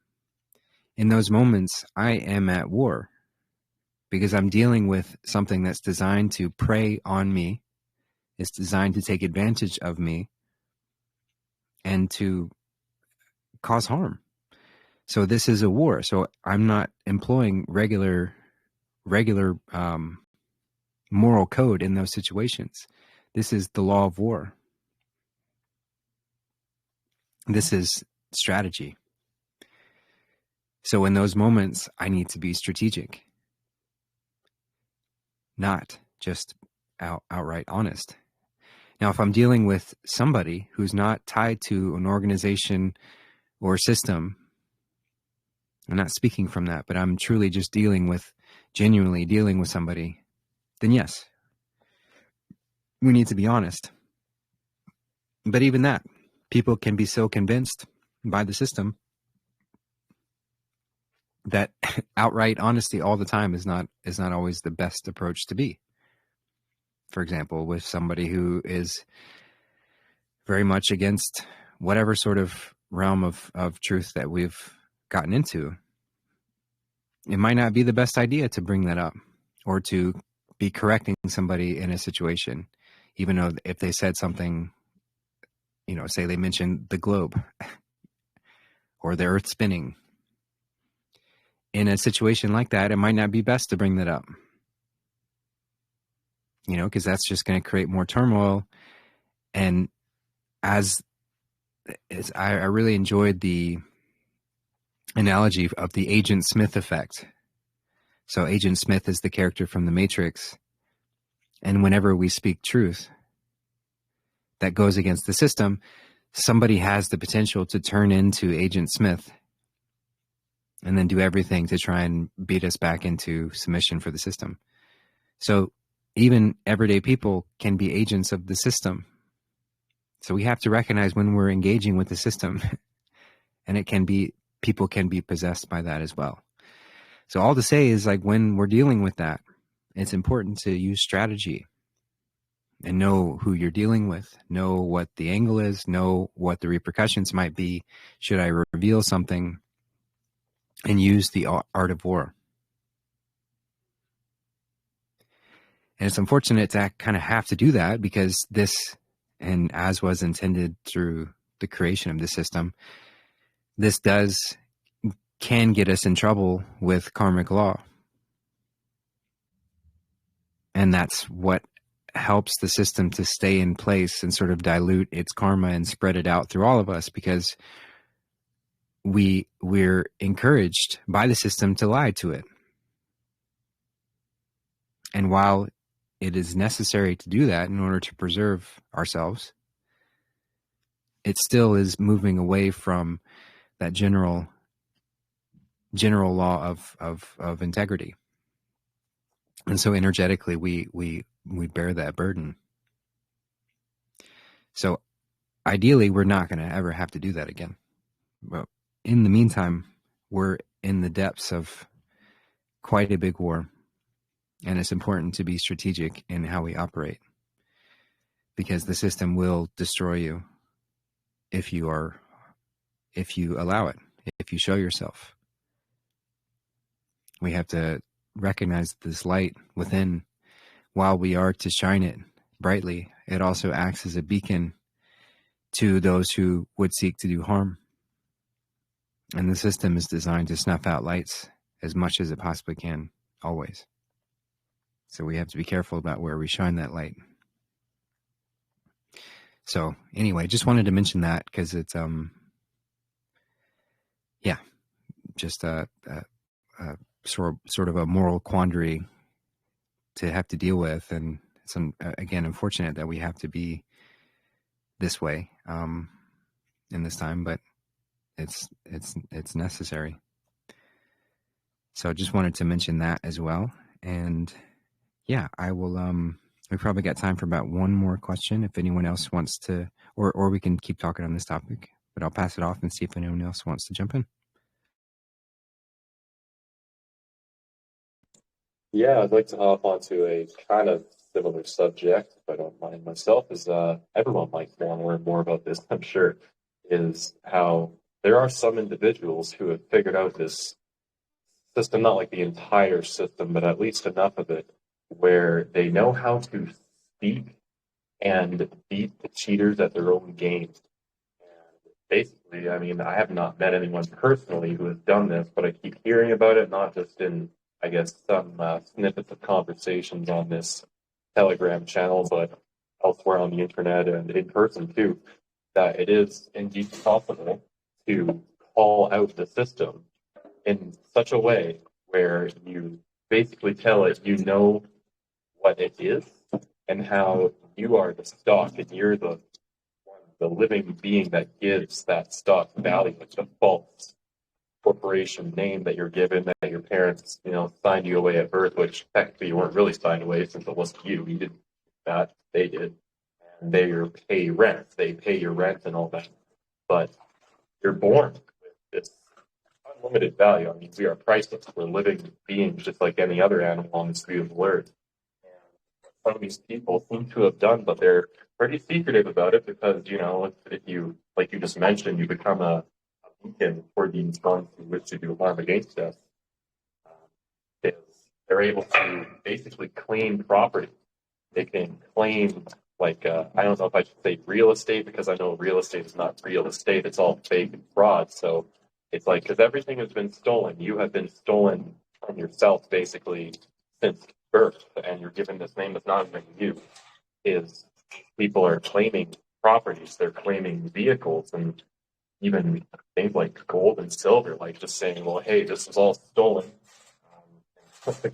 Speaker 1: in those moments, I am at war, because I'm dealing with something that's designed to prey on me. It's designed to take advantage of me and to cause harm. So this is a war. So I'm not employing regular moral code in those situations. This is the law of war. This is strategy. So in those moments, I need to be strategic, not just outright honest. Now, if I'm dealing with somebody who's not tied to an organization or system, I'm not speaking from that, but I'm truly just genuinely dealing with somebody, then yes, we need to be honest. But even that, people can be so convinced by the system that outright honesty all the time is not always the best approach to be. For example, with somebody who is very much against whatever sort of realm of truth that we've gotten into, it might not be the best idea to bring that up or to be correcting somebody in a situation, even though if they said something, say they mentioned the globe or the earth spinning. In a situation like that, it might not be best to bring that up, because that's just going to create more turmoil. And I really enjoyed the analogy of the Agent Smith effect. So Agent Smith is the character from The Matrix. And whenever we speak truth that goes against the system, somebody has the potential to turn into Agent Smith and then do everything to try and beat us back into submission for the system. So even everyday people can be agents of the system. So we have to recognize when we're engaging with the system, and people can be possessed by that as well. So all to say is, like, when we're dealing with that, it's important to use strategy and know who you're dealing with, know what the angle is, know what the repercussions might be. Should I reveal something? And use the art of war. And it's unfortunate to kind of have to do that, because this, and as was intended through the creation of the system, this can get us in trouble with karmic law. And that's what helps the system to stay in place and sort of dilute its karma and spread it out through all of us, because we're encouraged by the system to lie to it. And while it is necessary to do that in order to preserve ourselves, it still is moving away from that general law of integrity. And so energetically we bear that burden. So ideally we're not going to ever have to do that again. But in the meantime, we're in the depths of quite a big war. And it's important to be strategic in how we operate, because the system will destroy you if you allow it, if you show yourself. We have to recognize this light within. While we are to shine it brightly, it also acts as a beacon to those who would seek to do harm. And the system is designed to snuff out lights as much as it possibly can, always. So we have to be careful about where we shine that light. So anyway, just wanted to mention that because it's just a sort of a moral quandary to have to deal with, and it's again unfortunate that we have to be this way in this time, but it's necessary. So I just wanted to mention that as well. And yeah, I will we probably got time for about one more question if anyone else wants to, or we can keep talking on this topic, but I'll pass it off and see if anyone else wants to jump in.
Speaker 2: Yeah, I'd like to hop onto a kind of similar subject, if I don't mind myself, is everyone might want to learn more about this, I'm sure, is how there are some individuals who have figured out this system, not like the entire system, but at least enough of it, where they know how to speak and beat the cheaters at their own games. And basically, I mean, I have not met anyone personally who has done this, but I keep hearing about it, not just in, I guess, some snippets of conversations on this Telegram channel, but elsewhere on the internet and in person too, that it is indeed possible to call out the system in such a way where you basically tell it you know what it is and how you are the stock and you're the living being that gives that stock value. It's a false corporation name that you're given, that your parents, signed you away at birth, which technically you weren't really signed away since it wasn't you. You didn't do that. They did. And they pay rent. They pay your rent and all that. But you're born with this unlimited value. I mean, we are priceless. We're living beings just like any other animal on this beautiful earth. And some of these people seem to have done, but they're pretty secretive about it because, if you, like you just mentioned, you become a beacon for these ones who wish to do harm against us. They're able to basically claim property. They can claim, I don't know if I should say real estate, because I know real estate is not real estate. It's all fake and fraud. So it's because everything has been stolen. You have been stolen from yourself, basically, since birth, and you're given this name that's not even you. Is people are claiming properties. They're claiming vehicles and even things like gold and silver, just saying, well, hey, this is all stolen.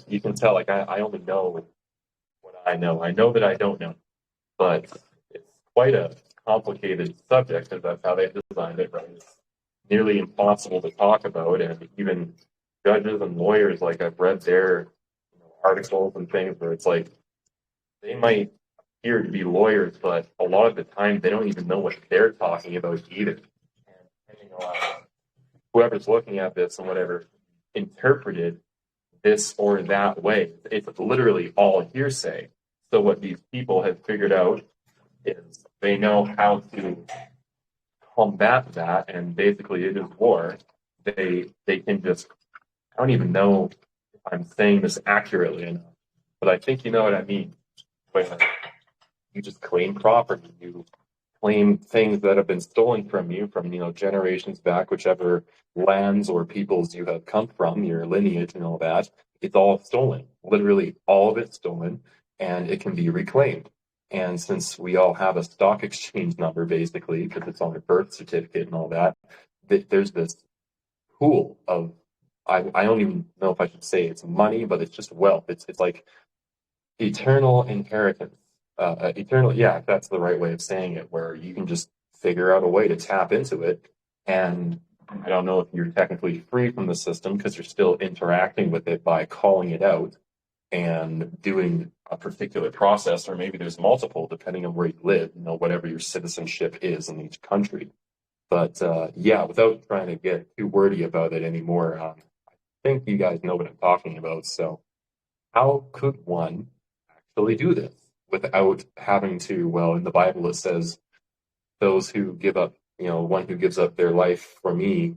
Speaker 2: You can tell, I only know what I know. I know that I don't know. But it's quite a complicated subject, because that's how they designed it, right? It's nearly impossible to talk about, and even judges and lawyers, I've read their articles and things where it's they might appear to be lawyers, but a lot of the time they don't even know what they're talking about either. And whoever's looking at this and whatever interpreted this or that way, it's literally all hearsay. So what these people have figured out is they know how to combat that, and basically it is war. They can just, I don't even know if I'm saying this accurately enough, but I think you know what I mean. When you just claim property, you claim things that have been stolen from you from generations back, whichever lands or peoples you have come from, your lineage and all that. It's all stolen, literally all of it's stolen, and it can be reclaimed. And since we all have a stock exchange number, basically, because it's on a birth certificate and all that, there's this pool of, I don't even know if I should say it's money, but it's just wealth. It's like eternal inheritance. Eternal, yeah, if that's the right way of saying it, where you can just figure out a way to tap into it. And I don't know if you're technically free from the system because you're still interacting with it by calling it out and doing a particular process, or maybe there's multiple depending on where you live, whatever your citizenship is in each country. But yeah, without trying to get too wordy about it anymore, I think you guys know what I'm talking about. So how could one actually do this without having to, well, in the Bible it says, those who give up, one who gives up their life for me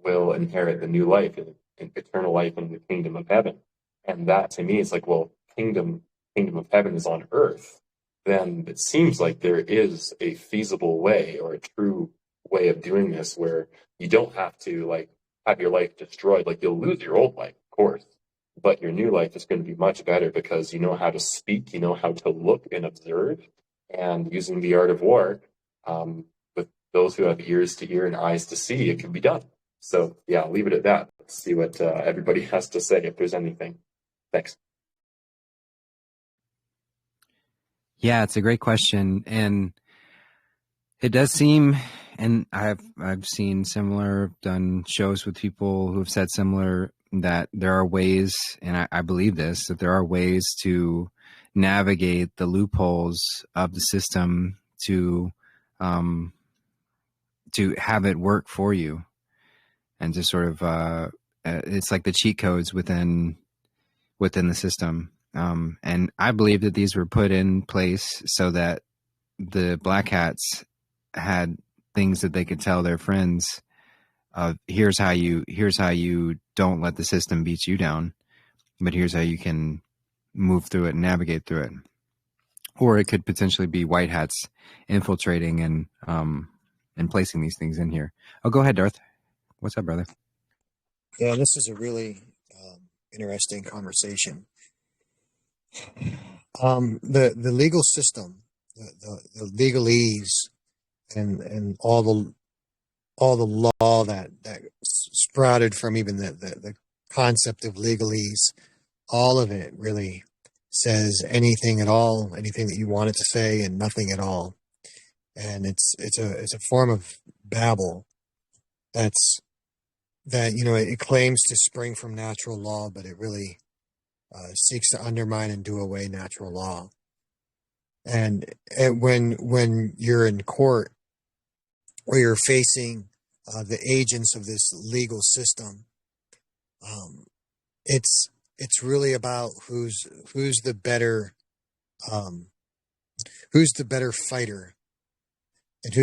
Speaker 2: will inherit the new life and eternal life in the kingdom of heaven. And that to me is like, well, kingdom of heaven is on earth. Then it seems like there is a feasible way or a true way of doing this where you don't have to like have your life destroyed. Like you'll lose your old life, of course, but your new life is going to be much better because you know how to speak, you know how to look and observe, and using the art of war, with those who have ears to hear and eyes to see, it can be done. So yeah, I'll leave it at that. Let's see what everybody has to say, if there's anything. Thanks.
Speaker 1: Yeah, it's a great question, and it does seem, and I've seen similar, done shows with people who have said similar, that there are ways, and I believe this, that there are ways to navigate the loopholes of the system to have it work for you, and to sort of it's like the cheat codes within the system. And I believe that these were put in place so that the black hats had things that they could tell their friends. Here's how you don't let the system beat you down, but here's how you can move through it and navigate through it. Or it could potentially be white hats infiltrating and placing these things in here. Oh, go ahead, Darth. What's up, brother?
Speaker 6: Yeah, this is a really interesting conversation. The legal system, the legalese, and all the law that sprouted from even the concept of legalese, all of it really says anything at all, anything that you want it to say, and nothing at all. And it's a form of babble that it claims to spring from natural law, but it really seeks to undermine and do away natural law. And when you're in court or you're facing the agents of this legal system, it's really about who's the better fighter, and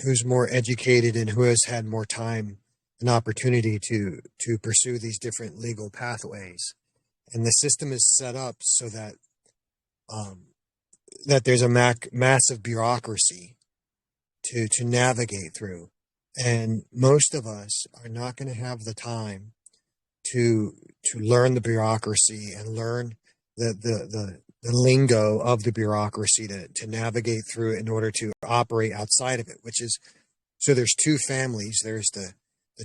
Speaker 6: who's more educated, and who has had more time and opportunity to pursue these different legal pathways. And the system is set up so that there's a massive bureaucracy to navigate through. And most of us are not going to have the time to learn the bureaucracy and learn the lingo of the bureaucracy to navigate through it in order to operate outside of it, so there's two families. There's the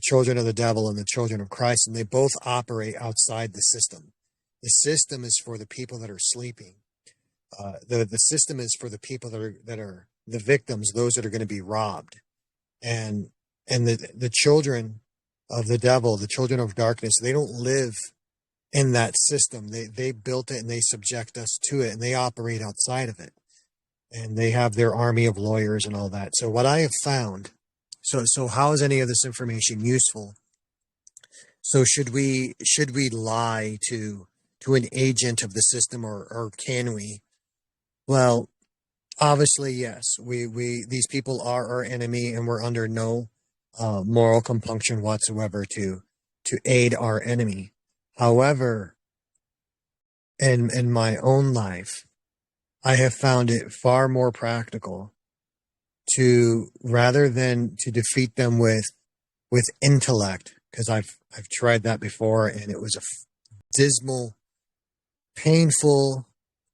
Speaker 6: children of the devil and the children of Christ, and they both operate outside the system. The system is for the people that are sleeping. The system is for the people that are the victims, those that are going to be robbed. And the children of the devil, the children of darkness, they don't live in that system. They built it and they subject us to it, and they operate outside of it. And they have their army of lawyers and all that. So what I have found, so how is any of this information useful? So should we lie to an agent of the system, or can we? Well, obviously, yes. These people are our enemy, and we're under no moral compunction whatsoever to aid our enemy. However, in my own life, I have found it far more practical rather than to defeat them with intellect, because I've tried that before, and it was a dismal, painful,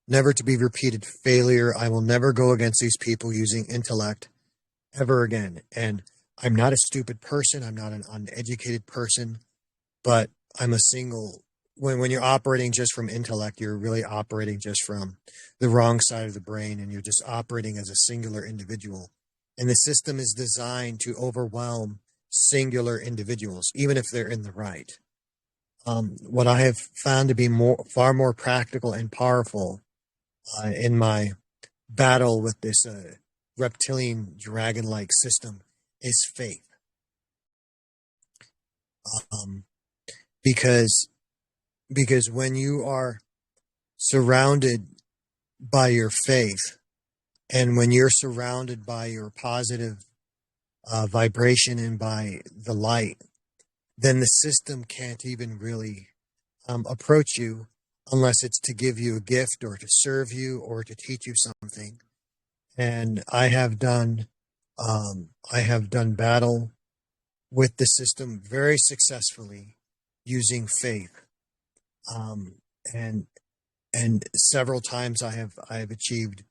Speaker 6: never to be repeated failure. I will never go against these people using intellect ever again. And I'm not a stupid person. I'm not an uneducated person, but I'm a single when you're operating just from intellect, you're really operating just from the wrong side of the brain, and you're just operating as a singular individual. And the system is designed to overwhelm singular individuals, even if they're in the right. What I have found to be far more practical and powerful in my battle with this reptilian dragon-like system is faith. Because when you are surrounded by your faith, and when you're surrounded by your positive vibration and by the light, then the system can't even really approach you unless it's to give you a gift or to serve you or to teach you something. And I have done battle with the system very successfully using faith. And several times I have achieved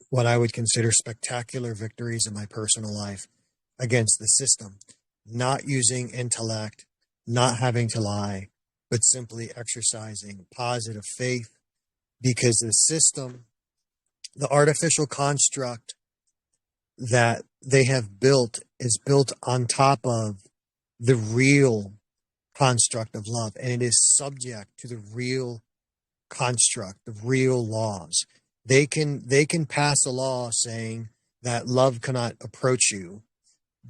Speaker 6: what I would consider spectacular victories in my personal life against the system, not using intellect, not having to lie, but simply exercising positive faith, because the system, the artificial construct that they have built, is built on top of the real construct of love, and it is subject to the real construct of real laws. They can pass a law saying that love cannot approach you,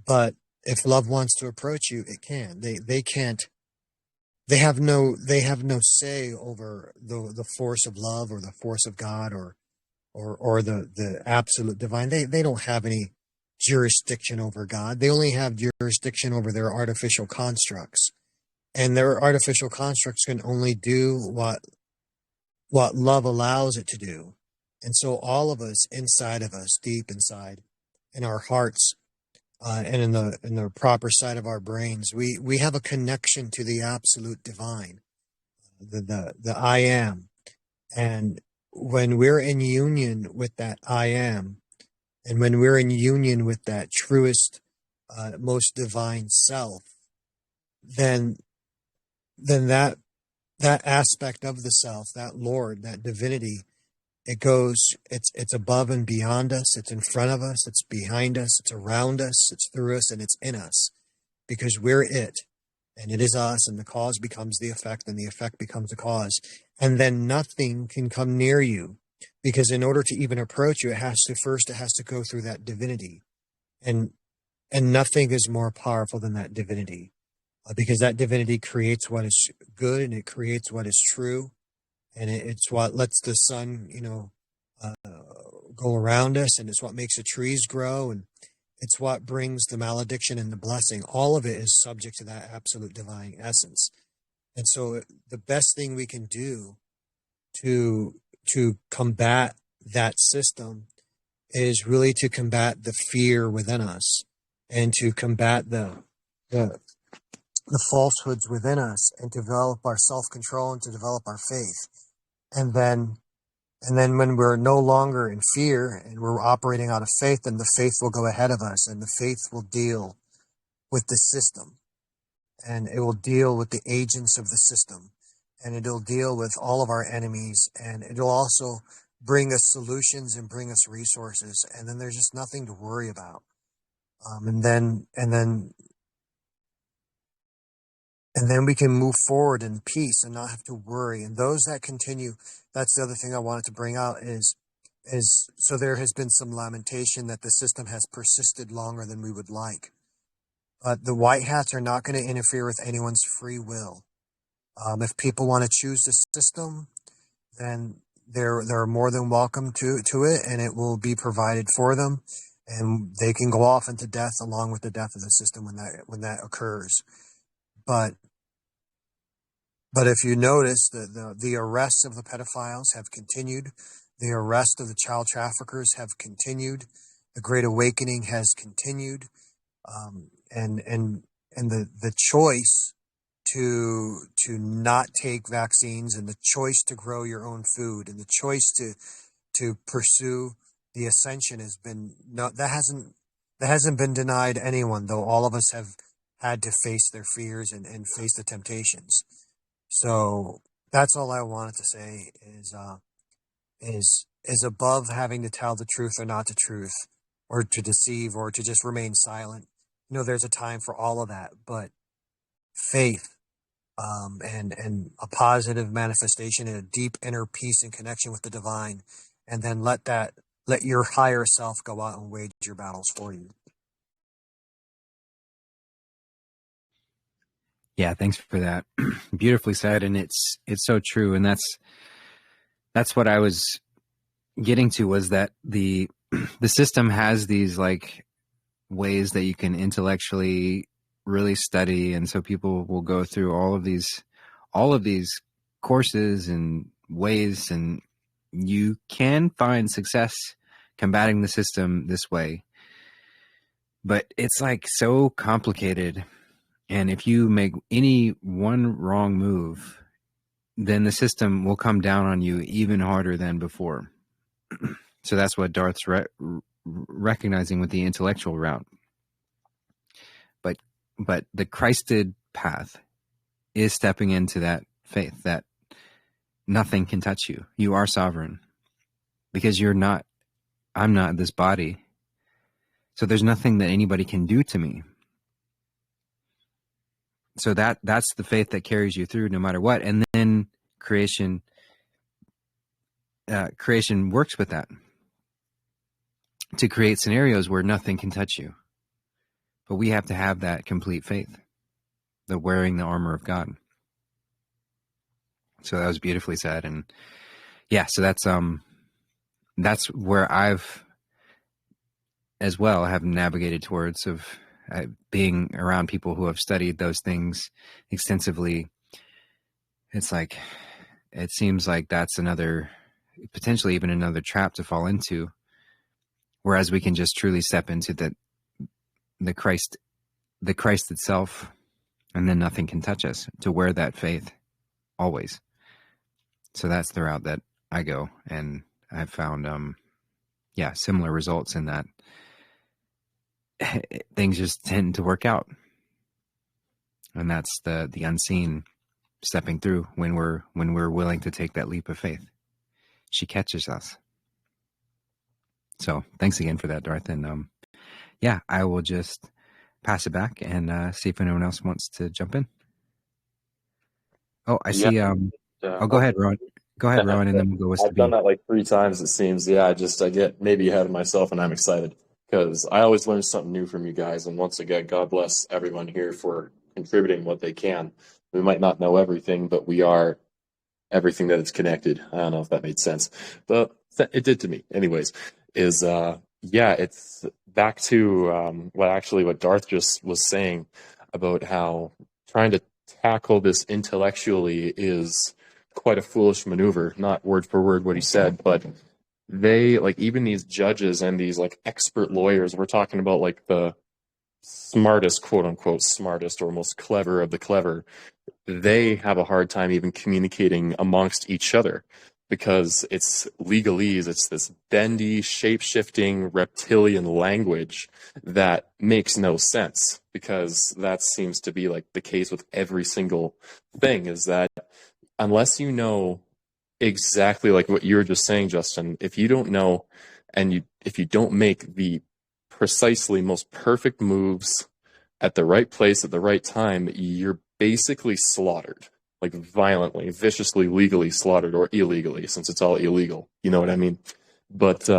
Speaker 6: but if love wants to approach you, it can. They can't. They have no say over the force of love or the force of God or the absolute divine. They don't have any jurisdiction over God. They only have jurisdiction over their artificial constructs, and their artificial constructs can only do what love allows it to do. And so all of us, inside of us, deep inside, in our hearts, and in the proper side of our brains, we have a connection to the absolute divine, the I am. And when we're in union with that I am, and when we're in union with that truest, most divine self, then that aspect of the self, that Lord, that divinity, it's above and beyond us, it's in front of us, it's behind us, it's around us, it's through us, and it's in us, because we're it, and it is us, and the cause becomes the effect, and the effect becomes the cause, and then nothing can come near you, because in order to even approach you, it has to go through that divinity, and nothing is more powerful than that divinity, because that divinity creates what is good, and it creates what is true. And it's what lets the sun, go around us, and it's what makes the trees grow, and it's what brings the malediction and the blessing. All of it is subject to that absolute divine essence. And so the best thing we can do to combat that system is really to combat the fear within us, and to combat the falsehoods within us, and develop our self-control, and to develop our faith. And then when we're no longer in fear and we're operating out of faith, then the faith will go ahead of us, and the faith will deal with the system, and it will deal with the agents of the system, and it'll deal with all of our enemies, and it'll also bring us solutions and bring us resources. And then there's just nothing to worry about. And then we can move forward in peace and not have to worry. And those that continue, that's the other thing I wanted to bring out is so there has been some lamentation that the system has persisted longer than we would like. But the white hats are not going to interfere with anyone's free will. If people want to choose the system, then they're more than welcome to it, and it will be provided for them, and they can go off into death along with the death of the system when that occurs. But if you notice, the arrests of the pedophiles have continued. The arrest of the child traffickers have continued. The Great Awakening has continued. And the choice to not take vaccines, and the choice to grow your own food, and the choice to pursue the Ascension that hasn't been denied anyone, though all of us have had to face their fears and face the temptations. So that's all I wanted to say is above having to tell the truth or not the truth, or to deceive, or to just remain silent. There's a time for all of that, but faith, and a positive manifestation and a deep inner peace and connection with the divine, and then let your higher self go out and wage your battles for you.
Speaker 1: Yeah, thanks for that. Beautifully said, and it's so true, and that's what I was getting to, was that the system has these like ways that you can intellectually really study, and so people will go through all of these courses and ways, and you can find success combating the system this way, but it's like so complicated. And if you make any one wrong move, then the system will come down on you even harder than before. So that's what Darth's recognizing with the intellectual route. But the Christed path is stepping into that faith that nothing can touch you. You are sovereign, because I'm not this body. So there's nothing that anybody can do to me. So that's the faith that carries you through no matter what. And then creation works with that to create scenarios where nothing can touch you. But we have to have that complete faith, the wearing the armor of God. So that was beautifully said. And yeah, so that's where I've as well have navigated towards, of being around people who have studied those things extensively. It's like, it seems like that's potentially even another trap to fall into. Whereas we can just truly step into the Christ itself, and then nothing can touch us, to wear that faith always. So that's the route that I go, and I've found, similar results in that. Things just tend to work out, and that's the unseen stepping through when we're willing to take that leap of faith. She catches us. So thanks again for that, Darth. And I will just pass it back and see if anyone else wants to jump in. Oh, I see. Go ahead, Ron. Go ahead, Ron, and then we'll go with
Speaker 2: I've done that like 3 times, it seems. Yeah, I get maybe ahead of myself, and I'm excited because I always learn something new from you guys. And once again, God bless everyone here for contributing what they can. We might not know everything, but we are everything that is connected. I don't know if that made sense, but it did to me. Anyways, it's back to what Darth just was saying about how trying to tackle this intellectually is quite a foolish maneuver. Not word for word what he said, but they, like, even these judges and these like expert lawyers, we're talking about like the smartest, quote unquote smartest, or most clever of the clever, they have a hard time even communicating amongst each other, because it's legalese. It's this bendy, shape-shifting reptilian language that makes no sense, because that seems to be like the case with every single thing, is that unless you know exactly like what you were just saying, Justin, if you don't know, and if you don't make the precisely most perfect moves at the right place at the right time, you're basically slaughtered, like violently, viciously, legally slaughtered, or illegally, since it's all illegal. You know what I mean? But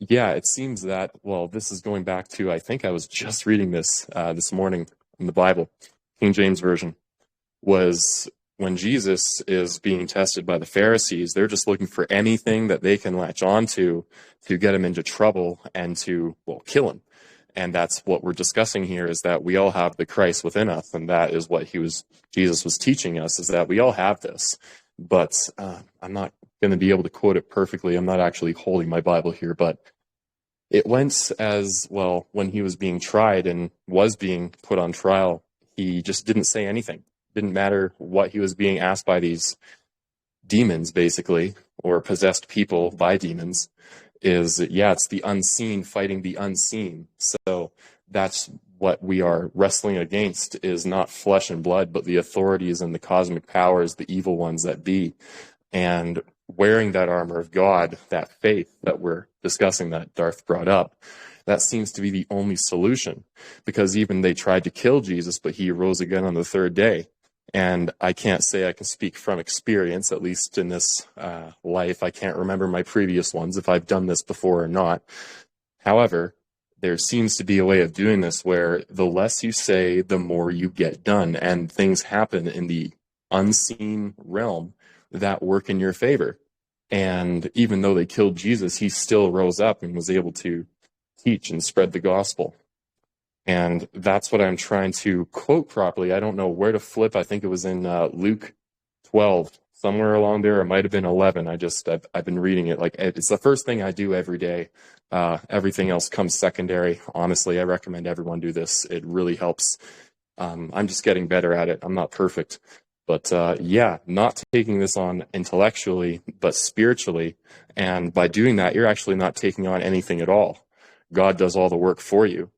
Speaker 2: it seems that, well, this is going back to, I think I was just reading this this morning in the Bible, King James Version, was when Jesus is being tested by the Pharisees, they're just looking for anything that they can latch onto to get him into trouble and to, well, kill him. And that's what we're discussing here, is that we all have the Christ within us, and that is what Jesus was teaching us, is that we all have this. But I'm not going to be able to quote it perfectly. I'm not actually holding my Bible here, but it went as, well, when he was being tried and was being put on trial, he just didn't say anything. Didn't matter what he was being asked by these demons, basically, or possessed people by demons. It's the unseen fighting the unseen. So that's what we are wrestling against is not flesh and blood, but the authorities and the cosmic powers, the evil ones that be. And wearing that armor of God, that faith that we're discussing that Darth brought up, that seems to be the only solution. Because even they tried to kill Jesus, but he rose again on the third day. And I can't say I can speak from experience, at least in this life. I can't remember my previous ones, if I've done this before or not. However, there seems to be a way of doing this where the less you say, the more you get done. And things happen in the unseen realm that work in your favor. And even though they killed Jesus, he still rose up and was able to teach and spread the gospel. And that's what I'm trying to quote properly. I don't know where to flip. I think it was in Luke 12, somewhere along there. It might have been 11. I've been reading it. Like, it's the first thing I do every day. Everything else comes secondary. Honestly, I recommend everyone do this. It really helps. I'm just getting better at it. I'm not perfect. But yeah, not taking this on intellectually, but spiritually. And by doing that, you're actually not taking on anything at all. God does all the work for you.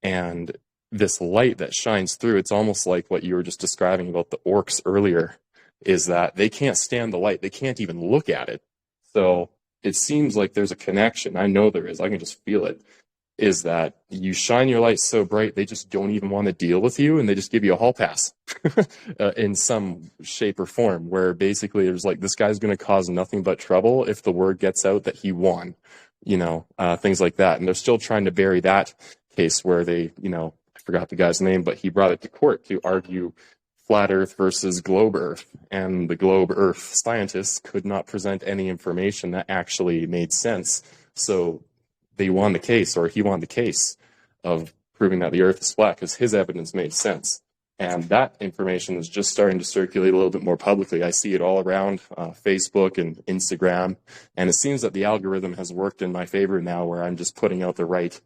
Speaker 2: And this light that shines through, it's almost like what you were just describing about the orcs earlier, is that they can't stand the light. They can't even look at it. So it seems like there's a connection. I know there is. I can just feel it. Is that you shine your light so bright, they just don't even want to deal with you, and they just give you a hall pass in some shape or form, where basically there's like, this guy's going to cause nothing but trouble if the word gets out that he won, things like that. And they're still trying to bury that case where they, I forgot the guy's name, but he brought it to court to argue flat Earth versus globe Earth. And the globe Earth scientists could not present any information that actually made sense. So they won the case, or he won the case of proving that the Earth is flat because his evidence made sense. And that information is just starting to circulate a little bit more publicly. I see it all around Facebook and Instagram. And it seems that the algorithm has worked in my favor now, where I'm just putting out the right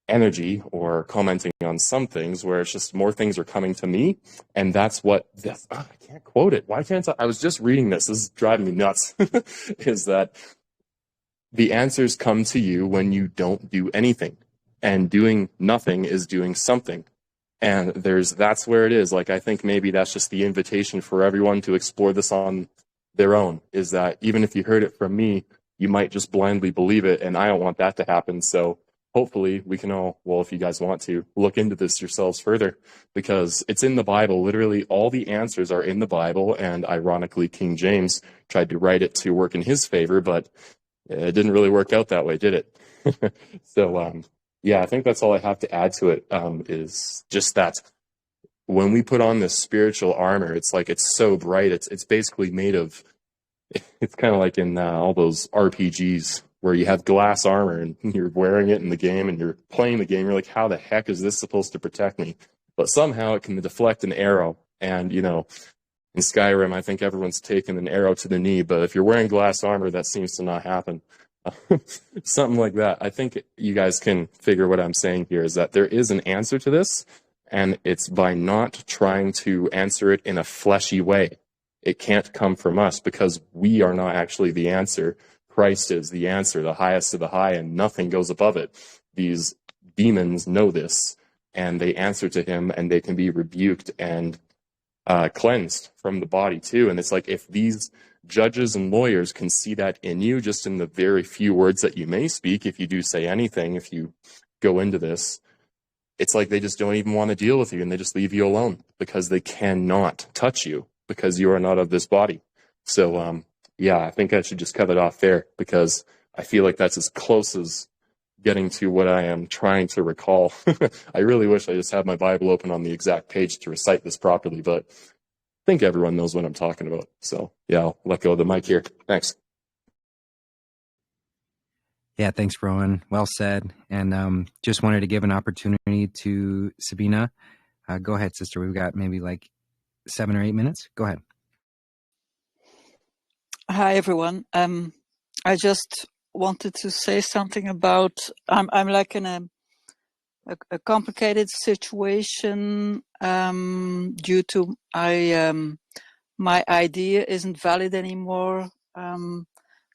Speaker 2: energy or commenting on some things, where it's just more things are coming to me. And that's what I can't quote it. Why can't I was just reading this. This is driving me nuts. Is that the answers come to you when you don't do anything, and doing nothing is doing something. And that's where it is. Like, I think maybe that's just the invitation for everyone to explore this on their own, is that even if you heard it from me, you might just blindly believe it. And I don't want that to happen. So hopefully we can all, well, if you guys want to, look into this yourselves further, because it's in the Bible. Literally all the answers are in the Bible. And ironically, King James tried to write it to work in his favor, but it didn't really work out that way, did it? So, yeah, I think that's all I have to add to it, is just that when we put on this spiritual armor, it's like, it's so bright. It's basically made of, it's kind of like in all those RPGs where you have glass armor and you're wearing it in the game and you're playing the game. You're like, how the heck is this supposed to protect me? But somehow it can deflect an arrow. And, in Skyrim, I think everyone's taken an arrow to the knee, but if you're wearing glass armor, that seems to not happen. Something like that. I think you guys can figure what I'm saying here, is that there is an answer to this, and it's by not trying to answer it in a fleshy way. It can't come from us, because we are not actually the answer. Christ is the answer, the highest of the high, and nothing goes above it. These demons know this, and they answer to him, and they can be rebuked and cleansed from the body too. And it's like, if these judges and lawyers can see that in you, just in the very few words that you may speak, if you do say anything, if you go into this, it's like they just don't even want to deal with you, and they just leave you alone, because they cannot touch you, because you are not of this body. So yeah, I think I should just cut it off there, because I feel like that's as close as getting to what I am trying to recall. I really wish I just had my Bible open on the exact page to recite this properly, but I think everyone knows what I'm talking about. So yeah, I'll let go of the mic here. Thanks.
Speaker 1: Yeah, thanks, Rowan. Well said. And just wanted to give an opportunity to Sabina. Go ahead, sister. We've got maybe like 7 or 8 minutes. Go ahead.
Speaker 7: Hi, everyone. I just wanted to say something about, I'm like in a complicated situation due to my idea isn't valid anymore.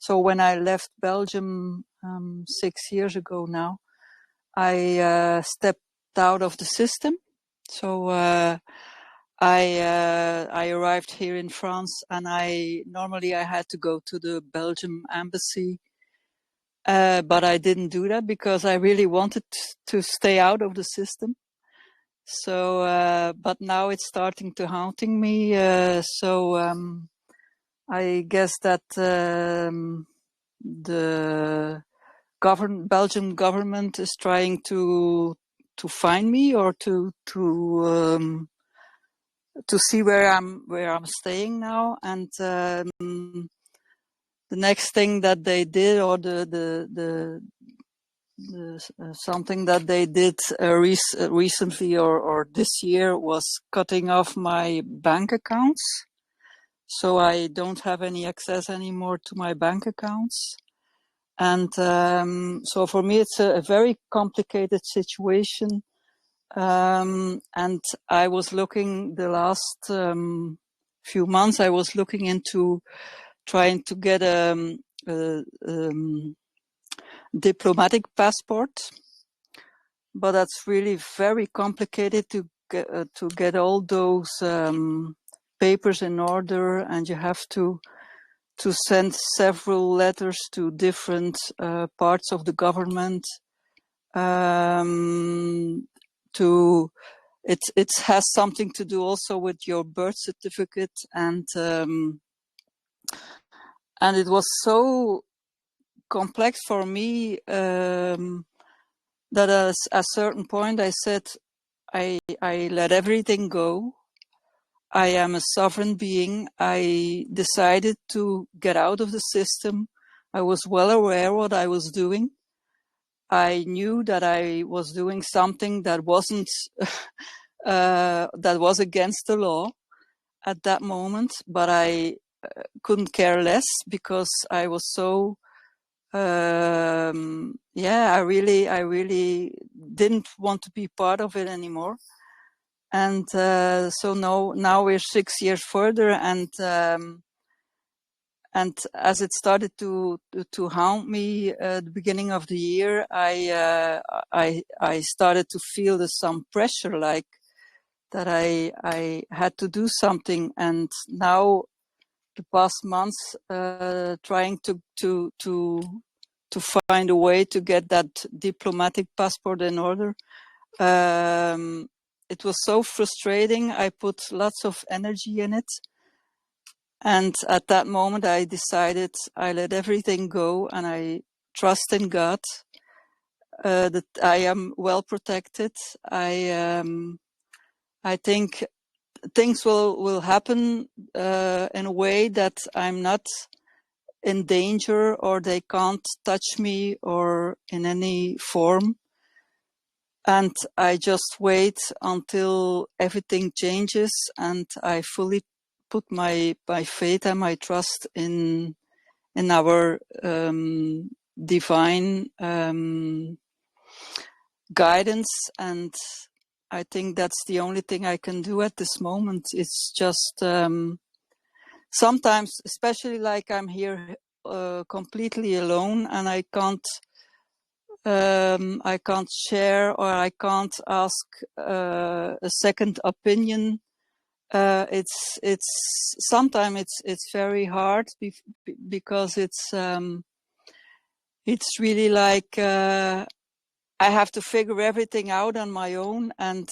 Speaker 7: So when I left Belgium 6 years ago now, I stepped out of the system. So I arrived here in France, and normally I had to go to the Belgium embassy, but I didn't do that because I really wanted to stay out of the system. So, but now it's starting to haunting me. So I guess that the Belgian government is trying to find me, or to see where I'm staying now. And the next thing that they did, or the something that they did recently or this year, was cutting off my bank accounts. So I don't have any access anymore to my bank accounts. And so for me, it's a very complicated situation. And I was looking the last few months, I was looking into trying to get a diplomatic passport, but that's really very complicated to get all those papers in order, and you have to send several letters to different parts of the government. It has something to do also with your birth certificate, and it was so complex for me that at a certain point I said, I let everything go. I am a sovereign being. I decided to get out of the system. I was well aware what I was doing. I knew that I was doing something that wasn't, that was against the law at that moment, but I couldn't care less because I was so, I really didn't want to be part of it anymore. And so now we're 6 years further, and as it started to haunt me at the beginning of the year, I started to feel some pressure, like that I had to do something. And now the past months, trying to find a way to get that diplomatic passport in order. It was so frustrating. I put lots of energy in it. And at that moment, I decided I let everything go, and I trust in God that I am well protected. I think things will happen in a way that I'm not in danger, or they can't touch me or in any form. And I just wait until everything changes, and I fully put my faith and my trust in our divine guidance. And I think that's the only thing I can do at this moment. It's just sometimes, especially like I'm here completely alone, and I can't share, or I can't ask a second opinion. It's sometimes it's very hard because it's really like I have to figure everything out on my own, and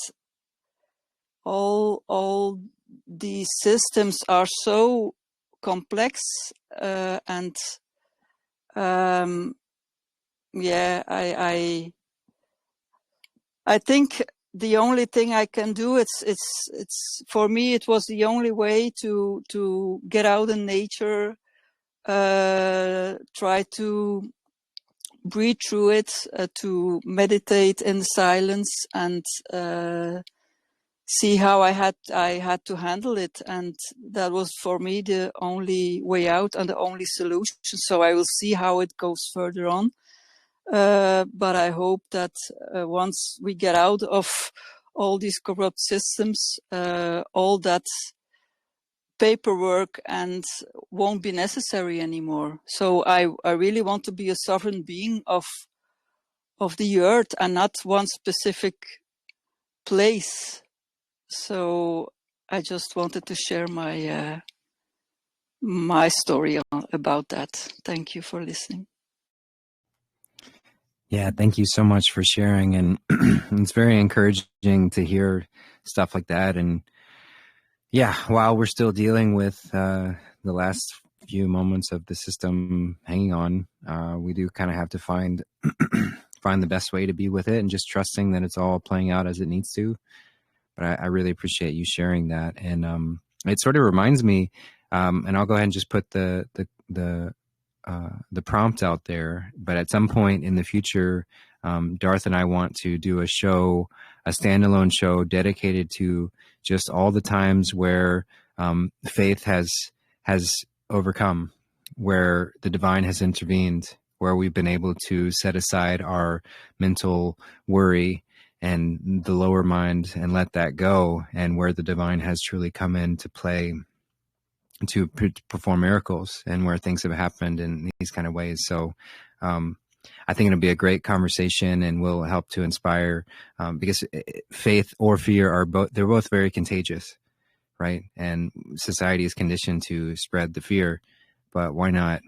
Speaker 7: all these systems are so complex, and I think the only thing I can do, it's for me, it was the only way to get out in nature, try to breathe through it, to meditate in silence, and see how I had to handle it. And that was for me the only way out and the only solution. So I will see how it goes further on. But I hope that once we get out of all these corrupt systems, all that paperwork and won't be necessary anymore. So I really want to be a sovereign being of the earth, and not one specific place. So I just wanted to share my my story about that. Thank you for listening.
Speaker 1: Yeah, thank you so much for sharing. And it's very encouraging to hear stuff like that. And yeah, while we're still dealing with the last few moments of the system hanging on, we do kind of have to find the best way to be with it, and just trusting that it's all playing out as it needs to. But I really appreciate you sharing that. And it sort of reminds me, and I'll go ahead and just put the prompt out there. But at some point in the future, Darth and I want to do a standalone show dedicated to just all the times where faith has overcome, where the divine has intervened, where we've been able to set aside our mental worry and the lower mind and let that go, and where the divine has truly come into play to perform miracles, and where things have happened in these kind of ways. So I think it'll be a great conversation, and will help to inspire, because faith or fear they're both very contagious, right? And society is conditioned to spread the fear, but why not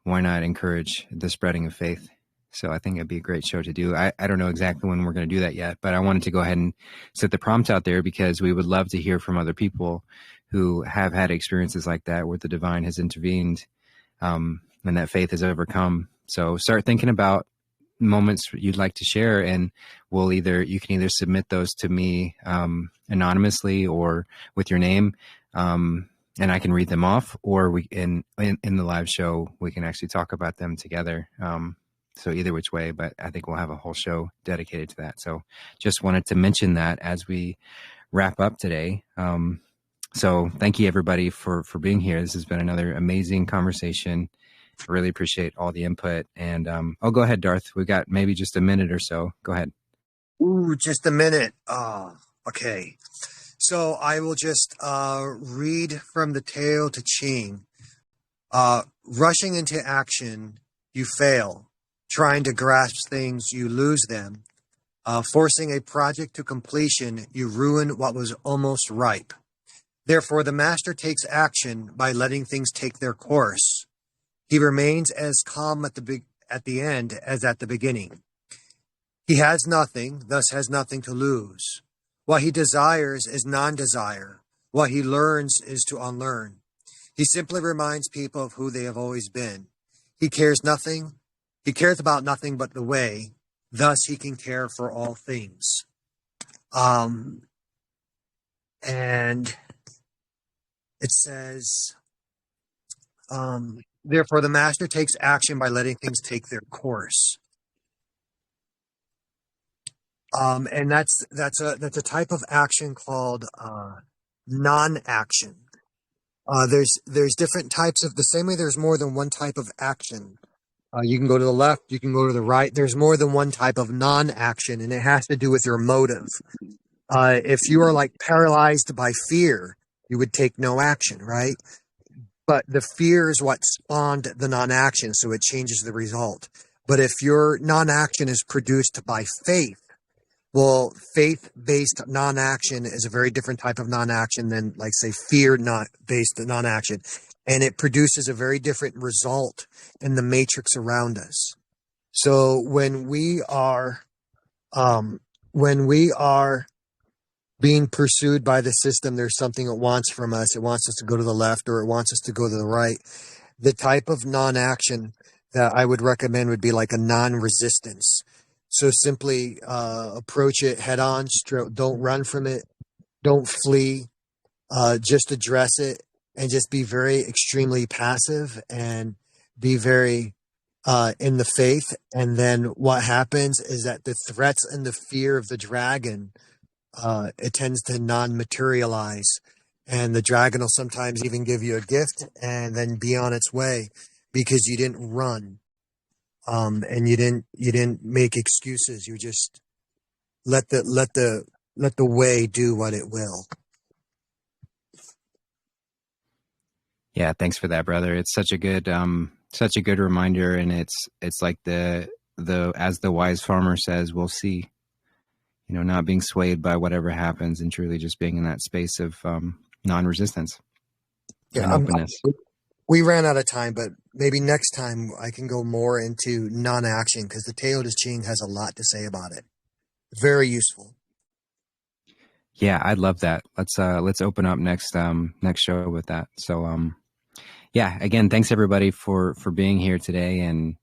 Speaker 1: encourage the spreading of faith? So I think it'd be a great show to do. I don't know exactly when we're going to do that yet, but I wanted to go ahead and set the prompt out there, because we would love to hear from other people who have had experiences like that, where the divine has intervened, and that faith has overcome. So start thinking about moments you'd like to share, and you can either submit those to me anonymously or with your name, and I can read them off, or in the live show we can actually talk about them together. So either which way, but I think we'll have a whole show dedicated to that. So just wanted to mention that as we wrap up today. So thank you everybody for being here. This has been another amazing conversation. I really appreciate all the input. And go ahead, Darth. We've got maybe just a minute or so. Go ahead.
Speaker 6: Ooh, just a minute. Okay. So I will just read from the Tao Te Ching. Rushing into action, you fail. Trying to grasp things, you lose them. Forcing a project to completion, you ruin what was almost ripe. Therefore, the master takes action by letting things take their course. He remains as calm at the end as at the beginning. He has nothing, thus has nothing to lose. What he desires is non-desire. What he learns is to unlearn. He simply reminds people of who they have always been. He cares about nothing but the way. Thus, he can care for all things. And it says, therefore, the master takes action by letting things take their course. And that's a type of action called non-action. There's different types of, the same way there's more than one type of action. You can go to the left, you can go to the right. There's more than one type of non-action, and it has to do with your motive. If you are like paralyzed by fear, you would take no action, right? But the fear is what spawned the non-action, so it changes the result. But if your non-action is produced by faith, well, faith-based non-action is a very different type of non-action than, like, say, fear-based non-action. And it produces a very different result in the matrix around us. So when we are being pursued by the system, there's something it wants from us. It wants us to go to the left, or it wants us to go to the right. The type of non-action that I would recommend would be like a non-resistance. So simply approach it head on. Don't run from it. Don't flee. Just address it, and just be very extremely passive, and be very in the faith. And then what happens is that the threats and the fear of the dragon, it tends to non-materialize, and the dragon will sometimes even give you a gift and then be on its way, because you didn't run, and you didn't make excuses. You just let the way do what it will.
Speaker 1: Yeah, thanks for that, brother. It's such a good reminder, and it's like the as the wise farmer says, we'll see. not being swayed by whatever happens, and truly just being in that space of non-resistance and openness.
Speaker 6: We ran out of time, but maybe next time I can go more into non-action, because the Tao Te Ching has a lot to say about it. Very useful.
Speaker 1: Yeah, I'd love that. Let's open up next show with that. So yeah, again, thanks everybody for being here today, and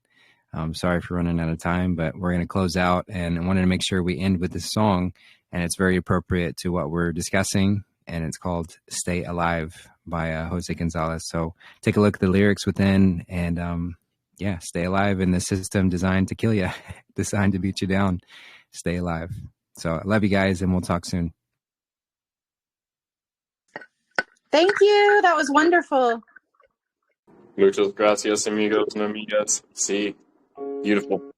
Speaker 1: I'm sorry for running out of time, but we're going to close out, and I wanted to make sure we end with this song, and it's very appropriate to what we're discussing, and it's called "Stay Alive" by Jose Gonzalez. So take a look at the lyrics within, and yeah, stay alive in the system designed to kill you, designed to beat you down. Stay alive. So I love you guys, and we'll talk soon.
Speaker 3: Thank you. That was wonderful.
Speaker 2: Muchas gracias, amigos and amigas. Sí, beautiful.